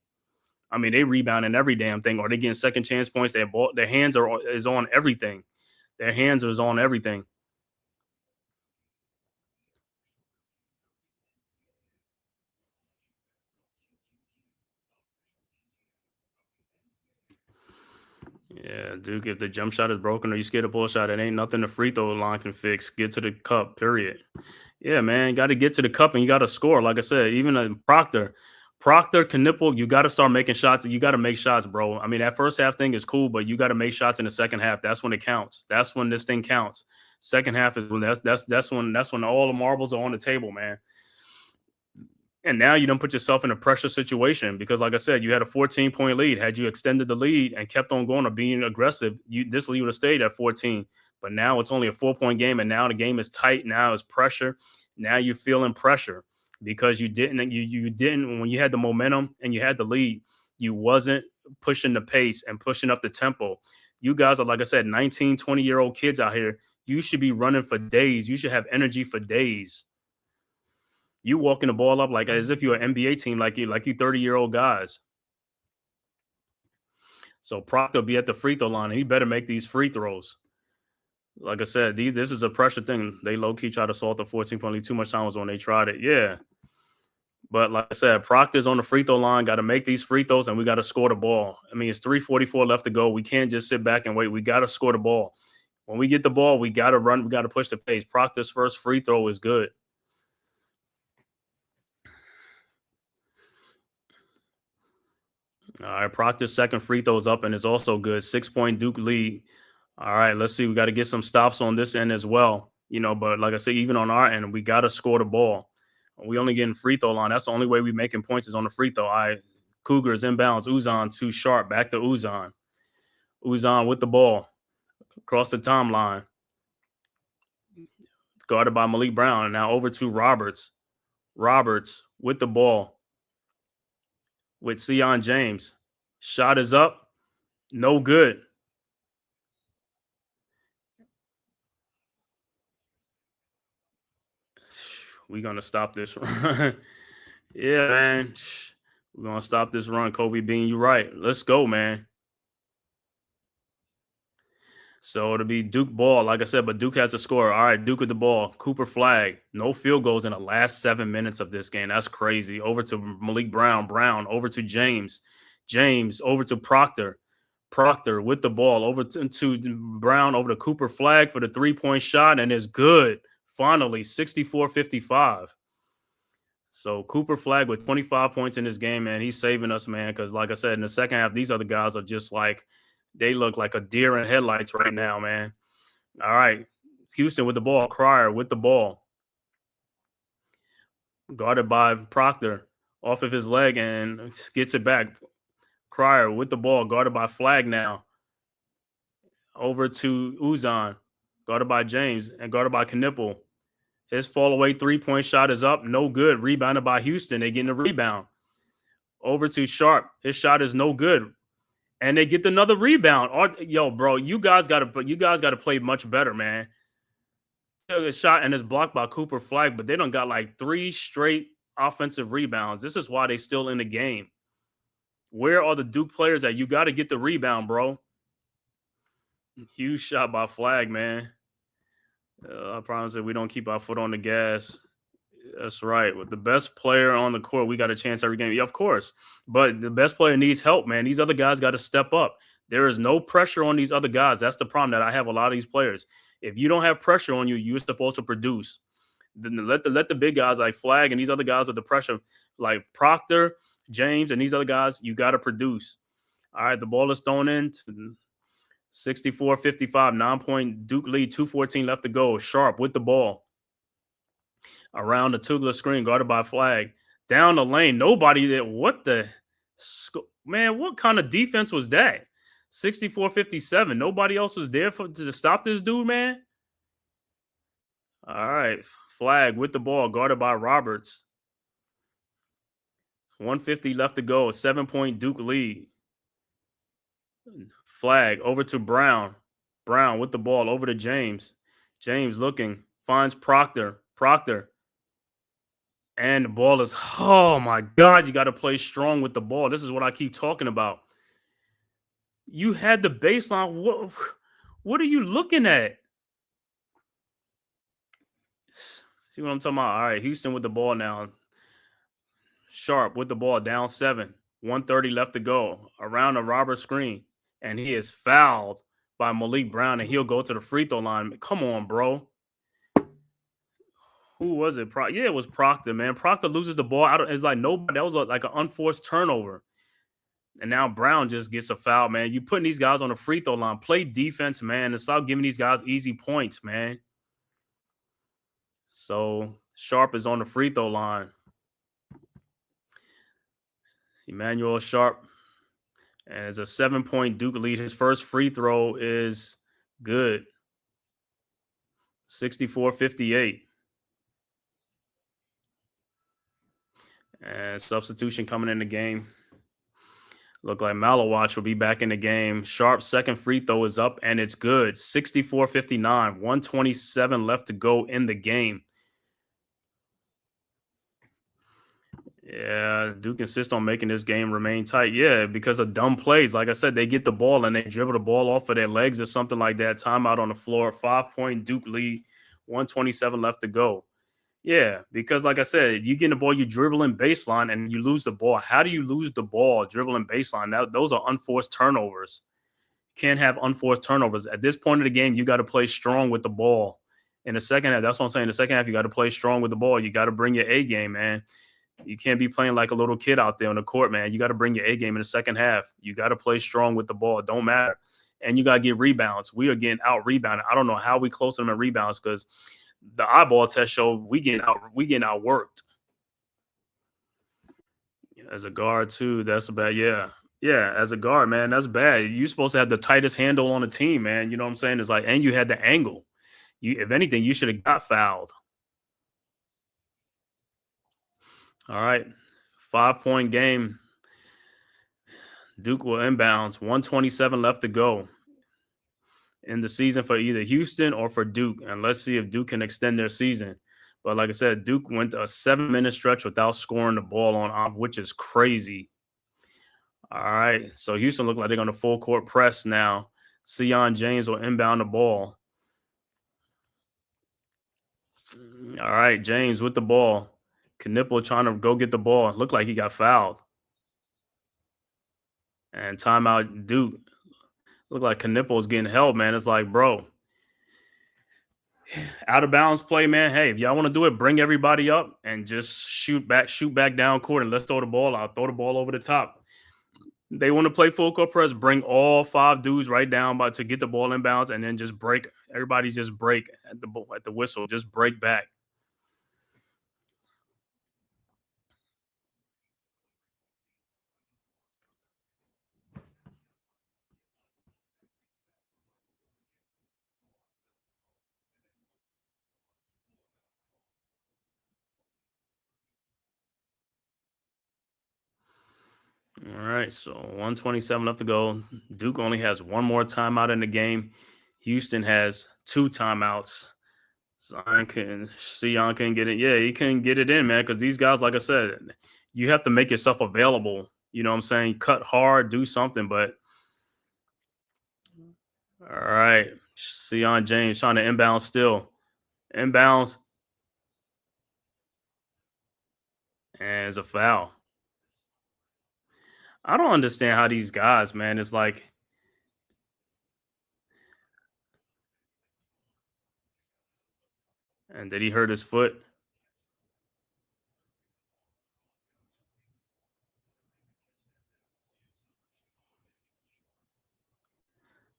I mean, they rebounding every damn thing, or they getting second chance points. Their hands is on everything. Their hands is on everything. Yeah, Duke, if the jump shot is broken or you scared to pull shot, it ain't nothing the free throw line can fix. Get to the cup, period. Yeah, man, got to get to the cup and you got to score. Like I said, even Proctor, Knipple, you got to start making shots. You got to make shots, bro. I mean, that first half thing is cool, but you got to make shots in the second half. That's when it counts. That's when this thing counts. Second half is when that's when all the marbles are on the table, man. And now you don't put yourself in a pressure situation, because, like I said, you had a 14-point lead. Had you extended the lead and kept on going or being aggressive, this lead would have stayed at 14. But now it's only a 4-point game, and now the game is tight. Now it's pressure. Now you're feeling pressure because you didn't when you had the momentum and you had the lead, you wasn't pushing the pace and pushing up the tempo. You guys are, like I said, 19, 20-year-old kids out here. You should be running for days. You should have energy for days. You walking the ball up like as if you're an NBA team, like you 30-year-old guys. So Proctor be at the free throw line, and he better make these free throws. Like I said, this is a pressure thing. They low-key try to solve the 14-point lead. Too much time was when they tried it. Yeah. But like I said, Proctor's on the free throw line. Got to make these free throws, and we got to score the ball. I mean, it's 3:44 left to go. We can't just sit back and wait. We got to score the ball. When we get the ball, we got to run. We got to push the pace. Proctor's first free throw is good. All right, Proctor's second free throw is up and is also good. 6-point Duke lead. All right, let's see. We got to get some stops on this end as well. But like I said, even on our end, we got to score the ball. We only getting free throw line. That's the only way we making points is on the free throw. All right, Cougars inbounds. Uzan too sharp. Back to Uzan. Uzan with the ball across the timeline. Guarded by Malik Brown. And now over to Roberts. Roberts with the ball with Sion James. Shot is up. No good. We're going to stop this run. Yeah, man. We're going to stop this run, Kobe Bean. You're right. Let's go, man. So it'll be Duke ball, like I said, but Duke has to score. All right, Duke with the ball. Cooper flag. No field goals in the last 7 minutes of this game. That's crazy. Over to Malik Brown. Brown over to James. James over to Proctor. Proctor with the ball over to Brown, over to Cooper flag for the 3-point shot, and it's good. Finally, 64-55. So Cooper flag with 25 points in this game, man. He's saving us, man, because like I said, in the second half, these other guys are just like, they look like a deer in headlights right now, man. All right. Houston with the ball. Cryer with the ball. Guarded by Proctor. Off of his leg and gets it back. Cryer with the ball. Guarded by Flag now. Over to Uzan. Guarded by James and guarded by Knipple. His fall away 3-point shot is up. No good. Rebounded by Houston. They getting a rebound. Over to Sharp. His shot is no good. And they get another rebound. Yo, bro, you guys got to play much better, man. A shot and it's blocked by Cooper flag, but they done got like 3 straight offensive rebounds. This is why they still in the game. Where are the Duke players at? You got to get the rebound, bro. Huge shot by Flag, man. I promise that we don't keep our foot on the gas. That's right. With the best player on the court, we got a chance every game. Yeah, of course. But the best player needs help, man. These other guys got to step up. There is no pressure on these other guys. That's the problem that I have a lot of these players. If you don't have pressure on you, you're supposed to produce. Then let the big guys like Flag and these other guys with the pressure, like Proctor, James, and these other guys, you got to produce. All right, the ball is thrown in. 64-55, 9-point Duke lead, 2:14 left to go. Sharp with the ball. Around the Tugler screen, guarded by Flag. Down the lane, nobody there. What the? Man, what kind of defense was that? 64-57. Nobody else was there to stop this dude, man. All right. Flag with the ball, guarded by Roberts. 150 left to go. 7-point Duke lead. Flag over to Brown. Brown with the ball over to James. James looking. Finds Proctor. Proctor. And the ball is, oh my God, you got to play strong with the ball. This is what I keep talking about. You had the baseline. What are you looking at? See what I'm talking about? All right, Houston with the ball now. Sharp with the ball, down 7. 1:30 left to go. Around the Robert screen. And he is fouled by Malik Brown, and he'll go to the free throw line. Come on, bro. Who was it? Yeah, it was Proctor, man. Proctor loses the ball. It's like nobody. That was like an unforced turnover. And now Brown just gets a foul, man. You putting these guys on the free throw line. Play defense, man, and stop giving these guys easy points, man. So Sharp is on the free throw line. Emmanuel Sharp. And it's a 7-point Duke lead. His first free throw is good. 64-58. And substitution coming in the game. Look like Malawatch will be back in the game. Sharp's second free throw is up, and it's good. 64-59. 127 left to go in the game. Yeah, Duke insists on making this game remain tight. Yeah, because of dumb plays. Like I said, they get the ball and they dribble the ball off of their legs or something like that. Timeout on the floor. 5-point Duke lead. 127 left to go. Yeah, because like I said, you get the ball, you dribbling baseline, and you lose the ball. How do you lose the ball dribbling baseline? Those are unforced turnovers. Can't have unforced turnovers. At this point of the game, you got to play strong with the ball. In the second half, that's what I'm saying. In the second half, you got to play strong with the ball. You got to bring your A game, man. You can't be playing like a little kid out there on the court, man. You got to bring your A game in the second half. You got to play strong with the ball. It don't matter. And you got to get rebounds. We are getting out rebounded. I don't know how we close them in rebounds because the eyeball test showed we getting outworked. As a guard too, that's bad. Yeah. Yeah, as a guard, man, that's bad. You're supposed to have the tightest handle on the team, man. You know what I'm saying? It's like, and you had the angle. You, if anything, you should have got fouled. All right. 5-point game. Duke will inbounds. 127 left to go in the season for either Houston or for Duke. And let's see if Duke can extend their season. But like I said, Duke went a 7-minute stretch without scoring the ball on off, which is crazy. All right. So Houston look like they're going to full court press now. Sion James will inbound the ball. All right. James with the ball. Knipple trying to go get the ball. Looked like he got fouled. And timeout Duke. Look like Knipple is getting held, man. It's like, bro, out of bounds play, man. Hey, if y'all want to do it, bring everybody up and just shoot back down court and let's throw the ball out. Throw the ball over the top. They want to play full court press, bring all 5 dudes right down to get the ball inbounds and then just break. Everybody just break at the whistle. Just break back. All right, so 127 left to go. Duke only has one more timeout in the game. Houston has 2 timeouts. Sion can get it. Yeah, he can get it in, man, because these guys, like I said, you have to make yourself available. You know what I'm saying? Cut hard, do something, but all right. Sion James trying to inbound still. Inbounds. And it's a foul. I don't understand how these guys, man, it's like, and did he hurt his foot?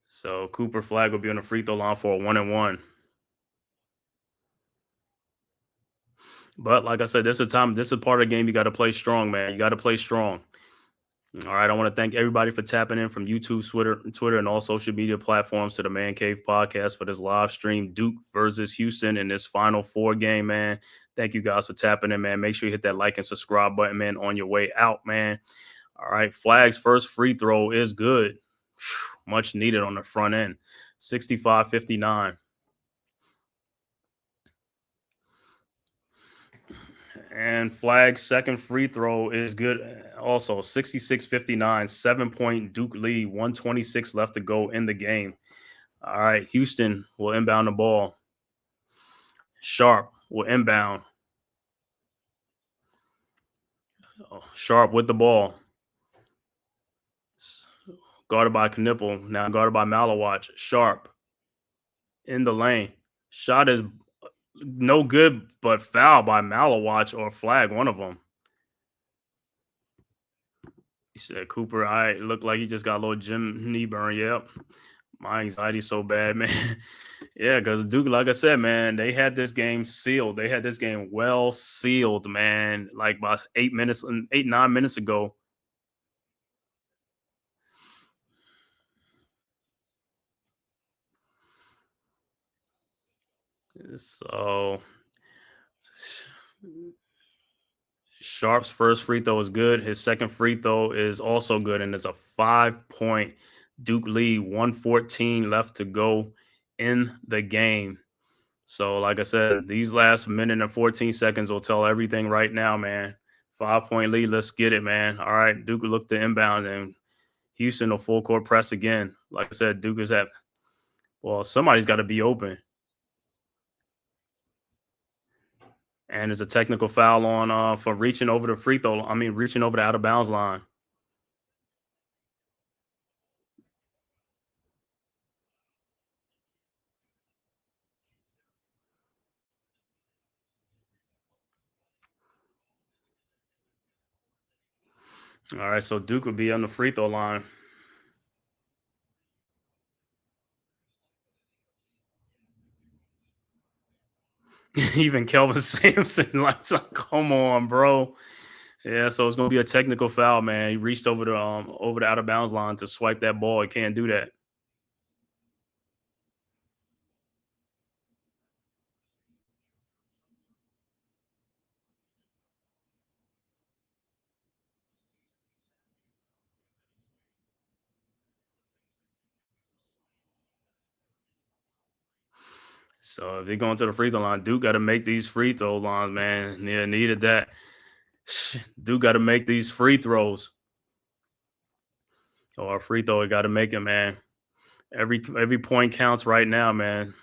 So Cooper Flag will be on the free throw line for a 1-and-1. But like I said, this is part of the game you got to play strong, man. You got to play strong. All right, I want to thank everybody for tapping in from YouTube, Twitter, and all social media platforms to the Man Cave podcast for this live stream, Duke versus Houston in this Final Four game, man. Thank you guys for tapping in, man. Make sure you hit that like and subscribe button, man, on your way out, man. All right, Flag's first free throw is good. Much needed on the front end. 65-59. And Flag's second free throw is good. Also, 66-59, 7-point Duke lead, 126 left to go in the game. All right, Houston will inbound the ball. Sharp will inbound. Sharp with the ball. Guarded by Knipple. Now guarded by Malawatch. Sharp in the lane. Shot is no good, but foul by Malawatch or Flag, one of them. He said, Cooper, I look like he just got a little gym knee burn. Yep. My anxiety's so bad, man. Yeah, because Duke, like I said, man, they had this game sealed. They had this game well sealed, man. Like about 9 minutes ago. So Sharp's first free throw is good. His second free throw is also good, and it's a 5-point Duke lead. 114 left to go in the game. So, like I said, these last minute and 14 seconds will tell everything right now, man. 5-point lead. Let's get it, man. All right, Duke will look to inbound, and Houston will full court press again. Like I said, Duke is somebody's got to be open. And there's a technical foul on for reaching over the free throw. I mean, reaching over the out of bounds line. All right, so Duke would be on the free throw line. Even Kelvin Sampson, like, come on, bro. Yeah, so it's gonna be a technical foul, man. He reached over the out of bounds line to swipe that ball. He can't do that. So if they're going to the free throw line, Duke got to make these free throw lines, man. Yeah, needed that. Duke got to make these free throws. Or a free throw, got to make it, man. Every point counts right now, man.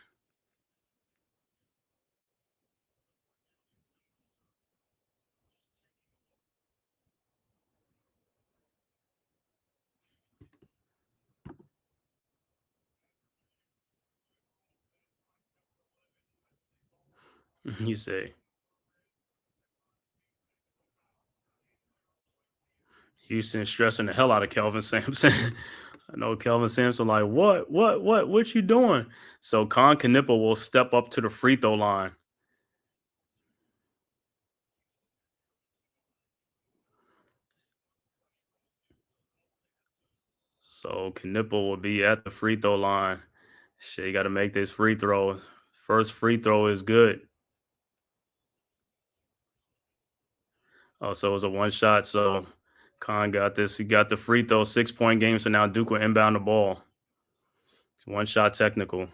You say Houston stressing the hell out of Kelvin Sampson. I know Kelvin Sampson like, what you doing? So Con Knipple will step up to the free throw line. So Knipple will be at the free throw line. Shit, you got to make this free throw. First free throw is good. Oh, so it was a one shot. So Con got this. He got the free throw, 6-point game. So now Duke will inbound the ball. One shot technical.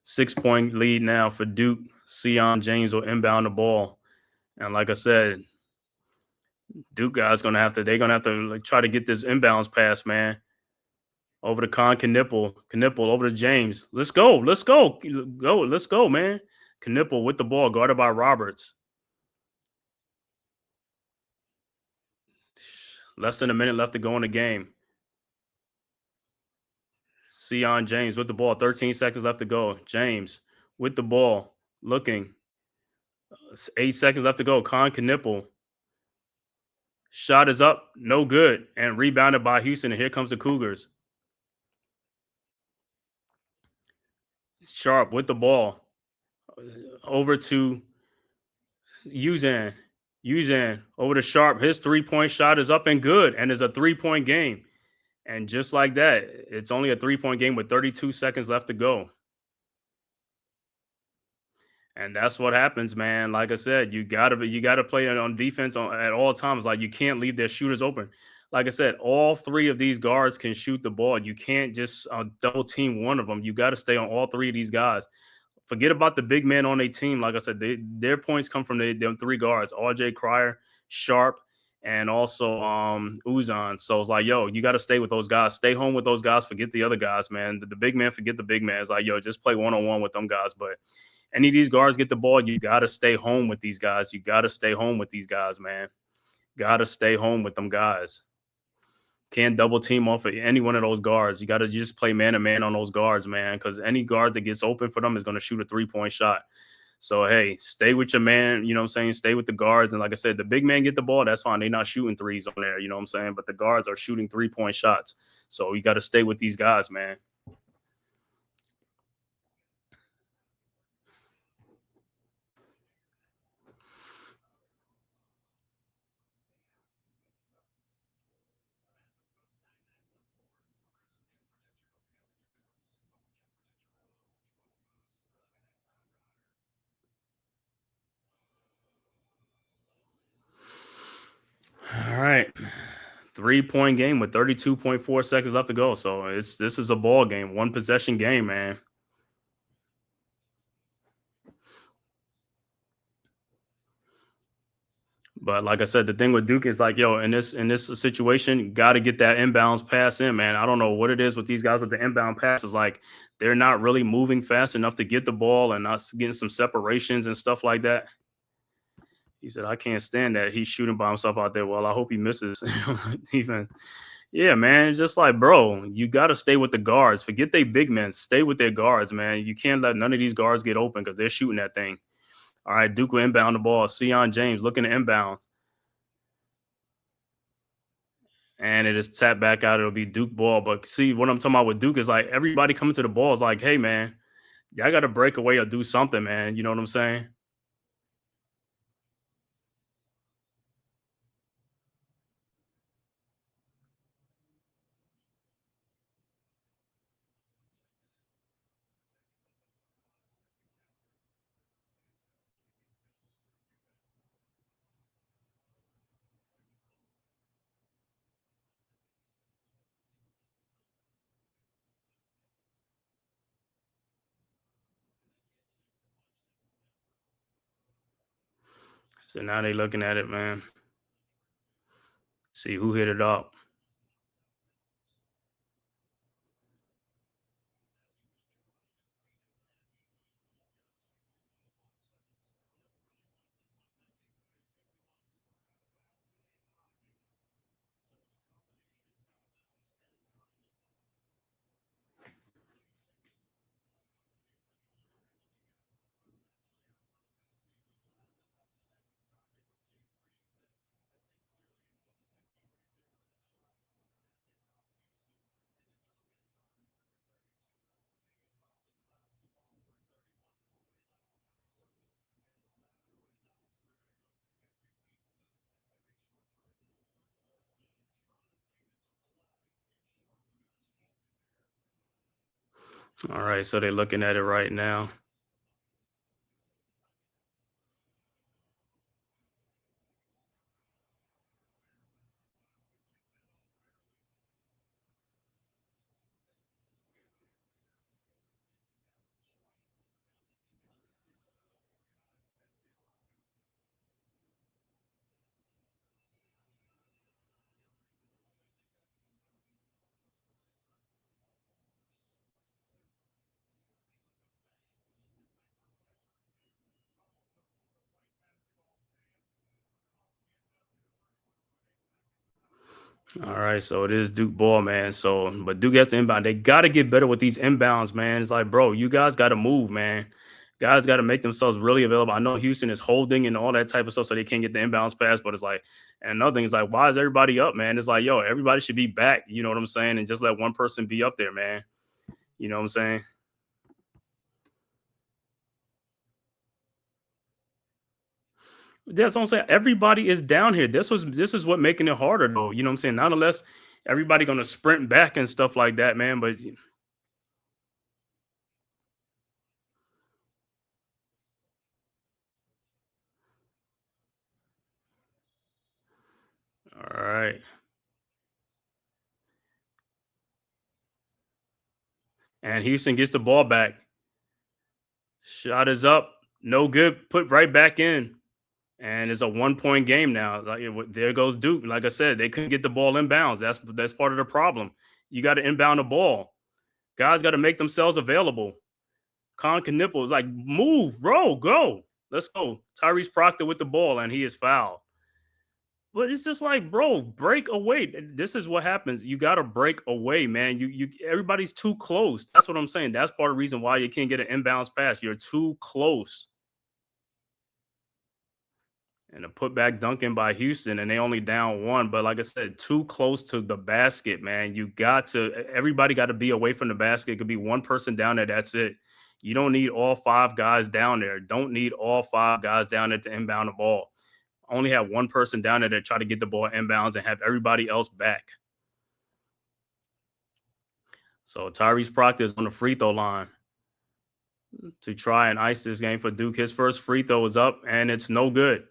6-point lead now for Duke. Sion James will inbound the ball. And like I said, Duke guys they're gonna have to like try to get this inbounds pass, man. Over to Knipple over to James. Let's go, let's go, man. Knipple with the ball, guarded by Roberts. Less than a minute left to go in the game. Sion James with the ball, 13 seconds left to go. James with the ball, looking. 8 seconds left to go. Knipple. Shot is up, no good, and rebounded by Houston. And here comes the Cougars. Sharp with the ball. Over to Uzan. Over to Sharp. His 3-point shot is up and good, and it's a 3-point game. And just like that, it's only a 3-point game with 32 seconds left to go. And that's what happens, man. Like I said, you gotta play on defense at all times. Like, you can't leave their shooters open. Like I said, all 3 of these guards can shoot the ball. You can't just double team one of them. You got to stay on all 3 of these guys. Forget about the big men on their team. Like I said, their points come from them 3 guards: RJ Cryer, Sharp, and also Uzan. So it's like, yo, you got to stay with those guys. Stay home with those guys. Forget the other guys, man. The big man, forget the big man. It's like, yo, just play one-on-one with them guys. But any of these guards get the ball, you got to stay home with these guys. You got to stay home with these guys, man. Got to stay home with them guys. Can't double team off of any one of those guards. You got to just play man-to-man on those guards, man, because any guard that gets open for them is going to shoot a 3-point shot. So, hey, stay with your man, you know what I'm saying? Stay with the guards. And like I said, the big man get the ball, that's fine. They're not shooting threes on there, you know what I'm saying? But the guards are shooting 3-point shots. So you got to stay with these guys, man. All right. 3-point game with 32.4 seconds left to go. So this is a ball game, 1 possession game, man. But like I said, the thing with Duke is like, yo, in this situation, got to get that inbounds pass in, man. I don't know what it is with these guys with the inbound passes. Like, they're not really moving fast enough to get the ball and not getting some separations and stuff like that. He said, I can't stand that. He's shooting by himself out there. Well, I hope he misses. Even, yeah, man. It's just like, bro, you got to stay with the guards. Forget they big men. Stay with their guards, man. You can't let none of these guards get open because they're shooting that thing. All right, Duke will inbound the ball. Sion James looking to inbound. And it is tapped back out. It'll be Duke ball. But see, what I'm talking about with Duke is like everybody coming to the ball is like, hey, man, y'all got to break away or do something, man. You know what I'm saying? So now they looking at it, man. See who hit it up. All right, so they're looking at it right now. All right, so it is Duke ball, man. So, but Duke has to inbound. They got to get better with these inbounds, man. It's like, bro, you guys got to move, man. Guys got to make themselves really available. I know Houston is holding and all that type of stuff, so they can't get the inbounds pass. But it's like, and another thing is like, why is everybody up, man? It's like, yo, everybody should be back. You know what I'm saying? And just let one person be up there, man. You know what I'm saying? That's what I'm saying. Everybody is down here. This is what making it harder, though. You know what I'm saying? Not unless everybody gonna sprint back and stuff like that, man. But all right. And Houston gets the ball back. Shot is up. No good. Put right back in. And it's a 1 point game now. Like there goes Duke. Like I said, they couldn't get the ball inbounds. That's part of the problem. You got to inbound the ball. Guys got to make themselves available. Con Knipple is like, move, bro, go. Let's go. Tyrese Proctor with the ball, and he is fouled. But it's just like, bro, break away. This is what happens. You got to break away, man. You everybody's too close. That's what I'm saying. That's part of the reason why you can't get an inbounds pass. You're too close. And a putback dunk in by Houston, and they only down one. But like I said, too close to the basket, man. Everybody got to be away from the basket. It could be one person down there. That's it. You don't need all five guys down there. Don't need all five guys down there to inbound the ball. Only have one person down there to try to get the ball inbounds and have everybody else back. So Tyrese Proctor is on the free throw line to try and ice this game for Duke. His first free throw is up, and it's no good.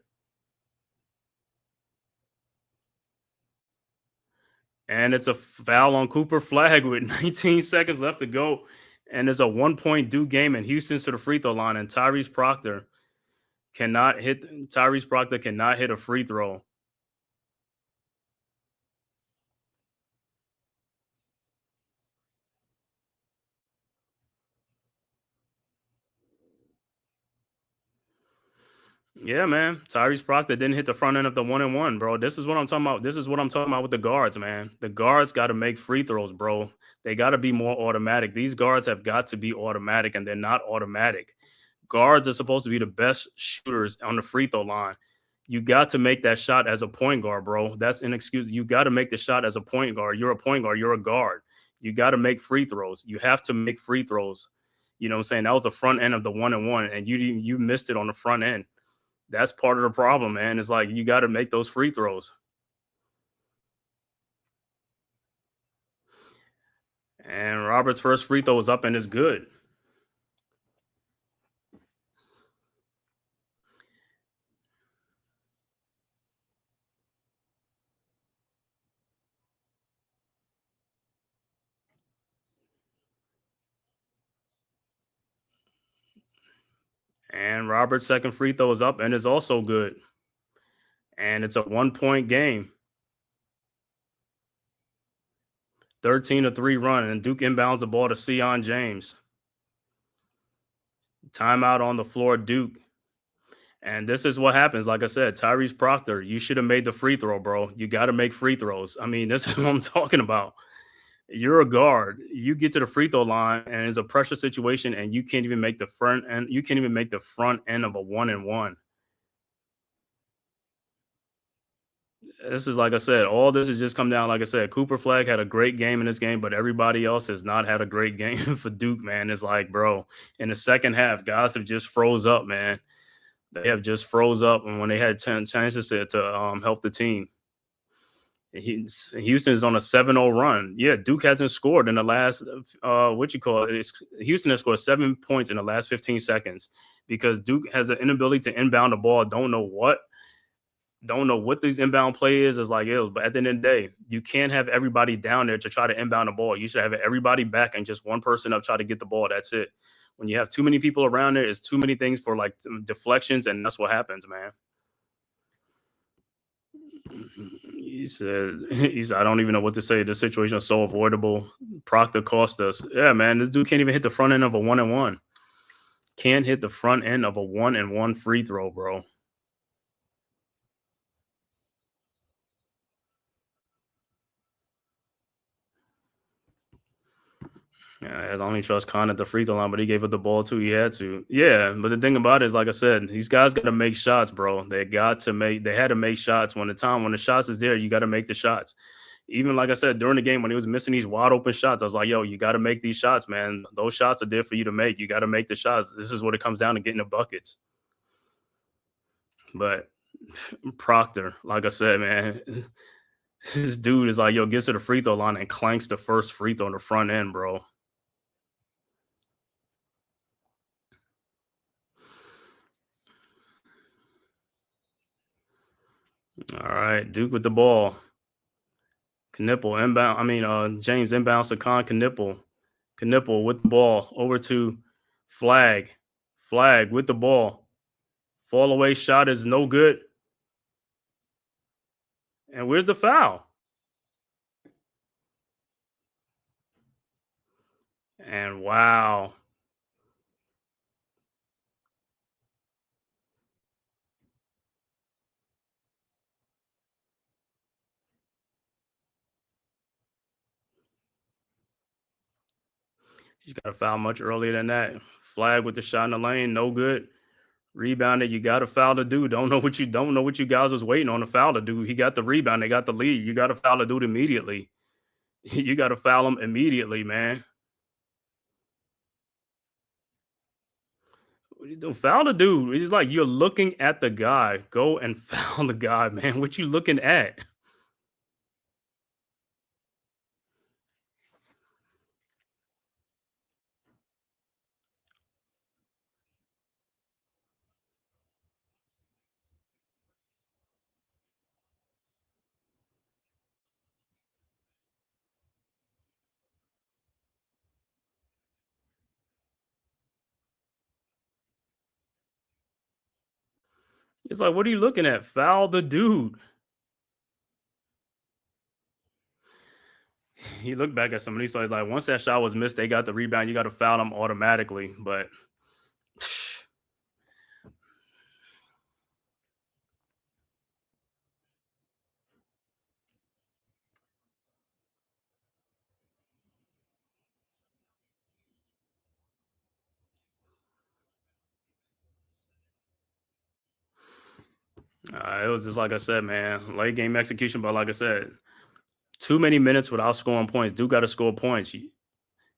And it's a foul on Cooper Flag with 19 seconds left to go. And there's a 1 point Duke game, and Houston's to the free throw line, and Tyrese Proctor cannot hit a free throw. Yeah, man. Tyrese Proctor didn't hit the front end of the 1-and-1, bro. This is what I'm talking about. This is what I'm talking about with the guards, man. The guards got to make free throws, bro. They got to be more automatic. These guards have got to be automatic, and they're not automatic. Guards are supposed to be the best shooters on the free throw line. You got to make that shot as a point guard, bro. That's inexcusable. You got to make the shot as a point guard. You're a point guard. You're a guard. You got to make free throws. You have to make free throws. You know what I'm saying? That was the front end of the 1-and-1, and you missed it on the front end. That's part of the problem, man. It's like you got to make those free throws. And Robert's first free throw is up and is good. And Robert's second free throw is up and is also good. And it's a 1-point game. 13-3 run. And Duke inbounds the ball to Sion James. Timeout on the floor, Duke. And this is what happens. Like I said, Tyrese Proctor, you should have made the free throw, bro. You got to make free throws. I mean, this is what I'm talking about. You're a guard. You get to the free throw line, and it's a pressure situation, and you can't even make the front end. You can't even make the front end of a 1-and-1. This is like I said. All this has just come down. Like I said, Cooper Flag had a great game in this game, but everybody else has not had a great game for Duke. Man, it's like, bro, in the second half, guys have just froze up, man. They have just froze up, and when they had 10 chances to help the team. Houston is on a 7-0 run. Yeah, Duke hasn't scored in the last Houston has scored 7 points in the last 15 seconds because Duke has an inability to inbound the ball. Don't know what these inbound play is like is. But at the end of the day, you can't have everybody down there to try to inbound the ball. You should have everybody back and just one person up try to get the ball. That's it. When you have too many people around there, it's too many things for like deflections, and that's what happens, man. He said, I don't even know what to say. This situation is so avoidable. Proctor cost us. Yeah, man, this dude can't even hit the front end of a 1-and-1. Can't hit the front end of a 1-and-1 free throw, bro. Yeah, I only trust Khan at the free throw line, but he gave up the ball too. He had to. Yeah, but the thing about it is, like I said, these guys got to make shots, bro. They had to make shots when the shots is there. You got to make the shots. Even like I said, during the game when he was missing these wide open shots, I was like, yo, you got to make these shots, man. Those shots are there for you to make. You got to make the shots. This is what it comes down to, getting the buckets. But Proctor, like I said, man, this dude is like, yo, gets to the free throw line and clanks the first free throw on the front end, bro. All right, Duke with the ball. Knipple inbound. James inbounds to Knipple. Knipple with the ball over to Flag. Flag with the ball. Fall away shot is no good. And where's the foul? And wow. He's got a foul much earlier than that. Flag with the shot in the lane, no good. Rebounded, you got a foul to do. Don't know what you guys was waiting on a foul to do. He got the rebound, they got the lead. You got a foul to do it immediately. You got to foul him immediately, man. Don't foul the dude. It's like you're looking at the guy. Go and foul the guy, man. What you looking at? It's like, what are you looking at? Foul the dude. He looked back at somebody. So he's like, once that shot was missed, they got the rebound. You got to foul them automatically. But It was just like I said, man, late game execution. But like I said, too many minutes without scoring points. Duke got to score points.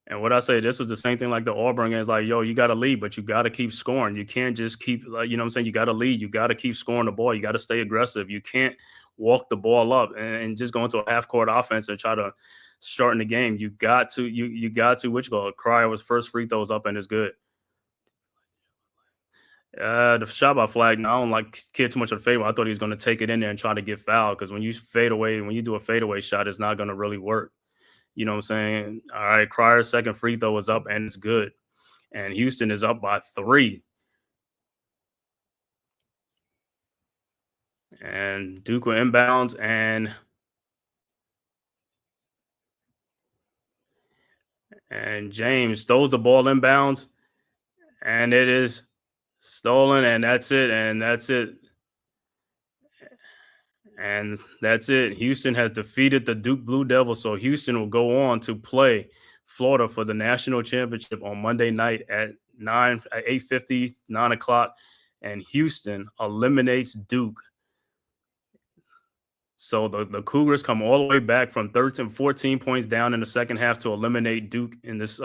And what I say, this is the same thing like the Auburn game. Is like, yo, you got to lead, but you got to keep scoring. You can't just keep, like, you know what I'm saying? You got to lead. You got to keep scoring the ball. You got to stay aggressive. You can't walk the ball up and just go into a half court offense and try to shorten the game. You got to, you got to, which goal? Cryer was first free throws up and it's good. The shot by flag. Now I don't like care too much of the fadeaway. I thought he was going to take it in there and try to get fouled because when you fade away, when you do a fadeaway shot, it's not going to really work. You know what I'm saying? All right, Cryer's second free throw is up and it's good. And Houston is up by 3. And Duke will inbounds and James throws the ball inbounds and it is stolen and that's it. And that's it. And that's it. Houston has defeated the Duke Blue Devils. So Houston will go on to play Florida for the national championship on Monday night at 8:50, 9 o'clock. And Houston eliminates Duke. So the Cougars come all the way back from 14 points down in the second half to eliminate Duke in this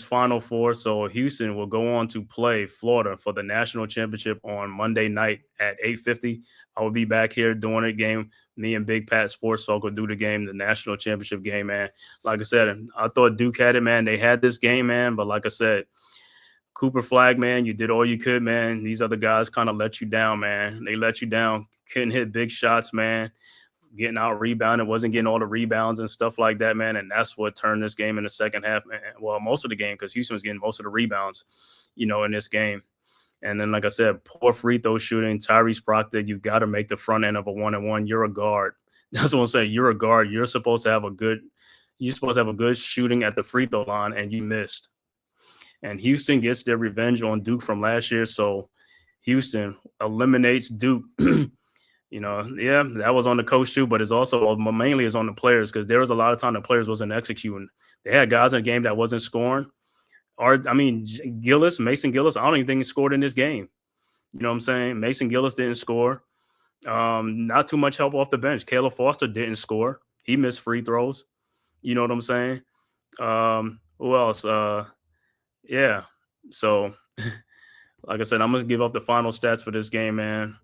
Final Four. So Houston will go on to play Florida for the national championship on Monday night at 8:50. I will be back here doing a game. Me and Big Pat Sports Talk will do the game, the national championship game, man. Like I said, I thought Duke had it, man. They had this game, man. But like I said, Cooper Flag, man, you did all you could, man. These other guys kind of let you down, man. They let you down. Couldn't hit big shots, man. Getting out rebounded, wasn't getting all the rebounds and stuff like that, man. And that's what turned this game in the second half. Well, most of the game, because Houston was getting most of the rebounds, in this game. And then, like I said, poor free throw shooting. Tyrese Proctor, you got to make the front end of a 1-and-1. You're a guard. That's what I'm saying. You're a guard. You're supposed to have a good shooting at the free throw line, and you missed. And Houston gets their revenge on Duke from last year. So Houston eliminates Duke. That was on the coach too, but it's also mainly is on the players because there was a lot of time the players wasn't executing. They had guys in the game that wasn't scoring. Mason Gillis, I don't even think he scored in this game. You know what I'm saying? Mason Gillis didn't score. Not too much help off the bench. Caleb Foster didn't score. He missed free throws. You know what I'm saying? Who else? Yeah. So, like I said, I'm going to give up the final stats for this game, man.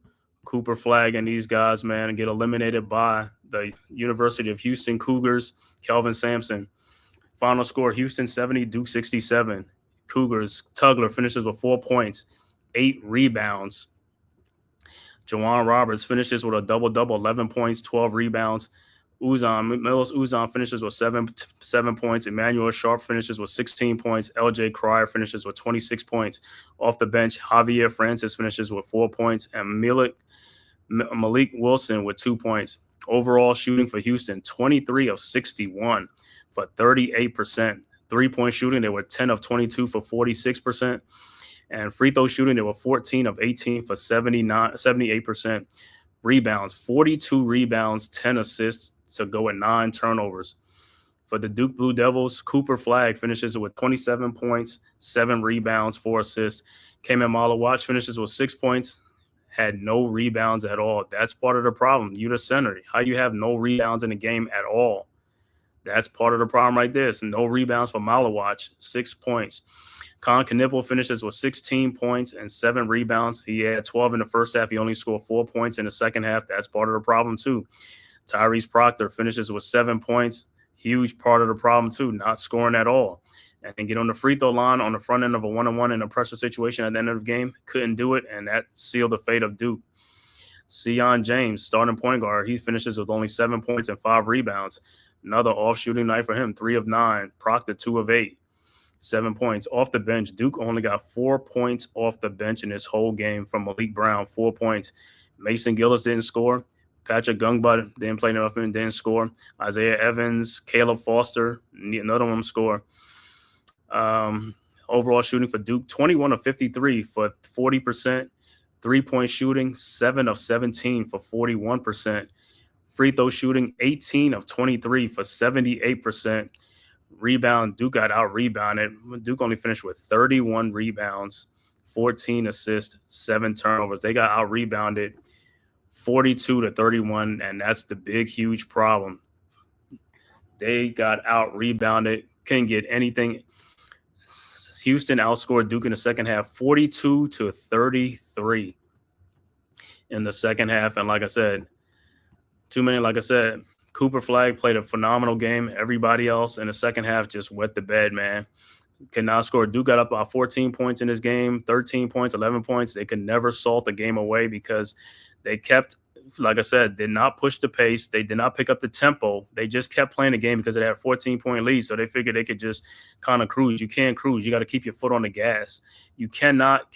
Cooper Flag and these guys, man, get eliminated by the University of Houston Cougars, Kelvin Sampson. Final score, Houston 70, Duke 67. Cougars, Tugler finishes with 4 points, 8 rebounds. Jawan Roberts finishes with a double-double, 11 points, 12 rebounds. Milos Uzan finishes with 7 points. Emmanuel Sharp finishes with 16 points. LJ Cryer finishes with 26 points. Off the bench, Javier Francis finishes with 4 points. And Malik Wilson with 2 points. Overall shooting for Houston, 23 of 61 for 38%. 3-point shooting, they were 10 of 22 for 46%. And free throw shooting, they were 14 of 18 for 78%. Rebounds, 42 rebounds, 10 assists to go at 9 turnovers. For the Duke Blue Devils, Cooper Flag finishes with 27 points, 7 rebounds, 4 assists. Kaman Malawach finishes with 6 points, had no rebounds at all. That's part of the problem. You're the center. How you have no rebounds in the game at all? That's part of the problem right there. So no rebounds for Malawach, 6 points. Con Knipple finishes with 16 points and 7 rebounds. He had 12 in the first half. He only scored 4 points in the second half. That's part of the problem, too. Tyrese Proctor finishes with 7 points. Huge part of the problem, too, not scoring at all. And get on the free throw line on the front end of a 1-on-1 in a pressure situation at the end of the game. Couldn't do it, and that sealed the fate of Duke. Sion James, starting point guard, he finishes with only 7 points and 5 rebounds. Another off-shooting night for him, 3 of 9. Proctor, 2 of 8. 7 points. Off the bench, Duke only got 4 points off the bench in this whole game from Malik Brown, 4 points. Mason Gillis didn't score. Patrick Gungbutt didn't play enough and didn't score. Isaiah Evans, Caleb Foster, none of them score. Overall shooting for Duke, 21 of 53 for 40%. 3-point shooting, 7 of 17 for 41%. Free throw shooting, 18 of 23 for 78%. Rebound, Duke got out-rebounded. Duke only finished with 31 rebounds 14 assists, 7 turnovers. They got out-rebounded 42-31, and that's the big, huge problem. They got out-rebounded, couldn't get anything. Houston outscored Duke in the second half 42-33 in the second half. And like I said, Cooper Flag played a phenomenal game. Everybody else in the second half just wet the bed, man. Could not score. Duke got up about 14 points in this game, 13 points, 11 points. They could never salt the game away because they kept, like I said, did not push the pace. They did not pick up the tempo. They just kept playing the game because they had a 14-point lead. So they figured they could just kind of cruise. You can't cruise. You got to keep your foot on the gas. You cannot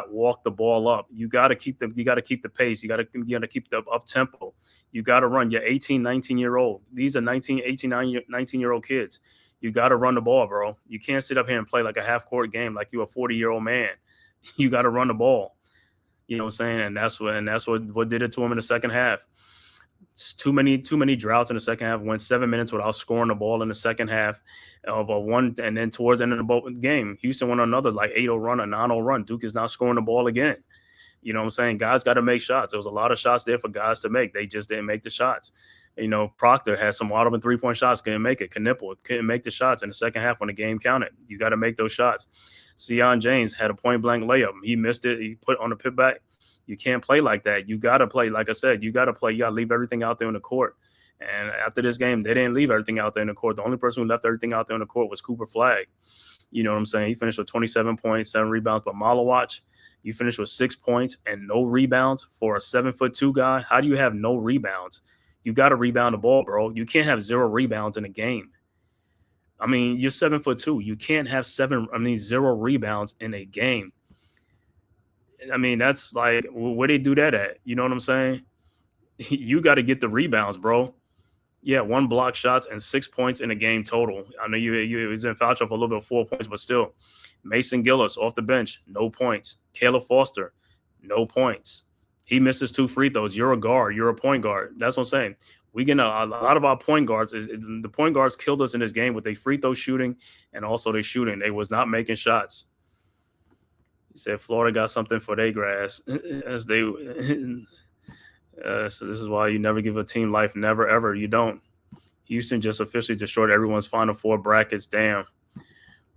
walk the ball up. You got to keep the pace. You got to keep the up tempo. You got to run. You're 18, 19-year-old. These are 19-year-old kids. You got to run the ball, bro. You can't sit up here and play like a half-court game like you're a 40-year-old man. You got to run the ball. You know what I'm saying? And that's what did it to him in the second half. It's too many droughts in the second half. Went 7 minutes without scoring the ball in the second half of a one, and then towards the end of the game, Houston went another like 8-0 run, a 9-0 run. Duke is not scoring the ball again. You know what I'm saying? Guys got to make shots. There was a lot of shots there for guys to make. They just didn't make the shots. You know, Proctor had some wide open 3-point shots, couldn't make it. Knipple couldn't make the shots in the second half when the game counted. You got to make those shots. Sion James had a point-blank layup. He missed it. He put on the put back. You can't play like that. You got to play, like I said, you got to play. You got to leave everything out there in the court. And after this game, they didn't leave everything out there in the court. The only person who left everything out there in the court was Cooper Flag. You know what I'm saying? He finished with 27 points, 7 rebounds. But Malawatch, you finished with 6 points and no rebounds for a 7'2" guy. How do you have no rebounds? You got to rebound the ball, bro. You can't have 0 rebounds in a game. I mean, you're 7'2". You can't have 0 rebounds in a game. I mean, that's like, where they do that at? You know what I'm saying? You got to get the rebounds, bro. Yeah, 1 block shots and 6 points in a game total. I know you was in foul trouble for a little bit of 4 points, but still. Mason Gillis off the bench, no points. Caleb Foster, no points. He misses 2 free throws. You're a guard. You're a point guard. That's what I'm saying. We get a lot of our point guards. The point guards killed us in this game with their free throw shooting and also their shooting. They was not making shots. He said Florida got something for their grass. As they, so this is why you never give a team life. Never, ever. You don't. Houston just officially destroyed everyone's Final Four brackets. Damn.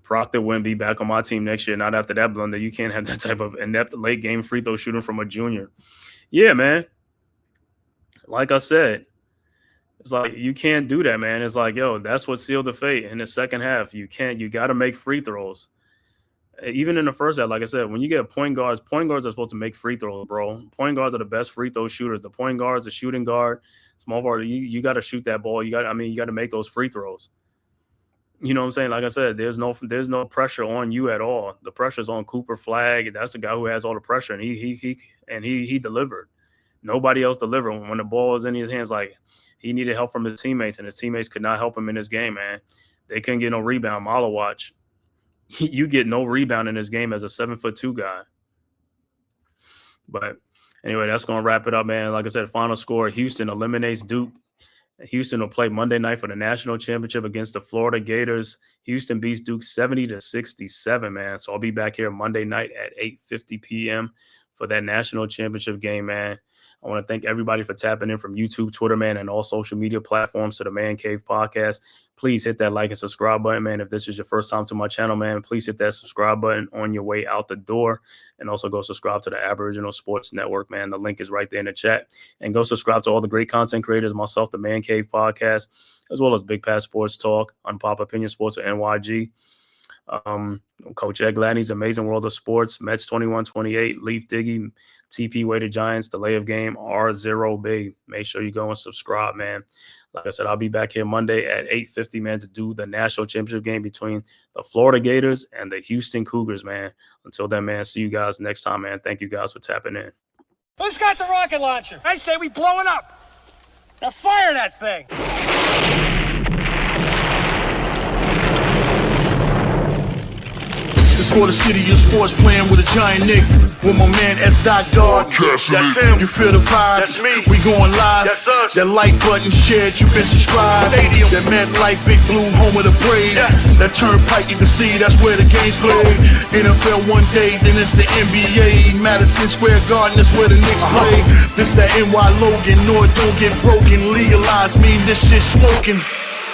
Proctor wouldn't be back on my team next year. Not after that blunder. You can't have that type of inept late game free throw shooting from a junior. Yeah, man. Like I said, it's like you can't do that, man. It's like, yo, that's what sealed the fate in the second half. You got to make free throws. Even in the first half, like I said, when you get point guards are supposed to make free throws, bro. Point guards are the best free throw shooters. The point guards, the shooting guard, small forward, you got to shoot that ball. You got to make those free throws. You know what I'm saying? Like I said, there's no pressure on you at all. The pressure's on Cooper Flag. That's the guy who has all the pressure, and he delivered. Nobody else delivered. When the ball was in his hands, like he needed help from his teammates, and his teammates could not help him in this game, man. They couldn't get no rebound. Malawatch, you get no rebound in this game as a 7'2" guy. But anyway, that's gonna wrap it up, man. Like I said, final score: Houston eliminates Duke. Houston will play Monday night for the national championship against the Florida Gators. Houston beats Duke 70-67, man. So I'll be back here Monday night at 8:50 p.m. for that national championship game, man. I want to thank everybody for tapping in from YouTube, Twitter, man, and all social media platforms to the Man Cave Podcast. Please hit that like and subscribe button, man. If this is your first time to my channel, man, please hit that subscribe button on your way out the door. And also go subscribe to the Aboriginal Sports Network, man. The link is right there in the chat. And go subscribe to all the great content creators, myself, the Man Cave Podcast, as well as Big Pass Sports Talk, Unpop Opinion Sports, or NYG. Coach Ed Gladney's Amazing World of Sports, Mets 21-28, Leaf Diggy, TP Weighted Giants, Delay of Game, R0B. Make sure you go and subscribe, man. Like I said, I'll be back here Monday at 8:50, man, to do the national championship game between the Florida Gators and the Houston Cougars, man. Until then, man, see you guys next time, man. Thank you guys for tapping in. Who's got the rocket launcher? I say we blow it up. Now fire that thing. This for the city of sports, playing with a giant Nick. With my man S. God. That's him. You feel the vibe? That's me. We going live. That's us. That like button shared, you been subscribed. Stadium. That MetLife, Big Blue, home of the Braves. Yeah. That turnpike, you can see that's where the game's played. NFL one day, then it's the NBA. Madison Square Garden, that's where the Knicks play. This that NY Logan, North don't get broken. Legalize, mean this shit smoking.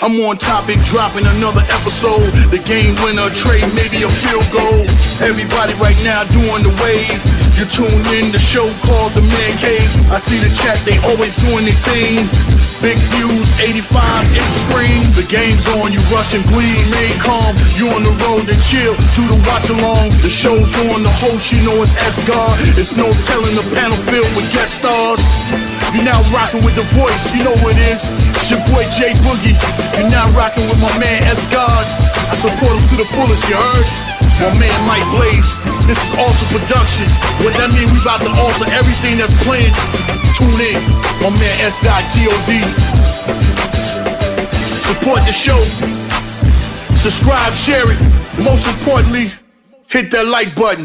I'm on topic, dropping another episode. The game winner, trade, maybe a field goal. Everybody right now doing the wave. You tune in the show called The-Man-Cave. I see the chat, they always doing their thing. Big views, 85-inch screen. The game's on, you rush and bleed. Remain calm, you on the road and chill. To the watch along, the show's on. The host, you know it's S-God. It's no telling the panel filled with guest stars. You're now rocking with the voice, you know who it is. It's your boy J Boogie. You're now rocking with my man S-God. I support him to the fullest, you heard? My man Mike Blaze. This is Alter Production. What that mean, we about to alter everything that's playing. Tune in. My man S.God. Support the show. Subscribe, share it. Most importantly, hit that like button.